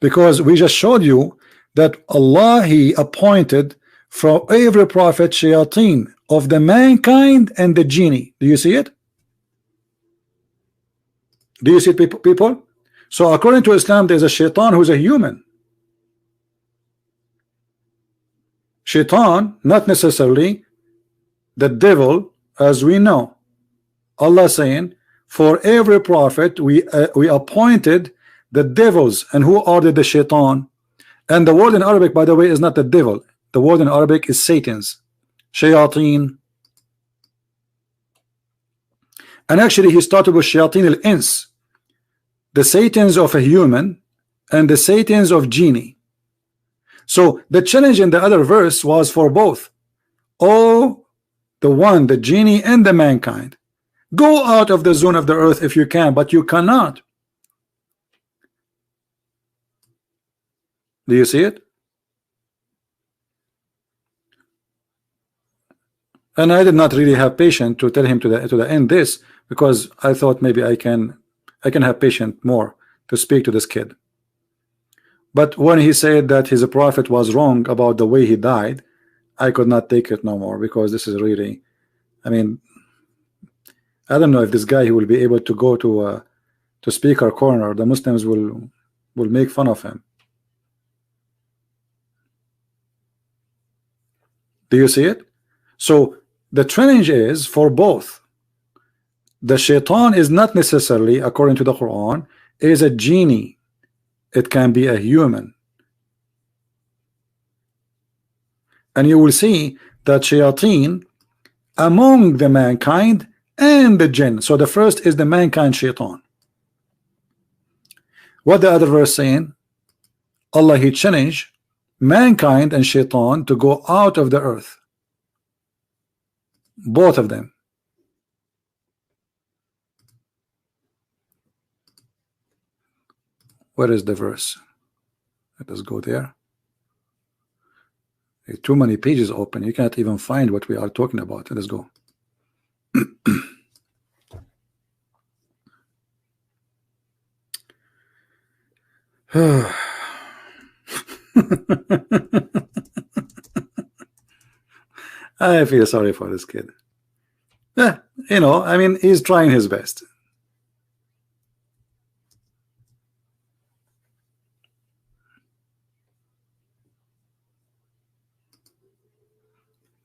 because we just showed you that Allah, He appointed from every prophet shayateen of the mankind and the genie. Do you see it? Do you see it, people? So according to Islam, there's a shaitan who's a human. Shaitan, not necessarily the devil, as we know. Allah saying, for every prophet we appointed the devils. And who are the shaitan? And the word in Arabic, by the way, is not the devil. The word in Arabic is Satan's, shayateen. And actually he started with shayateen al-ins, the satans of a human and the satans of genie. So the challenge in the other verse was for both. Oh, the one, the genie and the mankind, go out of the zone of the earth if you can, but you cannot. Do you see it? And I did not really have patience to tell him to the end this, because I thought maybe I can have patience more to speak to this kid. But when he said that his prophet was wrong about the way he died, I could not take it no more, because this is really, I mean, I don't know if this guy he will be able to go to speaker corner. The Muslims will make fun of him. Do you see it? So the challenge is for both. The shaitan is not necessarily, according to the Quran, is a genie. It can be a human. And you will see that shayateen among the mankind and the jinn. So the first is the mankind shaitan. What the other verse saying? Allah, He challenged mankind and shaitan to go out of the earth. Both of them. Where is the verse? Let us go there. Too many pages open. You cannot even find what we are talking about. Let us go. I feel sorry for this kid. Yeah, you know, I mean, he's trying his best.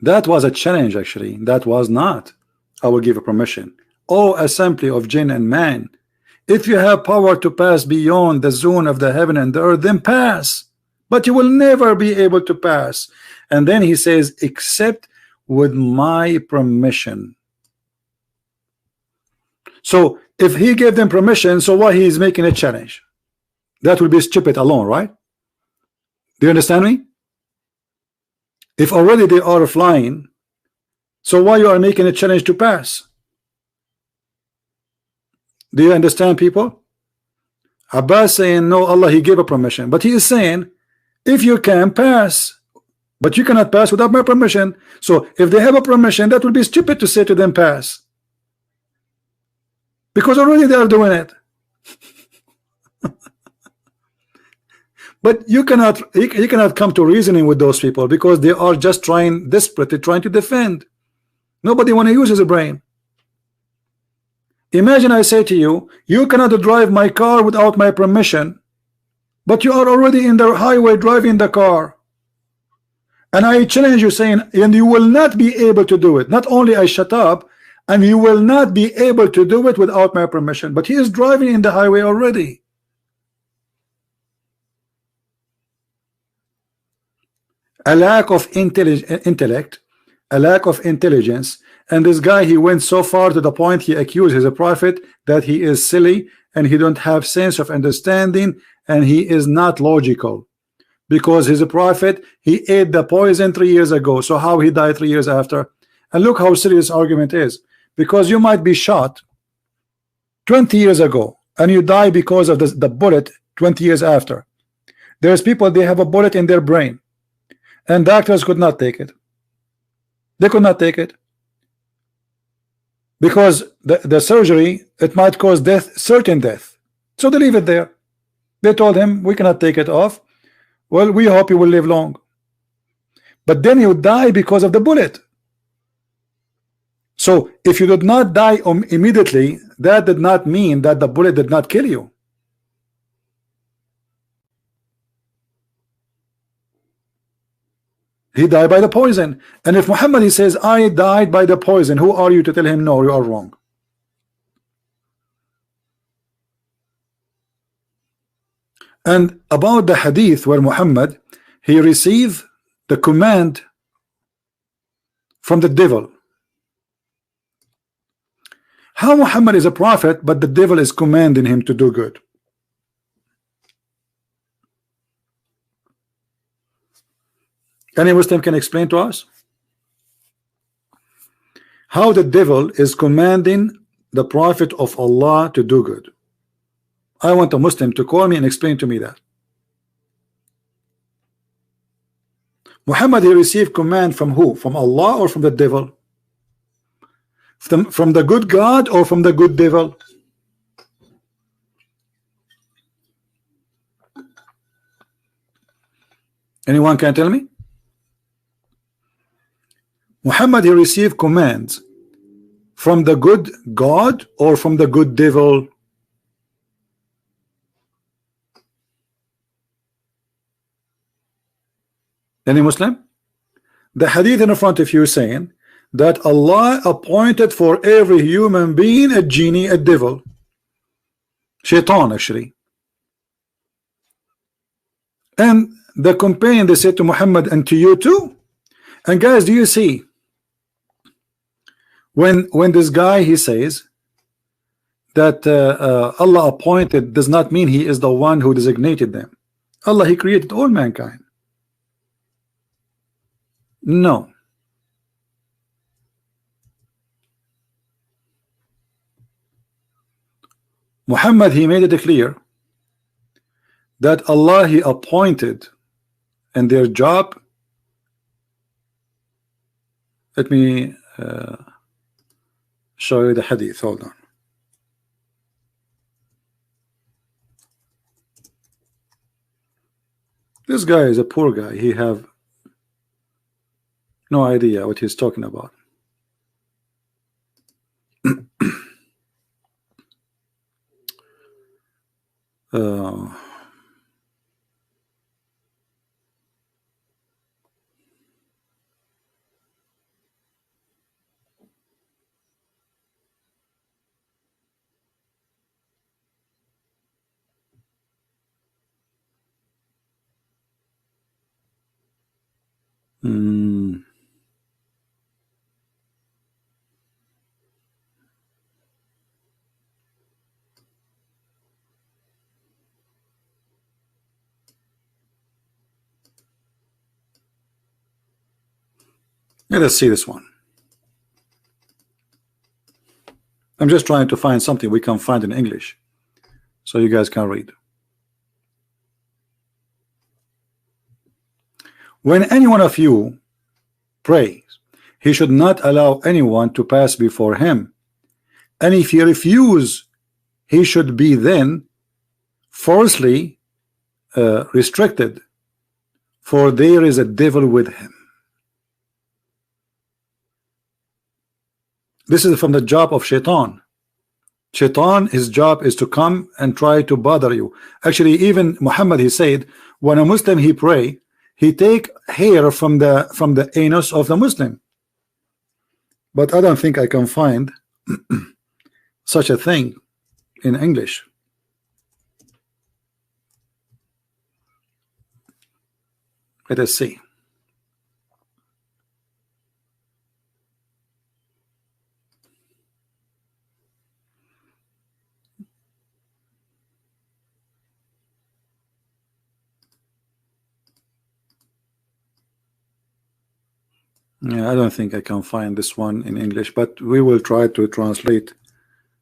That was a challenge, actually. That was not, I will give a permission. O assembly of jinn and man, if you have power to pass beyond the zone of the heaven and the earth, then pass. But you will never be able to pass. And then he says, except with my permission. So if he gave them permission, so why he is making a challenge? That will be stupid alone, right? Do you understand me? If already they are flying, so why you are making a challenge to pass? Do you understand, people? Abbas saying no, Allah he gave a permission, but he is saying if you can pass, but you cannot pass without my permission. So if they have a permission, that would be stupid to say to them pass, because already they are doing it. But you cannot come to reasoning with those people, because they are just desperately trying to defend. Nobody want to use his brain. Imagine I say to you, you cannot drive my car without my permission, but you are already in the highway driving the car, and I challenge you saying, and you will not be able to do it. Not only I shut up, and you will not be able to do it without my permission, but he is driving in the highway already. A lack of intellect, a lack of intelligence, and this guy, he went so far to the point he accused his prophet that he is silly and he don't have sense of understanding and he is not logical, because his prophet, he ate the poison 3 years ago. So how he died 3 years after? And look how serious argument is, because you might be shot 20 years ago and you die because of the bullet 20 years after. There's people, they have a bullet in their brain, and doctors could not take it. They could not take it because the surgery, it might cause death, certain death. So they leave it there. They told him, we cannot take it off. Well, we hope you will live long. But then you die because of the bullet. So if you did not die immediately, that did not mean that the bullet did not kill you. He died by the poison. And if Muhammad, he says, I died by the poison, who are you to tell him no, you are wrong? And about the hadith where Muhammad, he received the command from the devil. How Muhammad is a prophet, but the devil is commanding him to do good? Any Muslim can explain to us how the devil is commanding the prophet of Allah to do good? I want a Muslim to call me and explain to me that. Muhammad, he received command from who? From Allah or from the devil? From the good God or from the good devil? Anyone can tell me? Muhammad, he received commands from the good God or from the good devil? Any Muslim? The hadith in front of you is saying that Allah appointed for every human being a genie, a devil, shaitan actually. And the companion, they said to Muhammad, and to you too. And guys, do you see when this guy, he says that Allah appointed, does not mean he is the one who designated them. Allah, he created all mankind. No. Muhammad, he made it clear that Allah, he appointed, and their job, let me show you the hadith. Hold on. This guy is a poor guy. He have no idea what he's talking about. Let us see this one. I'm just trying to find something we can find in English so you guys can read. When any one of you prays, he should not allow anyone to pass before him, and if he refuse, he should be then forcibly restricted, for there is a devil with him. This is from the job of Shaitan. Shaitan, his job is to come and try to bother you. Actually, even Muhammad, he said, when a Muslim he pray, he take hair from the anus of the Muslim. But I don't think I can find such a thing in English. Let us see. Yeah, I don't think I can find this one in English, but we will try to translate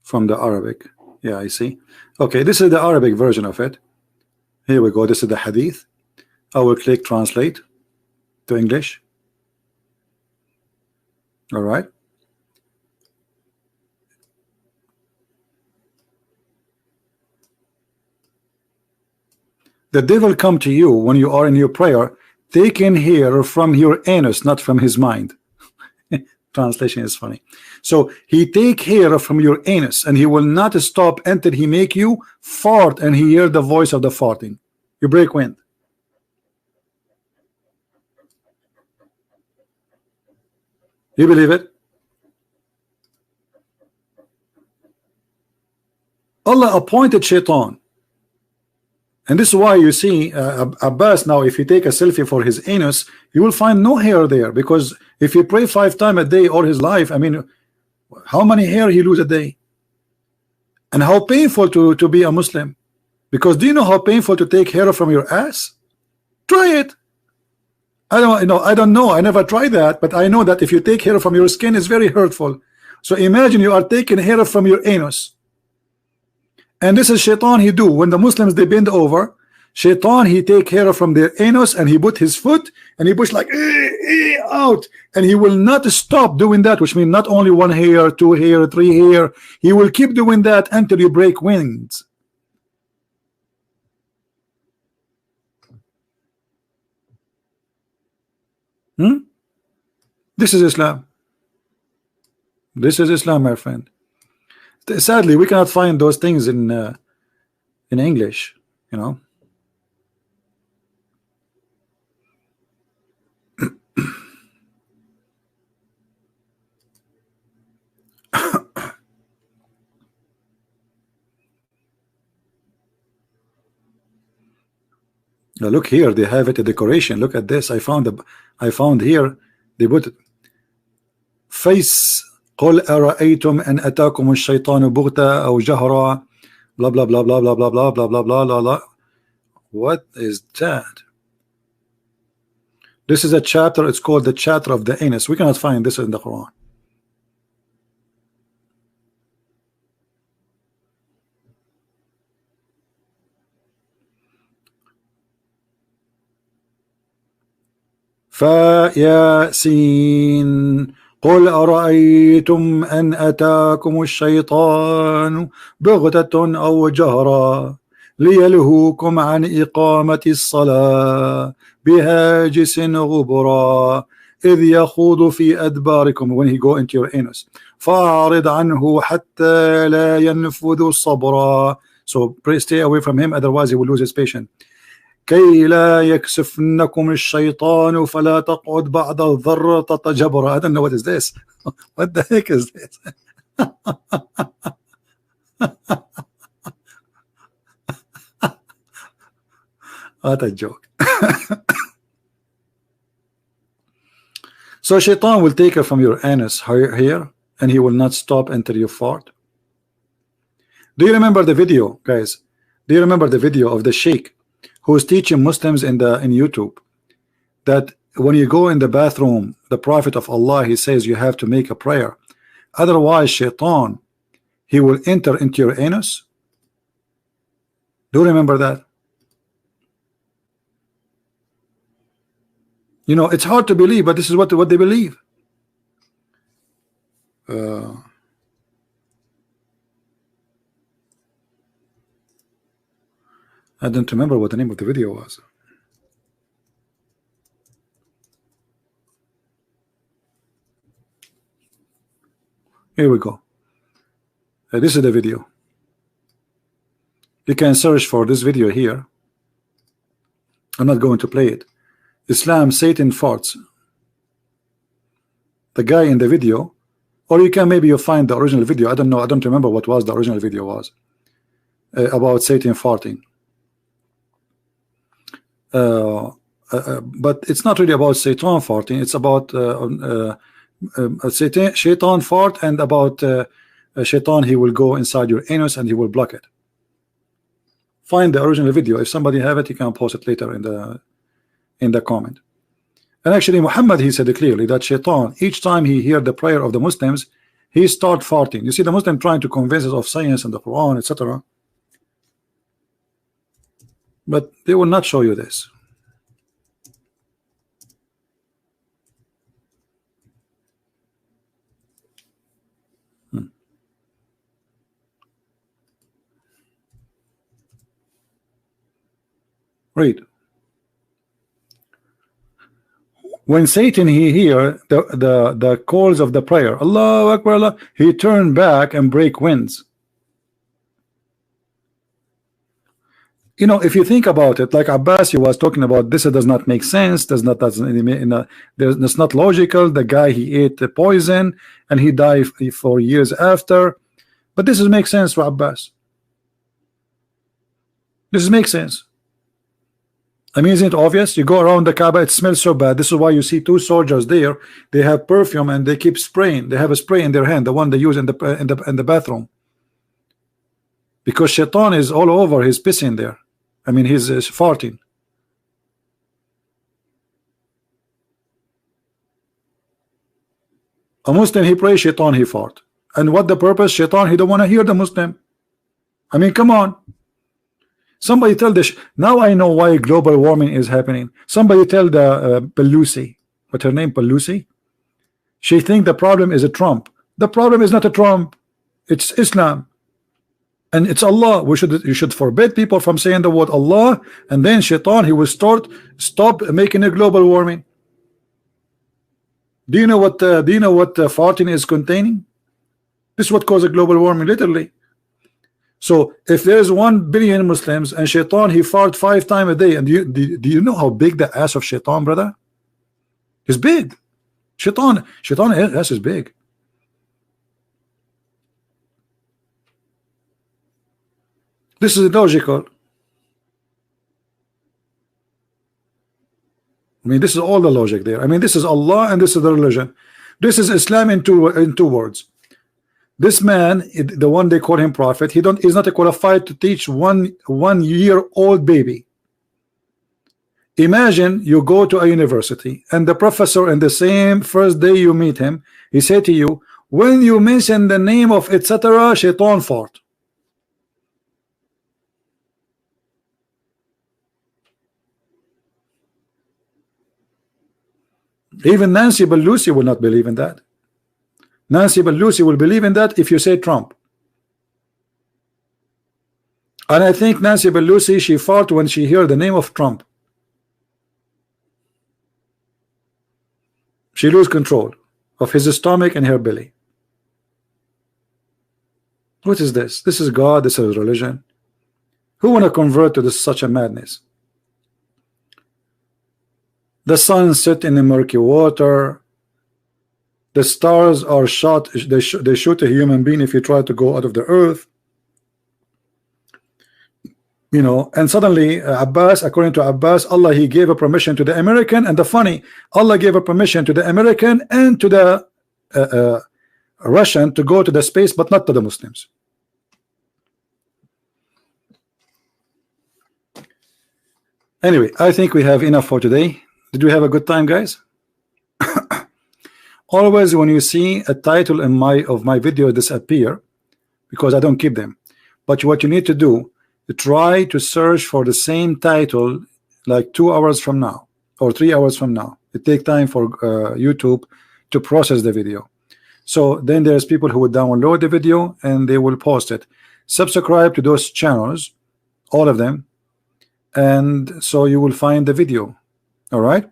from the Arabic. Yeah, I see. Okay, this is the Arabic version of it. Here we go. This is the hadith. I will click translate to English. All right. The devil come to you when you are in your prayer, taking hair from your anus, not from his mind. Translation is funny. So he take hair from your anus, and he will not stop until he make you fart, and he hear the voice of the farting. You break wind. You believe it? Allah appointed Shaitan. And this is why you see Abbas now, if you take a selfie for his anus, you will find no hair there, because if you pray 5 times a day all his life, I mean, how many hair he lose a day? And how painful to be a Muslim. Because do you know how painful to take hair from your ass? Try it. I don't know. I never tried that, but I know that if you take hair from your skin, it's very hurtful. So imagine you are taking hair from your anus. And this is Shaitan he do. When the Muslims they bend over, Shaitan he take hair from their anus and he put his foot and he push like out, and he will not stop doing that, which means not only 1 hair, 2 hair, 3 hair. He will keep doing that until you break wings. This is Islam. This is Islam, my friend. Sadly, we cannot find those things in English, you know. Now look here, they have it a decoration. Look at this. I found here they put face. قل أرأيتم أن أتاكم الشيطان بغتة أو جهرا blah blah blah blah blah blah blah blah blah blah blah blah. What is that? This is a chapter. It's called the chapter of the anus. We cannot find this in the Quran. فياسين قل أرأيتم أن أتاكم الشيطان بغتة أو جهرا ليلهوكم عن إقامة الصلاة بهاجس غبرا إذ يخوض في أدباركم, when he go into your anus, فأعرض عنه حتى لا ينفذ صبرا. So please stay away from him, otherwise he will lose his patience. كي لا يكسفنكم الشيطان فلا تقعد بعد الضرة جبرا. I don't know what is this. What the heck is this? What a joke. So Shaitan will take her from your anus here, and he will not stop until you fart. Do you remember the video, guys? Do you remember the video of the sheikh who is teaching Muslims in YouTube that when you go in the bathroom, the Prophet of Allah, he says you have to make a prayer, otherwise shaitan, he will enter into your anus? Do you remember that? You know, it's hard to believe, but this is what they believe. I don't remember what the name of the video was. Here we go. This is the video. You can search for this video here. I'm not going to play it. Islam, Satan farts. The guy in the video, or you can maybe you find the original video. I don't know. I don't remember what was the original video was about Satan farting. But it's not really about Satan farting. It's about Shaitan fart, and about Shaitan, he will go inside your anus and he will block it. Find the original video. If somebody have it, he can post it later in the comment. And actually Muhammad, he said it clearly that Shaitan, each time he hear the prayer of the Muslims, he start farting. You see the Muslim trying to convince us of science and the Quran, etc. But they will not show you this. Read. When Satan he hear the calls of the prayer, Allahu Akbar, Allah, he turn back and break winds. You know, if you think about it, like Abbas, he was talking about, this does not make sense. That's not logical. The guy, he ate the poison and he died for years after. But this makes sense for Abbas. This makes sense. I mean, isn't it obvious? You go around the Kaaba, it smells so bad. This is why you see two soldiers there. They have perfume and they keep spraying. They have a spray in their hand, the one they use in the bathroom. Because Shaitan is all over. He's pissing there. I mean, he's farting. A Muslim, he prays, Shaitan, he fart. And what the purpose? Shaitan, he don't want to hear the Muslim. I mean, come on. Somebody tell this. Now I know why global warming is happening. Somebody tell the Pelosi, what's her name, Pelosi? She think the problem is a Trump. The problem is not a Trump. It's Islam. And it's Allah. You should forbid people from saying the word Allah, and then Shaitan, he will stop making a global warming. Do you know what farting is containing? This is what causes global warming, literally. So if there's 1 billion Muslims and Shaitan, he fart 5 times a day, and do you know how big the ass of Shaitan, brother? It's big. Shaitan ass is big. This is illogical. I mean, this is all the logic there. I mean, this is Allah and this is the religion. This is Islam in two words. This man, the one they call him prophet, he's not qualified to teach one-year-old baby. Imagine you go to a university and the professor, in the same first day you meet him, he said to you, when you mention the name of etc., Shaitan fart. Even Nancy Pelosi will not believe in that. Nancy Pelosi will believe in that if you say Trump. And I think Nancy Pelosi, she fought when she heard the name of Trump. She lose control of his stomach and her belly. What is this? This is God, this is religion. Who want to convert to such a madness? The sun set in the murky water. The stars are shot. They shoot a human being if you try to go out of the earth. You know, and suddenly Abbas, according to Abbas, Allah, he gave a permission to the American, and the funny, Allah gave a permission to the American and to the Russian to go to the space, but not to the Muslims. Anyway, I think we have enough for today. Did we have a good time, guys? Always when you see a title in my video disappear, because I don't keep them, but what you need to do, try to search for the same title like 2 hours from now or 3 hours from now. It takes time for YouTube to process the video. So then there's people who would download the video and they will post it. Subscribe to those channels, all of them, and so you will find the video. All right,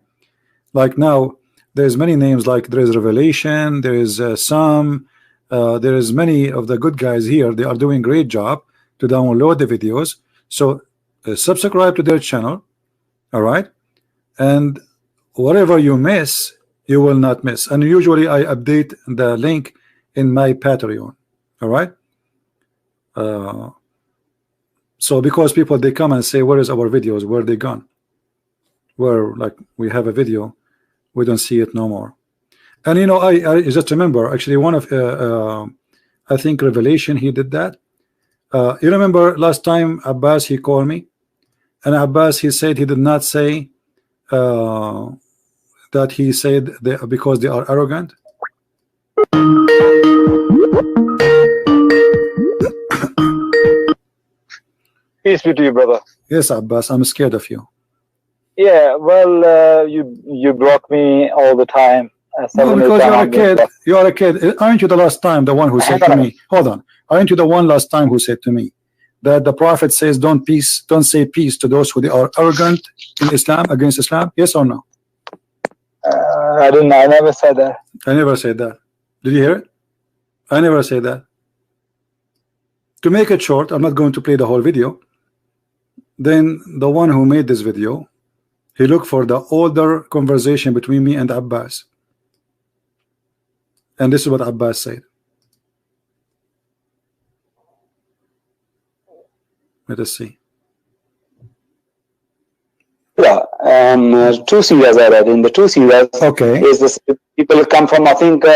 like now there's many names, like there is Revelation, there is there is many of the good guys here. They are doing great job to download the videos. So subscribe to their channel. All right, and whatever you miss, you will not miss. And usually I update the link in my Patreon. All right. So because people, they come and say, where is our videos? Where are they gone? Where, like, we have a video, we don't see it no more. And you know, I just remember actually one of I think Revelation, he did that. You remember last time Abbas, he called me, and Abbas, he said he did not say that he said because they are arrogant. Peace be to you, brother. Yes, Abbas, I'm scared of you. Yeah, well, you block me all the time. No, because you're a kid. You're a kid. Aren't you the last time the one who said to me? Hold on. Aren't you the one last time who said to me that the Prophet says, "Don't say peace to those who are arrogant in Islam, against Islam"? Yes or no? I didn't. I never said that. I never said that. Did you hear it? I never said that. To make it short, I'm not going to play the whole video. Then the one who made this video, he looked for the older conversation between me and Abbas, and this is what Abbas said. Let us see. Yeah, 2 series I read. In the 2 series, okay, is this people come from, I think. All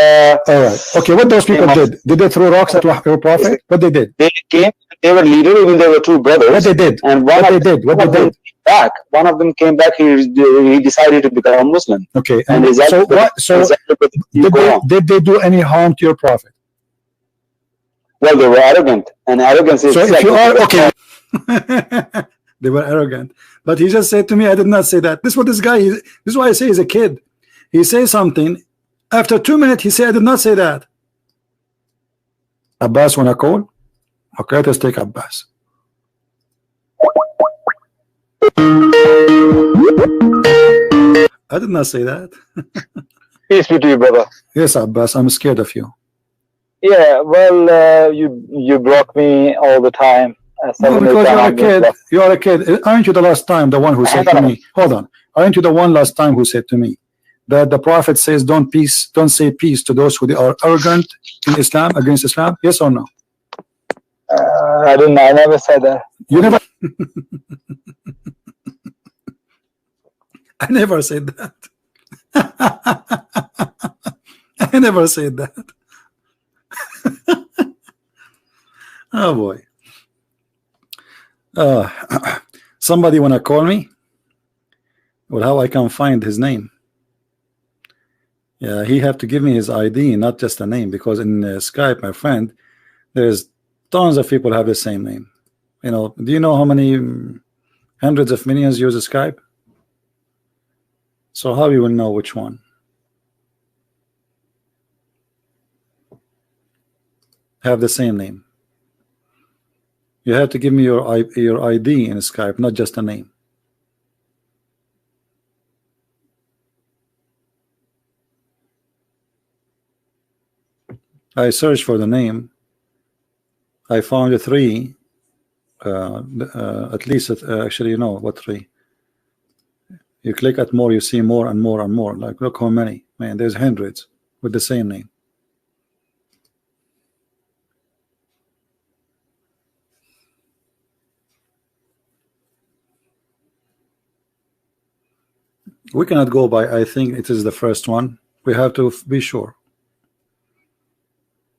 right. Okay, what those people did? Did they throw rocks at your Prophet? What they did? They came. They were leaders, even they were 2 brothers. What they did? And what they did? What they did? Back. One of them came back. He decided to become Muslim. Okay. And so what? So did they do any harm to your Prophet? Well, they were arrogant, and arrogance is. So if you are okay, they were arrogant. But he just said to me, I did not say that. This is what this guy. This is why I say he's a kid. He says something. After 2 minutes, he said, I did not say that. Abbas wanna call? Okay, let's take Abbas. I did not say that. Peace be to you, brother. Yes, Abbas, I'm scared of you. Yeah, well, you block me all the time. No, because you're a kid. You're a kid. Aren't you the last time the one who said to me? Hold on. Aren't you the one last time who said to me that the Prophet says, "Don't say peace to those who are arrogant in Islam, against Islam"? Yes or no? I didn't. I never said that. You never. I never said that. I never said that. Oh boy. Somebody wanna call me? Well, how I can find his name? Yeah, he have to give me his ID, not just a name, because in Skype, my friend, there's tons of people have the same name. You know, do you know how many hundreds of millions use Skype? So how you will know which one? Have the same name. You have to give me your ID in Skype, not just a name. I searched for the name. I found 3. At least, actually, you know what 3? You click at more, you see more and more and more. Like, look how many. Man, there's hundreds with the same name. We cannot go by, I think it is the first one. We have to be sure.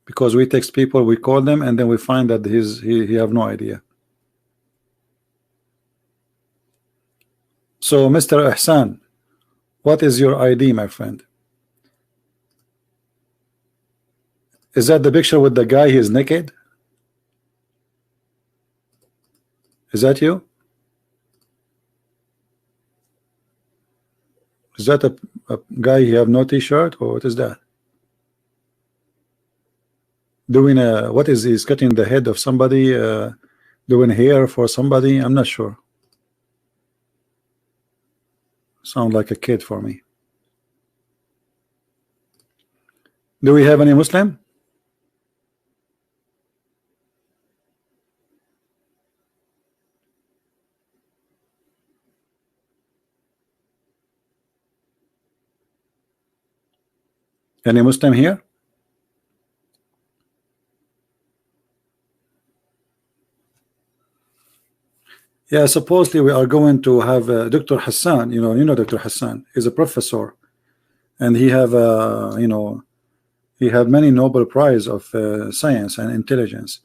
Because we text people, we call them, and then we find that he have no idea. So Mr. Ihsan, What is your ID, my friend? Is that the picture with the guy? He is naked. Is that you? Is that a guy? He have no t-shirt, or what is that? Doing a, what is he's cutting the head of somebody, doing hair for somebody? I'm not sure. Sound like a kid for me. Do we have any Muslim? Any Muslim here? Yeah, supposedly we are going to have Dr. Hassan. You know Dr. Hassan is a professor, and he have he have many Nobel Prize of science and intelligence.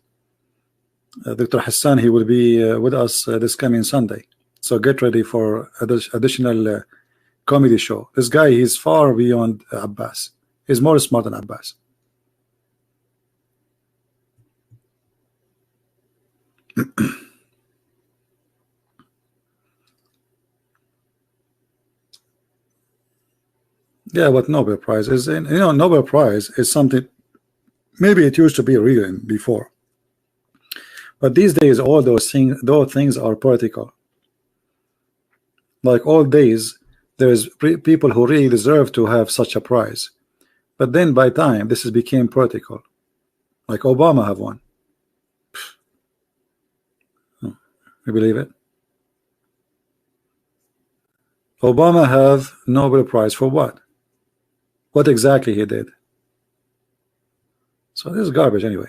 Dr. Hassan, he will be with us this coming Sunday. So get ready for additional comedy show. This guy, he's far beyond Abbas. He's more smart than Abbas. Yeah, what Nobel Prize is, Nobel Prize is something, maybe it used to be real before, but these days all those things are political. Like old days, there's people who really deserve to have such a prize, but then by time this became political. Like Obama have one. You believe it? Obama have Nobel Prize for what? What exactly he did? So this is garbage anyway.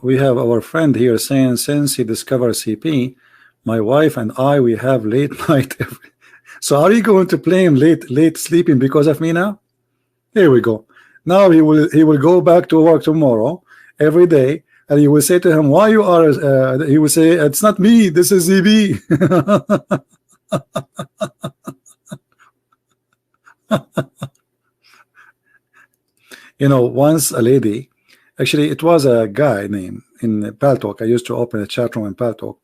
We have our friend here saying, since he discovered CP, my wife and I, we have late night. So are you going to blame late sleeping because of me now? Here we go. Now he will go back to work tomorrow every day, and you will say to him, why you are he will say, it's not me, this is ZB. Once a lady, actually it was a guy named in Paltalk. I used to open a chat room in Paltalk,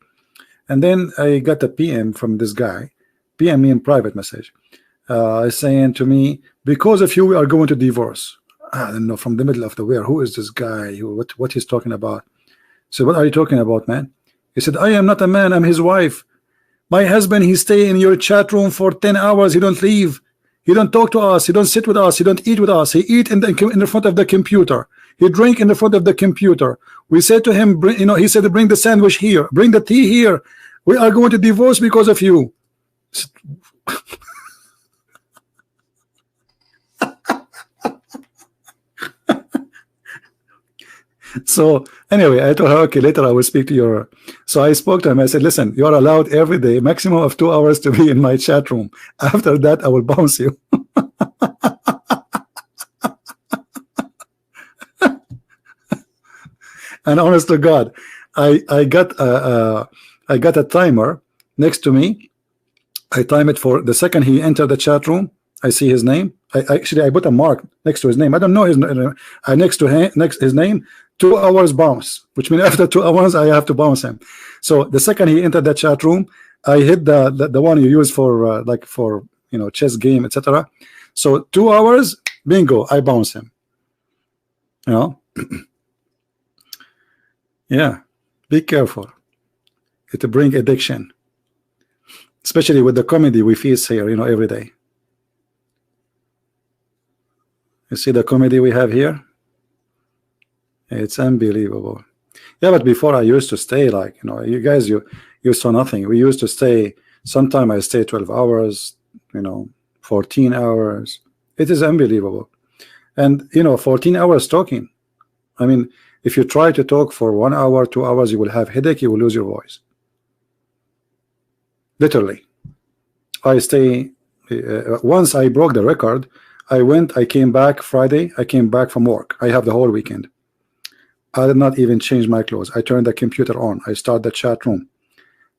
and then I got a PM from this guy, PM me in private message, saying to me, because of you we are going to divorce. I don't know, from the middle of the where, who is this guy, what he's talking about. So what are you talking about, man? He said, I am not a man, I'm his wife. My husband, he stay in your chat room for 10 hours, he don't leave, he don't talk to us, he don't sit with us, he don't eat with us, he eat in the front of the computer, he drink in the front of the computer. We said to him, he said, bring the sandwich here, bring the tea here, we are going to divorce because of you. So anyway, I told her, okay, later I will speak to your. So I spoke to him. I said, listen, you are allowed every day, maximum of 2 hours to be in my chat room. After that, I will bounce you. And honest to God, I got a timer next to me. I time it for the second he entered the chat room. I see his name. I put a mark next to his name. I don't know his name. Next to his name, 2 hours bounce, which means after 2 hours I have to bounce him. So the second he entered the chat room, I hit the one you use for chess game, etc. So 2 hours, bingo, I bounce him. Yeah, be careful. It bring addiction, especially with the comedy we face here, every day. You see the comedy we have here? It's unbelievable. Yeah, but before I used to stay like, you guys, you saw nothing. We used to stay, sometime I stay 12 hours, 14 hours. It is unbelievable. And, 14 hours talking. I mean, if you try to talk for 1 hour, 2 hours, you will have headache, you will lose your voice. Literally. I stay, once I broke the record, I came back Friday. I came back from work. I have the whole weekend. I did not even change my clothes. I turned the computer on. I started the chat room,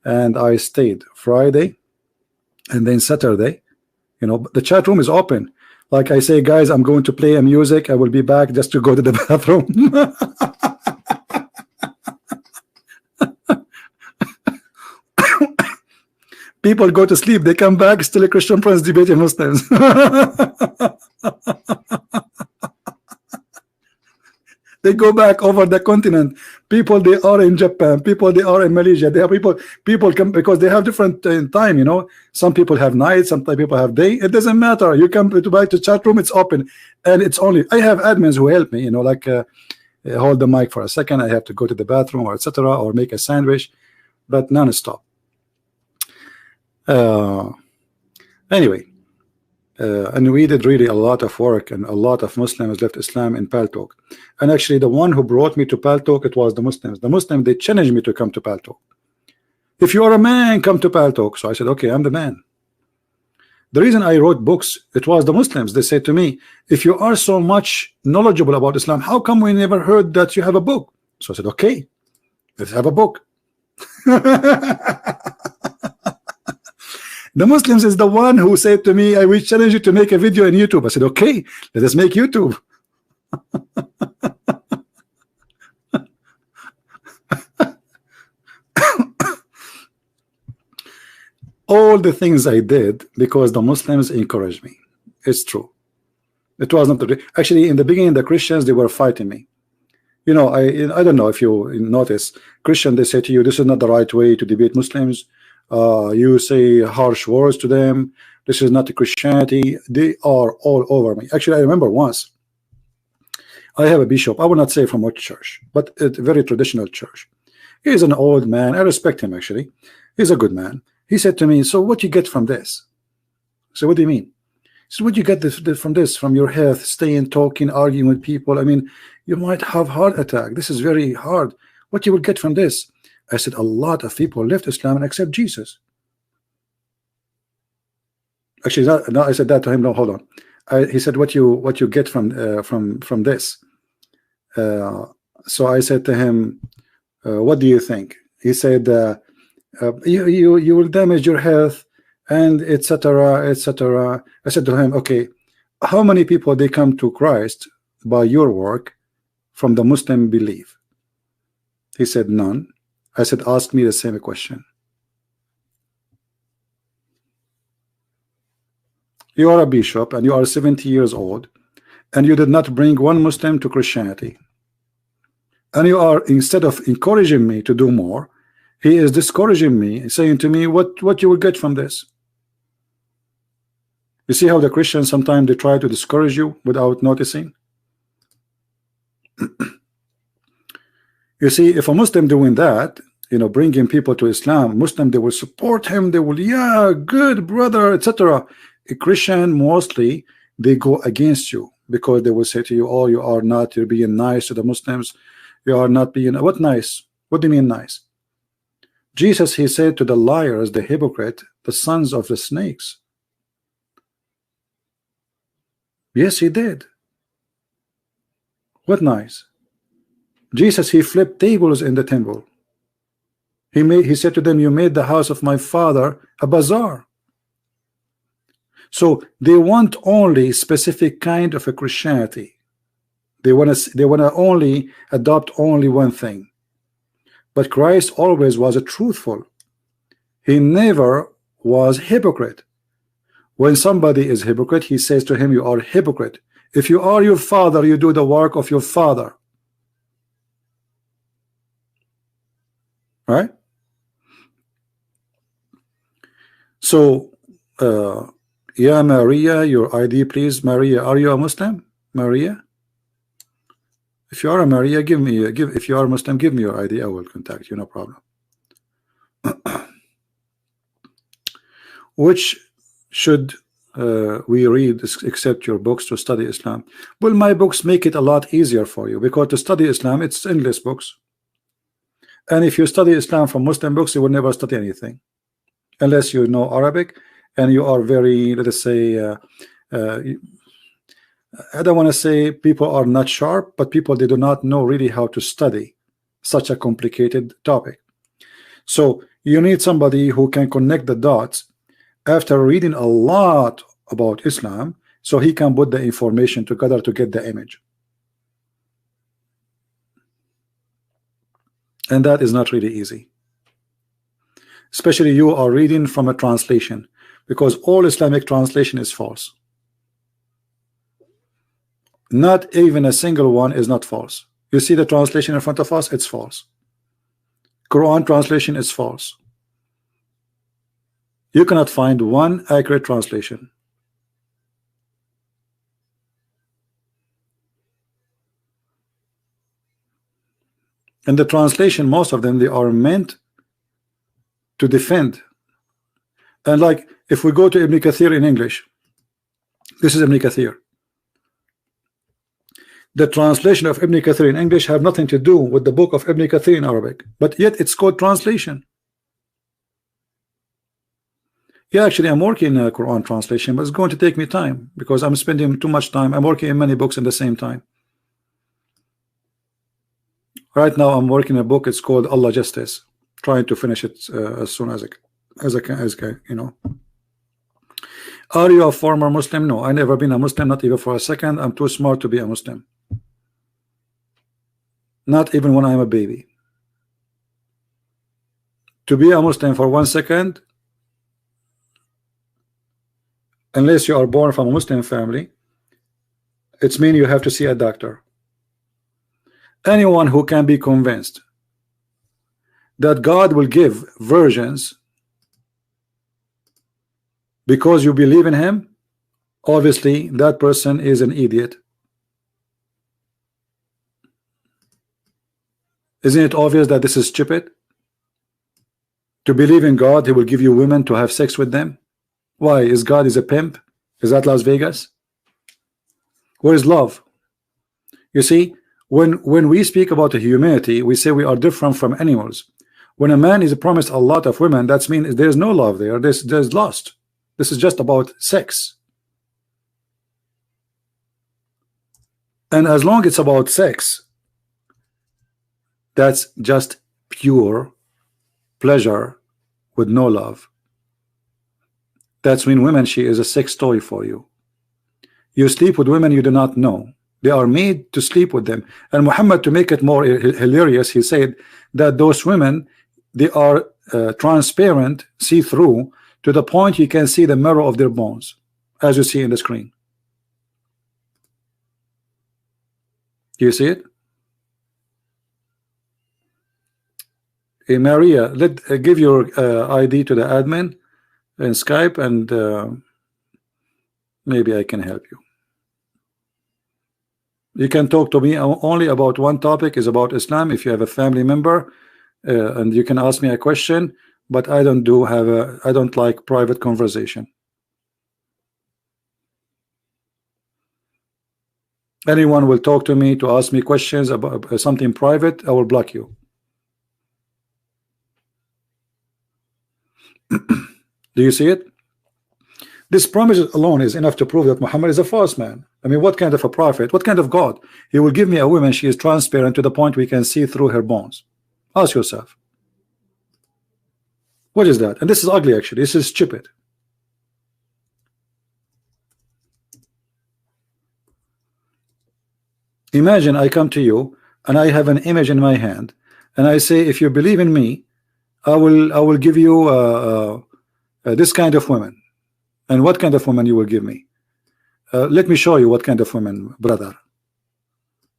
and I stayed Friday, and then Saturday. You know, the chat room is open. Like I say, guys, I'm going to play a music. I will be back just to go to the bathroom. People go to sleep. They come back. Still a Christian Prince debating Muslims. They go back over the continent. People, they are in Japan. People, they are in Malaysia. They have people come because they have different time. You know, some people have night, some people have day. It doesn't matter. You come to buy the chat room. It's open, and it's only. I have admins who help me. You know, like hold the mic for a second. I have to go to the bathroom or etc. or make a sandwich, but non-stop. Anyway. And we did really a lot of work, and a lot of Muslims left Islam in Paltalk. And actually, the one who brought me to Paltalk, it was the Muslims. The Muslims, they challenged me to come to Paltalk. If you are a man, come to Paltalk. So I said, okay, I'm the man. The reason I wrote books, it was the Muslims. They said to me, if you are so much knowledgeable about Islam, how come we never heard that you have a book? So I said, okay, let's have a book. The Muslims is the one who said to me, I will challenge you to make a video on YouTube. I said, okay, let us make YouTube. All the things I did because the Muslims encouraged me. It's true. It was not actually in the beginning. The Christians, they were fighting me. You know, I don't know if you notice, Christian, they say to you, this is not the right way to debate Muslims. You say harsh words to them. This is not Christianity. They are all over me. Actually, I remember once I have a bishop. I will not say from what church, but a very traditional church. He is an old man. I respect him. Actually, he's a good man. He said to me, so what you get from this? So what do you mean? So what you get from this, from your health, staying, talking, arguing with people? I mean, you might have heart attack. This is very hard. What you will get from this? I said, a lot of people left Islam and accept Jesus. Actually, no, I said that to him. No, hold on. He said, what you get from this? So I said to him, what do you think? He said, you will damage your health and etc. etc. I said to him, okay, how many people they come to Christ by your work from the Muslim belief? He said, none. I said, ask me the same question. You are a bishop and you are 70 years old and you did not bring one Muslim to Christianity. And you are, instead of encouraging me to do more, he is discouraging me, saying to me, what you will get from this? You see how the Christians sometimes they try to discourage you without noticing? You see, if a Muslim doing that, you know, bringing people to Islam, Muslim, they will support him. They will, yeah, good brother, etc. A Christian, mostly, they go against you because they will say to you, oh, you are not, you're being nice to the Muslims. You are not being, what nice? What do you mean nice? Jesus, he said to the liars, the hypocrite, the sons of the snakes. Yes, he did. What nice? Jesus, he flipped tables in the temple. He said to them, you made the house of my father a bazaar. So they want only specific kind of a Christianity. They want to only adopt only one thing. But Christ always was a truthful. He never was hypocrite. When somebody is hypocrite, he says to him, you are hypocrite. If you are your father, you do the work of your father. Right? So, yeah, Maria, your ID, please. Maria, are you a Muslim? Maria? If you are a Maria, if you are a Muslim, give me your ID. I will contact you, no problem. Which should we read except your books to study Islam? Well, my books make it a lot easier for you because to study Islam, it's English books. And if you study Islam from Muslim books, you will never study anything unless you know Arabic and you are very, let us say, I don't want to say people are not sharp, but people, they do not know really how to study such a complicated topic. So you need somebody who can connect the dots after reading a lot about Islam, so he can put the information together to get the image. And that is not really easy, especially you are reading from a translation, because all Islamic translation is false. Not even a single one is not false. You see the translation in front of us, it's false. Quran translation is false. You cannot find one accurate translation. And the translation, most of them, they are meant to defend. And like, if we go to Ibn Kathir in English, this is Ibn Kathir. The translation of Ibn Kathir in English have nothing to do with the book of Ibn Kathir in Arabic, but yet it's called translation. Yeah, actually, I'm working in a Quran translation, but it's going to take me time because I'm spending too much time. I'm working in many books at the same time. Right now, I'm working a book. It's called Allah Justice. Trying to finish it as soon as I can, you know. Are you a former Muslim? No, I never been a Muslim, not even for a second. I'm too smart to be a Muslim. Not even when I'm a baby. To be a Muslim for 1 second, unless you are born from a Muslim family, it's mean you have to see a doctor. Anyone who can be convinced that God will give virgins because you believe in him, obviously that person is an idiot. Isn't it obvious that this is stupid? To believe in God, he will give you women to have sex with them. Why? Is God is a pimp? Is that Las Vegas? Where is love? You see, when we speak about the humanity, we say we are different from animals. When a man is promised a lot of women, that means there's no love there. There's lust. This is just about sex. And as long as it's about sex, that's just pure pleasure with no love. That's when women, she is a sex toy for you. You sleep with women you do not know. They are made to sleep with them. And Muhammad, to make it more hilarious, he said that those women, they are transparent, see-through, to the point you can see the marrow of their bones, as you see in the screen. Do you see it? Hey, Maria, give your ID to the admin in Skype, and maybe I can help you. You can talk to me only about one topic, is about Islam. If you have a family member, and you can ask me a question, but I don't like private conversation. Anyone will talk to me to ask me questions about something private, I will block you. Do you see it? This promise alone is enough to prove that Muhammad is a false man. I mean, what kind of a prophet, what kind of God? He will give me a woman, she is transparent to the point we can see through her bones. Ask yourself, what is that? And this is ugly, actually. This is stupid. Imagine I come to you and I have an image in my hand, and I say, if you believe in me, I will give you this kind of woman. And what kind of woman you will give me? Let me show you what kind of woman, brother.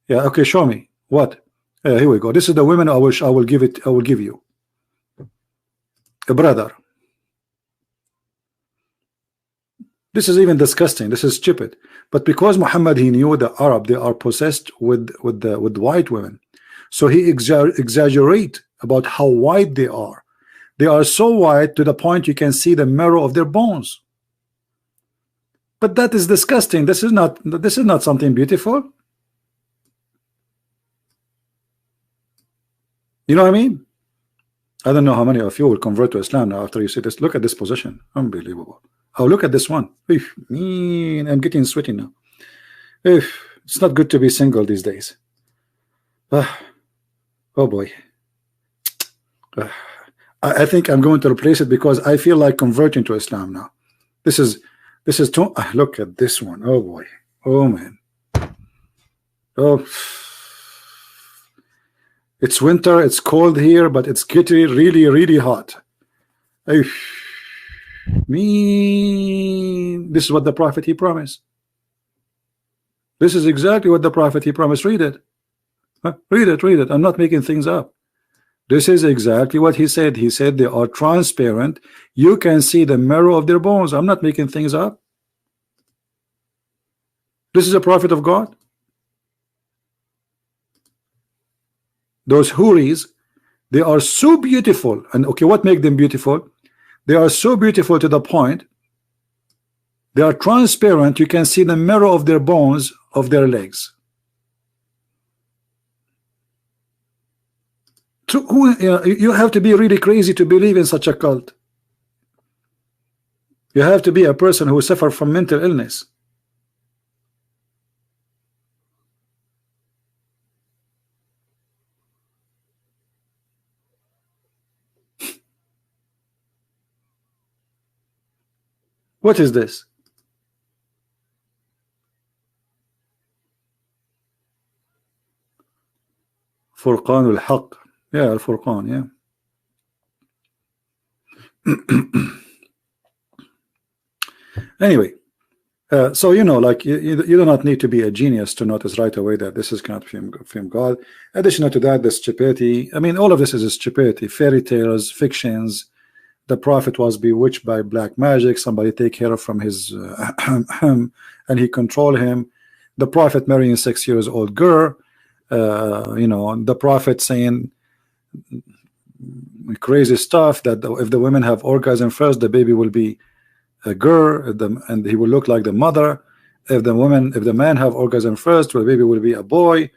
Yeah, okay, show me. What? Here we go. This is the woman I will give you. A brother. This is even disgusting. This is stupid. But because Muhammad, he knew the Arab, they are possessed with white women, so he exaggerate about how white they are. They are so white to the point you can see the marrow of their bones. But that is disgusting. This is not something beautiful. You know what I mean? I don't know how many of you will convert to Islam now after you see this. Look at this position. Unbelievable. Oh, look at this one. I'm getting sweaty now. It's not good to be single these days. Oh boy. I think I'm going to replace it because I feel like converting to Islam now. This is too. Look at this one. Oh boy. Oh man. Oh, it's winter. It's cold here, but it's getting really, really hot. This is what the prophet he promised. This is exactly what the prophet he promised. Read it. Read it. Read it. I'm not making things up. This is exactly what he said. He said they are transparent. You can see the marrow of their bones. I'm not making things up. This is a prophet of God. Those Houris, they are so beautiful. And okay, what makes them beautiful? They are so beautiful to the point they are transparent. You can see the marrow of their bones of their legs. You have to be really crazy to believe in such a cult. You have to be a person who suffers from mental illness. What is this? Furqan al-Haq. Yeah, Al-Furqan, yeah. Anyway, so you know, like you do not need to be a genius to notice right away that this is not from God. Additional to that, the stupidity. I mean, all of this is a stupidity. Fairy tales, fictions. The prophet was bewitched by black magic. Somebody take care from his and he control him. The prophet marrying a 6-year-old girl. You know, the prophet saying crazy stuff that if the women have orgasm first, the baby will be a girl, and he will look like the mother. If the man have orgasm first, the baby will be a boy.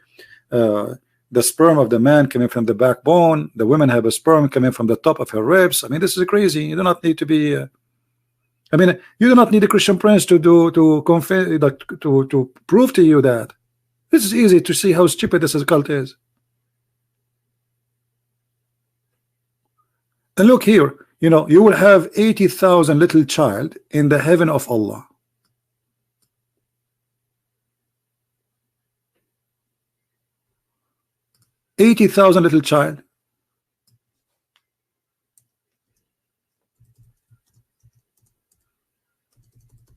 The sperm of the man coming from the backbone. The women have a sperm coming from the top of her ribs. I mean, this is crazy. You do not need to be. I mean, you do not need a Christian Prince to prove to you that. This is easy to see how stupid this cult is. And look here, you know, you will have 80,000 little child in the heaven of Allah. $80,000 little child.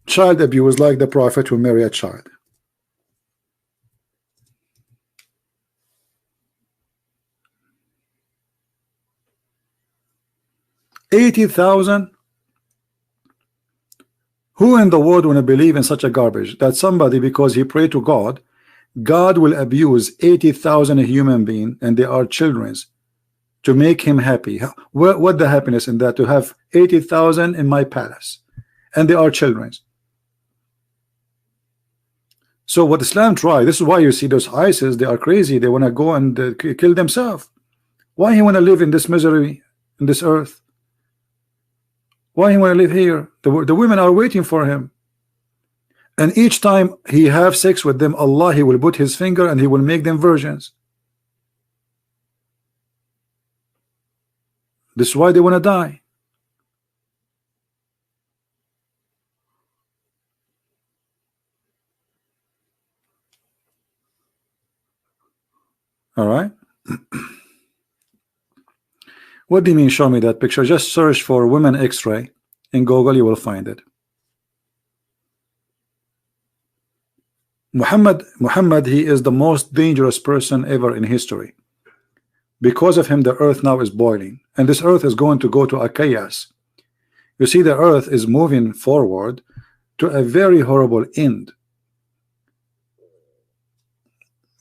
Child abuse like the prophet will marry a child. $80,000. Who in the world want to believe in such a garbage that somebody, because he prayed to God, God will abuse 80,000 human beings and they are children's to make him happy? What the happiness in that, to have 80,000 in my palace and they are children's? So what Islam tried, this is why you see those ISIS, they are crazy. They want to go and kill themselves. Why he want to live in this misery in this earth? Why he want to live here? The women are waiting for him, and each time he have sex with them, Allah, he will put his finger and he will make them virgins. This is why they want to die. All right. What do you mean show me that picture? Just search for women X-ray in Google, you will find it. Muhammad, he is the most dangerous person ever in history. Because of him, the earth now is boiling, and this earth is going to go to a chaos. You see, the earth is moving forward to a very horrible end,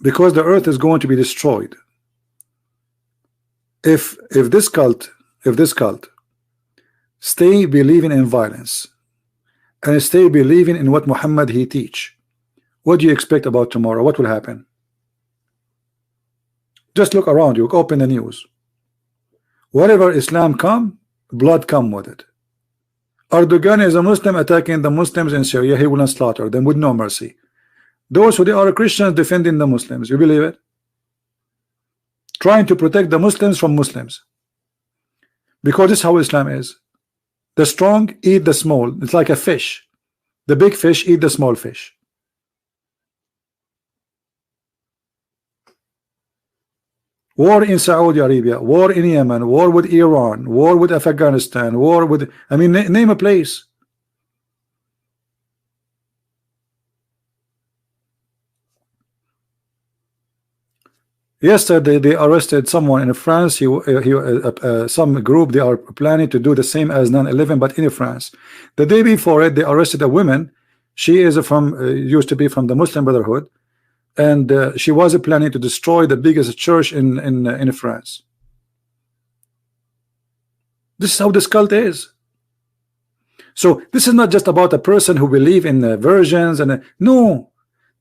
because the earth is going to be destroyed. If this cult stay believing in violence and stay believing in what Muhammad he teach, what do you expect about tomorrow? What will happen? Just look around you, open the news. Whatever Islam come, blood come with it. Erdogan is a Muslim attacking the Muslims in Syria. He will not slaughter them with no mercy. Those who they are Christians defending the Muslims. You believe it? Trying to protect the Muslims from Muslims. Because this is how Islam is. The strong eat the small. It's like a fish. The big fish eat the small fish. War in Saudi Arabia, war in Yemen, war with Iran, war with Afghanistan, war with, I mean, name a place. Yesterday they arrested someone in France. Some group, they are planning to do the same as 9/11, but in France. The day before it, they arrested a woman. She is from used to be from the Muslim Brotherhood, and she was planning to destroy the biggest church in France. This is how this cult is. So this is not just about a person who believe in versions and no,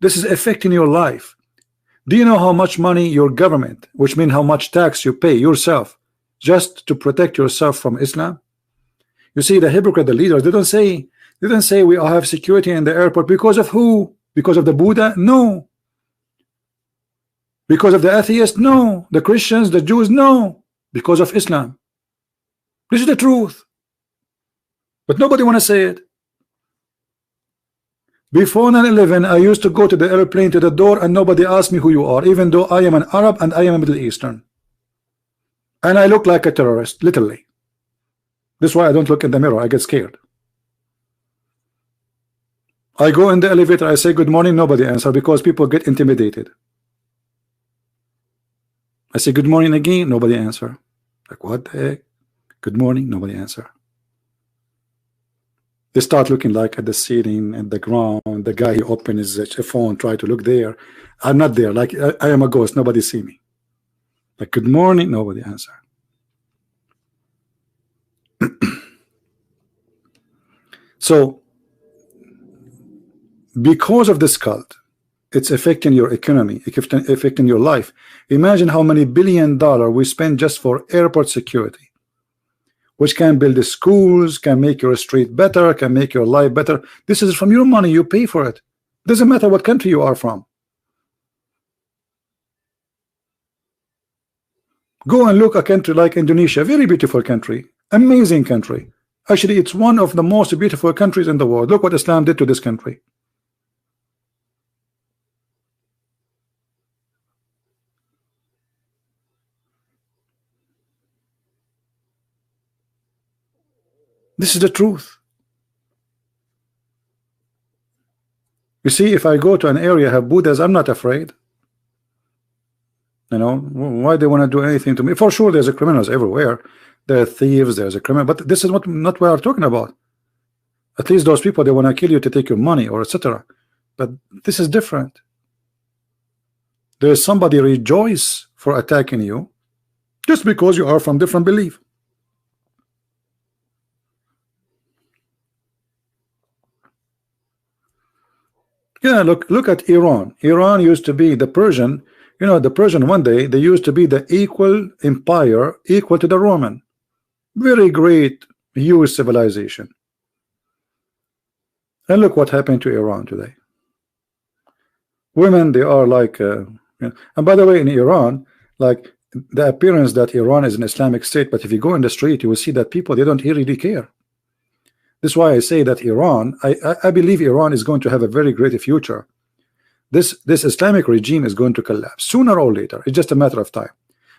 this is affecting your life. Do you know how much money your government, which means how much tax you pay yourself just to protect yourself from Islam? You see, the hypocrite, the leaders, they don't say we all have security in the airport because of who? Because of the Buddha? No. Because of the atheists? No. The Christians, the Jews? No. Because of Islam. This is the truth. But nobody want to say it. Before 9/11, I used to go to the airplane to the door and nobody asked me who you are, even though I am an Arab and I am a Middle Eastern. And I look like a terrorist, literally. This is why I don't look in the mirror. I get scared. I go in the elevator, I say good morning, nobody answer because people get intimidated. I say good morning again, nobody answer. Like what the heck? Good morning, nobody answer. They start looking like at the ceiling and the ground. The guy he opened his phone, try to look there. I'm not there. Like I am a ghost. Nobody see me. Like good morning, nobody answer. So because of this cult, it's affecting your economy, affecting your life. Imagine how many $1 billion we spend just for airport security, which can build the schools, can make your street better, can make your life better. This is from your money. You pay for it. Doesn't matter what country you are from. Go and look a country like Indonesia, very beautiful country, amazing country. Actually, it's one of the most beautiful countries in the world. Look what Islam did to this country. This is the truth. You see, if I go to an area have Buddhas, I'm not afraid. You know, why they want to do anything to me? For sure, there's a criminals everywhere. There are thieves, there's a criminal, but this is not what we are talking about. At least those people, they want to kill you to take your money or etc. But this is different. There is somebody rejoice for attacking you just because you are from different belief. Yeah, look at Iran. Iran used to be the Persian. You know, the Persian one day they used to be the equal empire, equal to the Roman. Very great, huge civilization. And look what happened to Iran today. Women, they are like, you know, and by the way, in Iran, like the appearance that Iran is an Islamic state, but if you go in the street, you will see that people, they don't really care. This is why I say that Iran, I believe Iran is going to have a very great future. This Islamic regime is going to collapse sooner or later. It's just a matter of time.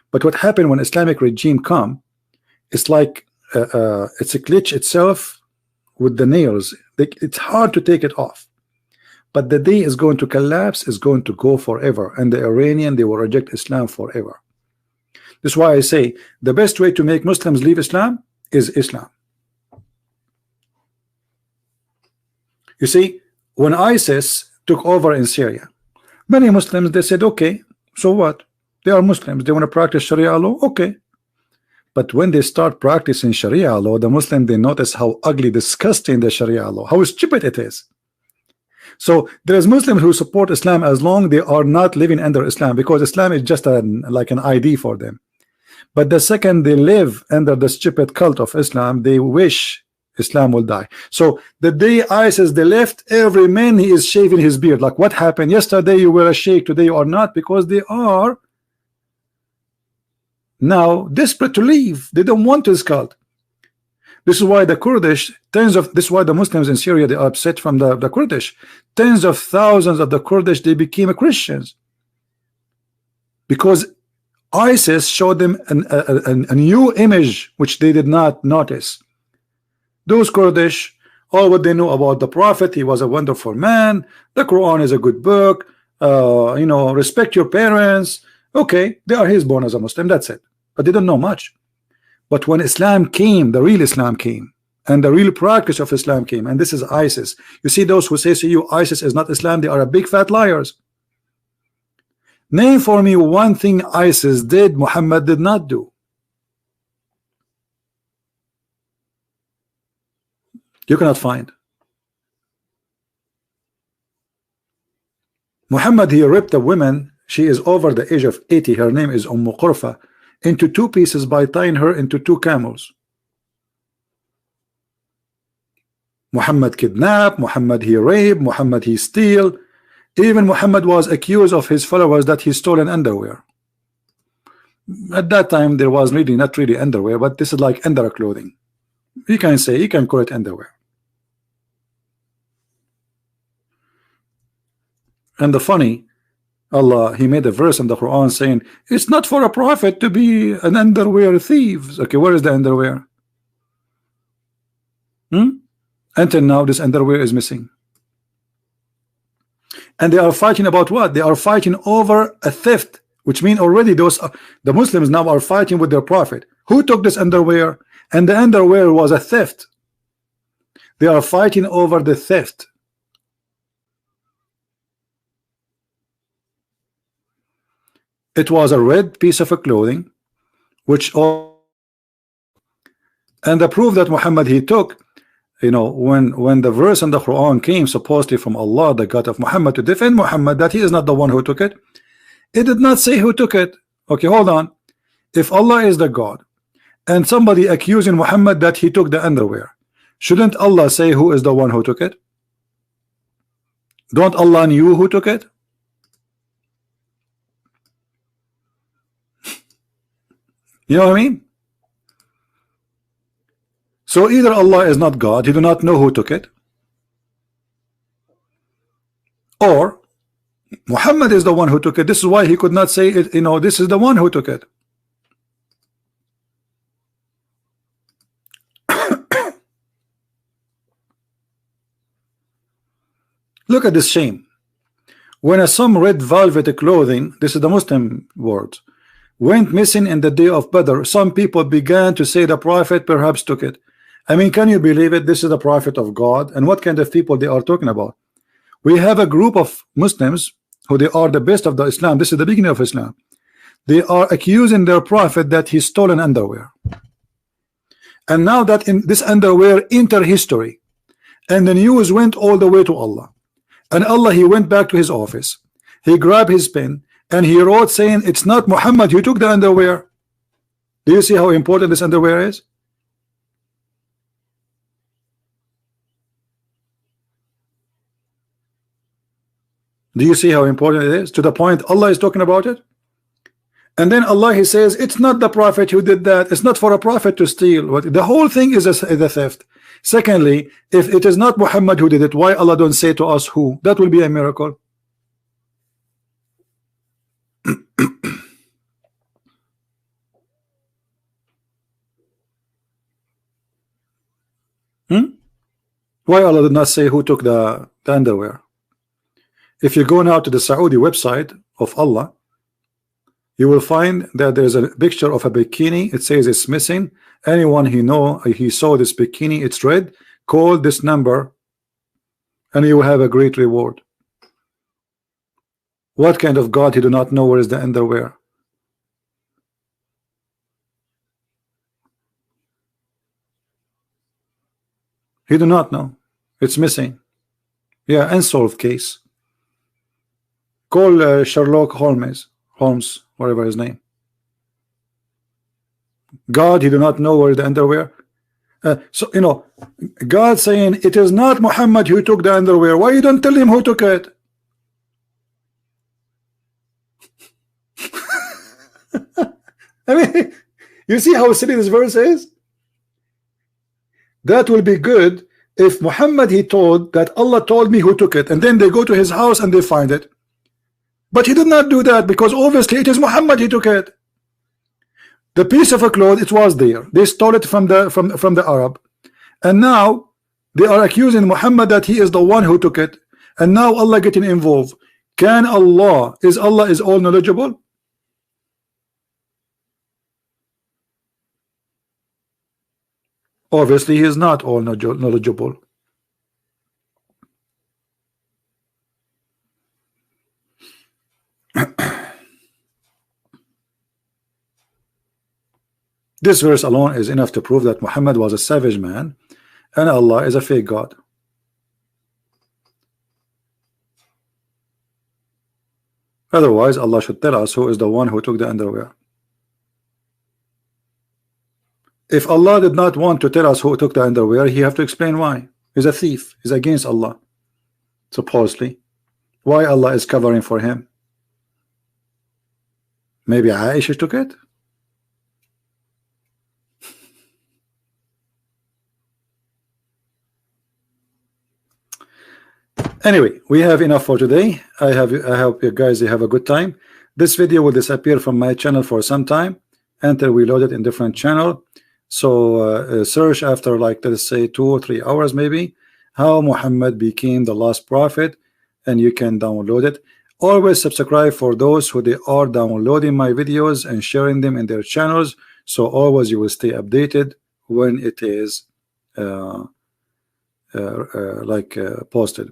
But what happened when Islamic regime come, it's like it's a glitch itself with the nails. It's hard to take it off. But the day is going to collapse, is going to go forever. And the Iranian, they will reject Islam forever. This is why I say the best way to make Muslims leave Islam is Islam. You see, when ISIS took over in Syria, many Muslims, they said, okay, so what? They are Muslims. They want to practice Sharia law. Okay. But when they start practicing Sharia law, the Muslim, they notice how ugly, disgusting the Sharia law, how stupid it is. So there is Muslims who support Islam as long they are not living under Islam, because Islam is just like an ID for them. But the second they live under the stupid cult of Islam, they wish Islam will die. So the day ISIS they left, every man he is shaving his beard. Like what happened? Yesterday you were a sheikh, today you are not, because they are now desperate to leave. They don't want this cult. This is why the Kurdish, this is why the Muslims in Syria, they are upset from the Kurdish. Tens of thousands of the Kurdish, they became Christians. Because ISIS showed them a new image which they did not notice. Those Kurdish, all what they know about the Prophet, he was a wonderful man, the Quran is a good book, you know, respect your parents. Okay, they are his born as a Muslim, that's it. But they don't know much. But when Islam came, the real Islam came, and the real practice of Islam came, and this is ISIS. You see those who say to you ISIS is not Islam, they are a big fat liars. Name for me one thing ISIS did Muhammad did not do. You cannot find. Muhammad, he ripped a woman, she is over the age of 80, her name is Qurfa, into two pieces by tying her into two camels. Muhammad kidnapped, Muhammad he raped, Muhammad he steal. Even Muhammad was accused of his followers that he stole an underwear. At that time there was really not really underwear, but this is like under clothing. You can say, you can call it underwear. And the funny, Allah, he made a verse in the Quran saying it's not for a prophet to be an underwear thief. Okay, where is the underwear? Until now this underwear is missing. And they are fighting about what? They are fighting over a theft, which means already those the Muslims now are fighting with their prophet. Who took this underwear? And the underwear was a theft. They are fighting over the theft. It was a red piece of clothing, which all, and the proof that Muhammad he took, you know, when the verse in the Quran came supposedly from Allah, the God of Muhammad, to defend Muhammad that he is not the one who took it, it did not say who took it. Okay, hold on. If Allah is the God and somebody accusing Muhammad that he took the underwear, shouldn't Allah say who is the one who took it? Don't Allah knew who took it? You know what I mean? So either Allah is not God, he do not know who took it, or Muhammad is the one who took it. This is why he could not say it, you know, this is the one who took it. Look at this shame. When some red velvet clothing, this is the Muslim words, went missing in the day of Badr, some people began to say the prophet perhaps took it. I mean, can you believe it? This is the prophet of God, and what kind of people they are talking about? We have a group of Muslims who they are the best of the Islam. This is the beginning of Islam. They are accusing their prophet that he stole an underwear, and now that in this underwear enter history, and the news went all the way to Allah, and Allah he went back to his office, he grabbed his pen and he wrote saying it's not Muhammad who took the underwear. Do you see how important this underwear is? Do you see how important it is? To the point Allah is talking about it. And then Allah he says it's not the prophet who did that. It's not for a prophet to steal. The whole thing is a theft. Secondly, if it is not Muhammad who did it, why Allah don't say to us who? That will be a miracle. Why Allah did not say who took the underwear? If you go now to the Saudi website of Allah, you will find that there's a picture of a bikini. It says it's missing. Anyone he saw this bikini, it's red, call this number and you will have a great reward. What kind of God he do not know where is the underwear? He do not know. It's missing. Yeah, unsolved case. Call Sherlock Holmes, whatever his name. God, he do not know where the underwear. So you know, God saying it is not Muhammad who took the underwear. Why you don't tell him who took it? I mean, you see how silly this verse is? That will be good if Muhammad he told that Allah told me who took it, and then they go to his house and they find it. But he did not do that because obviously it is Muhammad he took it. The piece of a cloth, it was there. They stole it from the Arab, and now they are accusing Muhammad that he is the one who took it, and now Allah getting involved. Can Allah is all knowledgeable? Obviously he is not all knowledgeable. This verse alone is enough to prove that Muhammad was a savage man and Allah is a fake God. Otherwise Allah should tell us who is the one who took the underwear. If Allah did not want to tell us who took the underwear, he have to explain why. He's a thief. He's against Allah, supposedly. Why Allah is covering for him? Maybe Aisha took it? Anyway, we have enough for today. I hope you guys have a good time. This video will disappear from my channel for some time until we load it in different channel. So search after, like, let's say 2 or 3 hours maybe, how Muhammad became the last prophet, and you can download it. Always subscribe for those who they are downloading my videos and sharing them in their channels, so always you will stay updated when it is posted.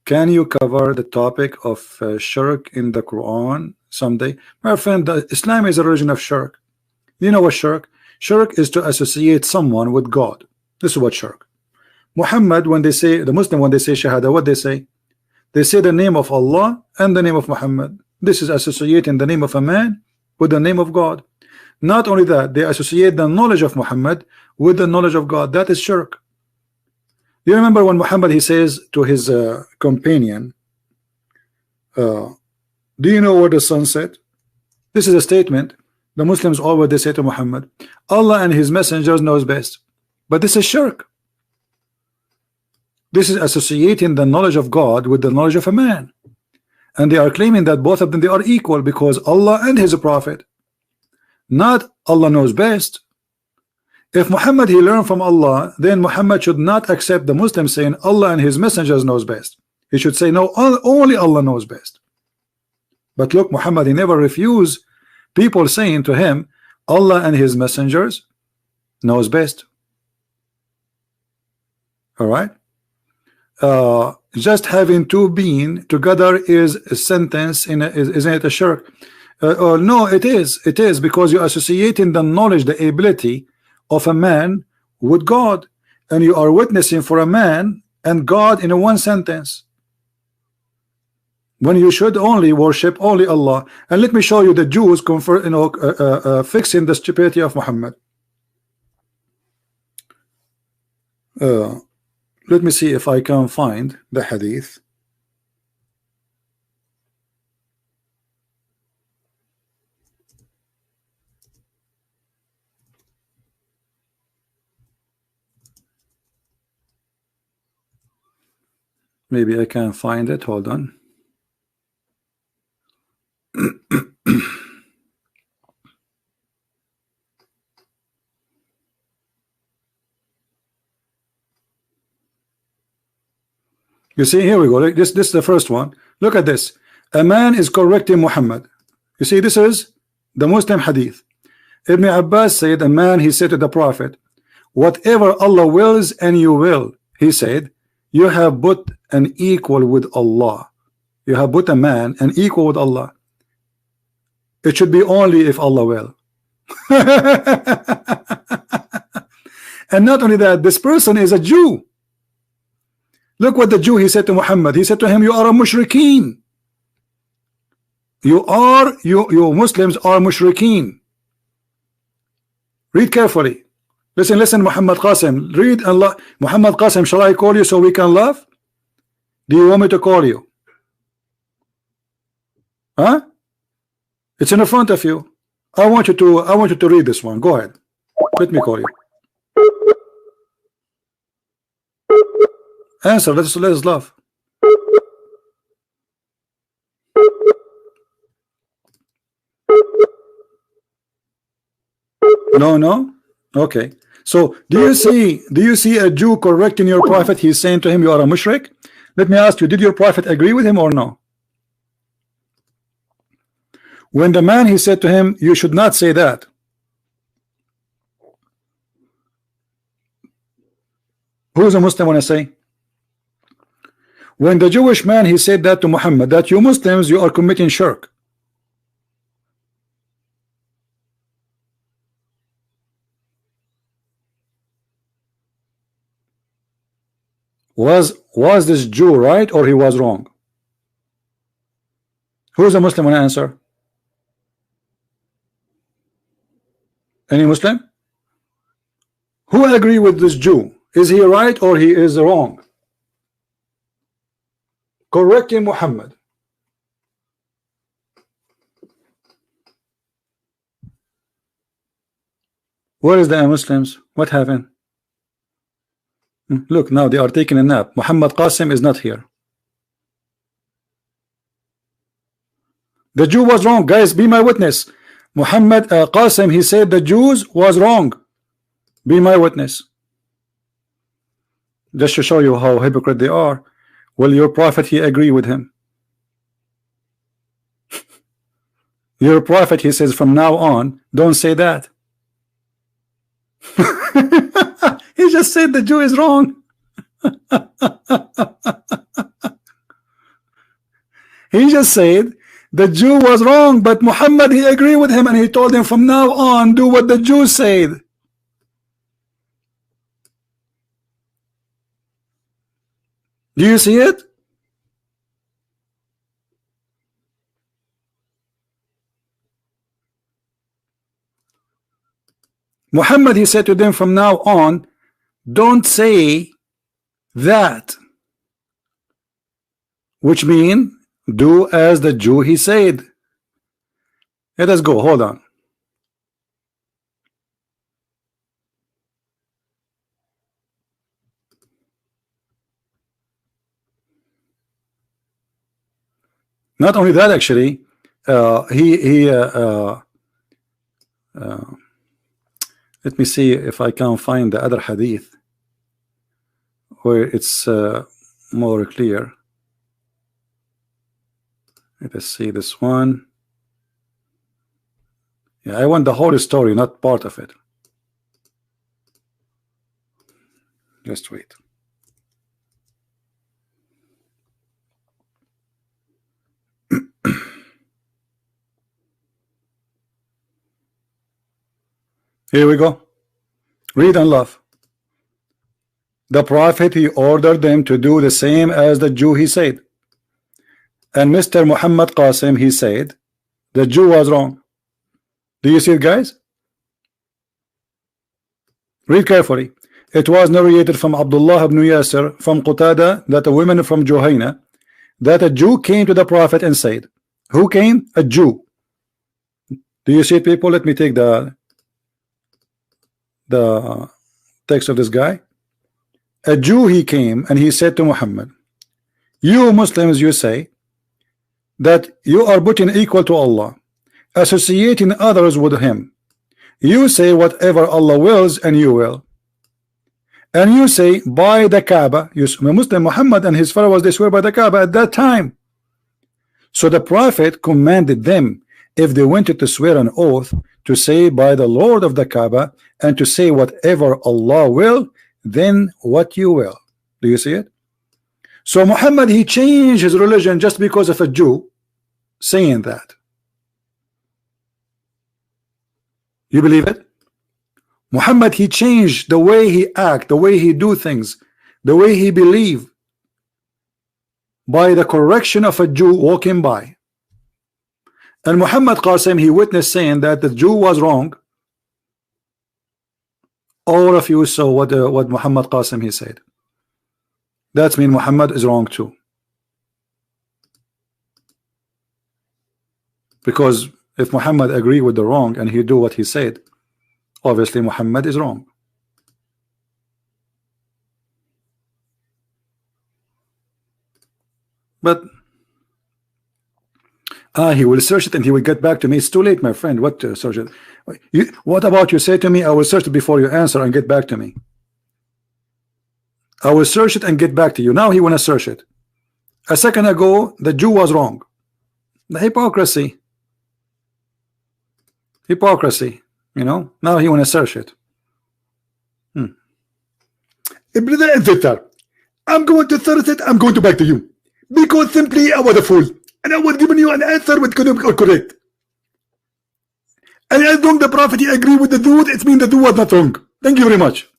Can you cover the topic of shirk in the Quran someday? My friend, Islam is a religion of shirk. You know what shirk? Shirk is to associate someone with God. This is what shirk. Muhammad, when they say, the Muslim, when they say Shahada, what they say? They say the name of Allah and the name of Muhammad. This is associating the name of a man with the name of God. Not only that, they associate the knowledge of Muhammad with the knowledge of God. That is shirk. You remember when Muhammad he says to his companion, do you know where the sun set? This is a statement. The Muslims always they say to Muhammad, Allah and his messengers knows best. But this is shirk. This is associating the knowledge of God with the knowledge of a man, and they are claiming that both of them they are equal because Allah and his prophet, not Allah knows best. If Muhammad he learned from Allah, then Muhammad should not accept the Muslims saying Allah and his messengers knows best. He should say no, only Allah knows best. But look, Muhammad he never refused people saying to him Allah and his messengers knows best. All right, just having two being together is a sentence in isn't it a shirk? No, it is because you're associating the knowledge, the ability of a man with God, and you are witnessing for a man and God in a one sentence, when you should only worship only Allah. And let me show you the Jews fixing the stupidity of Muhammad. Let me see if I can find the hadith. Maybe I can find it. Hold on. You see, here we go. This is the first one. Look at this. A man is correcting Muhammad. You see, this is the Muslim hadith. Ibn Abbas said, a man, he said to the Prophet, whatever Allah wills and you will, he said, you have put an equal with Allah. You have put a man an equal with Allah. It should be only if Allah will. And not only that, this person is a Jew. Look what the Jew he said to Muhammad. He said to him, you are a mushrikeen. You Muslims are mushrikeen. Read carefully. Listen, Muhammad Qasim, read Allah. Muhammad Qasim, shall I call you so we can laugh? Do you want me to call you? Huh? It's in the front of you. I want you to read this one. Go ahead. Let me call you. Answer. Let's laugh. No. Okay. So do you see a Jew correcting your prophet? He's saying to him, you are a mushrik. Let me ask you, did your prophet agree with him or no? When the man, he said to him, you should not say that. Who's a Muslim when I say? When the Jewish man, he said that to Muhammad, that you Muslims, you are committing shirk. Was this Jew right or he was wrong? Who's a Muslim when I answer? Any Muslim? Who agree with this Jew? Is he right or he is wrong? Correcting Muhammad. Where is the Muslims? What happened? Look, now they are taking a nap. Muhammad Qasim is not here. The Jew was wrong, guys. Be my witness. Muhammad Qasim, he said the Jews was wrong. Be my witness. Just to show you how hypocrite they are. Will your prophet, he agree with him? Your prophet, he says from now on, don't say that. He just said the Jew is wrong. He just said the Jew was wrong, but Muhammad, he agreed with him, and he told him from now on, do what the Jews said. Do you see it? Muhammad, he said to them from now on, don't say that, which means do as the Jew he said. Let us go. Hold on. Not only that, actually, let me see if I can find the other hadith where it's more clear. Let us see this one. Yeah, I want the whole story, not part of it. Just wait. Here we go. Read and laugh. The prophet, he ordered them to do the same as the Jew he said. And Mr. Muhammad Qasim, he said the Jew was wrong. Do you see it, guys? Read carefully. It was narrated from Abdullah ibn Yasir from Qatada that a woman from Juhayna, that a Jew came to the prophet and said, who came? A Jew. Do you see it, people? Let me take the text of this guy. A Jew, he came and he said to Muhammad, you Muslims, you say that you are putting equal to Allah, associating others with him. You say whatever Allah wills and you will. And you say by the Kaaba, you Muslim Muhammad and his followers, they swear by the Kaaba at that time. So the prophet commanded them, if they wanted to swear an oath, to say by the Lord of the Kaaba, and to say whatever Allah will, then what you will. Do you see it? So Muhammad, he changed his religion just because of a Jew saying that. You believe it? Muhammad, he changed the way he act, the way he do things, the way he believe, by the correction of a Jew walking by. And Muhammad Qasim, he witnessed saying that the Jew was wrong All of you saw what Muhammad Qasim he said. That means Muhammad is wrong too. Because if Muhammad agree with the wrong and he do what he said, obviously Muhammad is wrong. But he will search it and he will get back to me. It's too late, my friend. What search it? What about you say to me, I will search it before you answer and get back to me. I will search it and get back to you. Now he want to search it. A second ago, the Jew was wrong. The hypocrisy. Hypocrisy. You know, now he want to search it. Brother and sister, I'm going to search it. I'm going to back to you. Because simply I was a fool. And I was giving you an answer which could be correct. And as long the prophet he agree with the dude, it means the dude was not wrong. Thank you very much.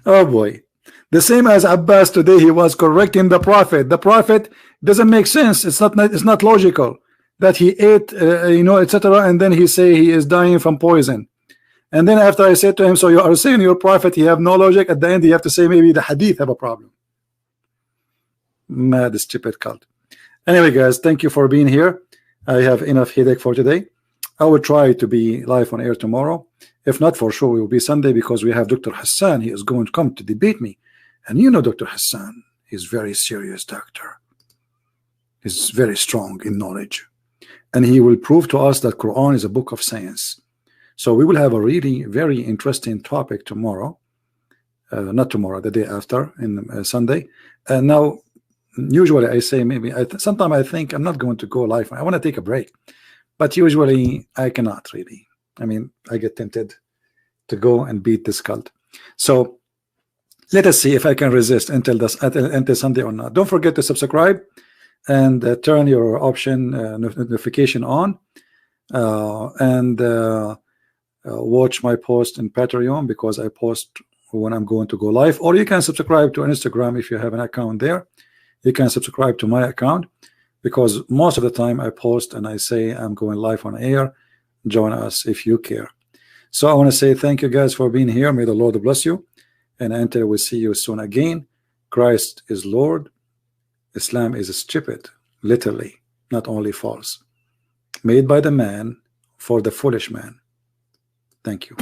Oh boy. The same as Abbas today, he was correcting the prophet. The prophet doesn't make sense. It's not logical that he ate you know, etc. and then he say he is dying from poison. And then after I said to him, so you are saying your prophet, you have no logic. At the end, you have to say maybe the hadith have a problem. Mad, stupid cult. Anyway, guys, thank you for being here. I have enough headache for today. I will try to be live on air tomorrow. If not, for sure, it will be Sunday because we have Dr. Hassan. He is going to come to debate me. And you know Dr. Hassan is very serious doctor. He's very strong in knowledge. And he will prove to us that Quran is a book of science. So we will have a really very interesting topic tomorrow. Not tomorrow, the day after, in Sunday. And now, usually I say maybe, sometimes I think I'm not going to go live. I want to take a break. But usually I cannot really. I mean, I get tempted to go and beat this cult. So let us see if I can resist until Sunday or not. Don't forget to subscribe and turn your option notification on. Watch my post in Patreon because I post when I'm going to go live, or you can subscribe to Instagram if you have an account there. You can subscribe to my account because most of the time I post and I say I'm going live on air. Join us if you care. So I want to say thank you guys for being here. May the Lord bless you, and until we see you soon again. Christ is Lord. Islam is stupid, literally, not only false, made by the man for the foolish man. Thank you.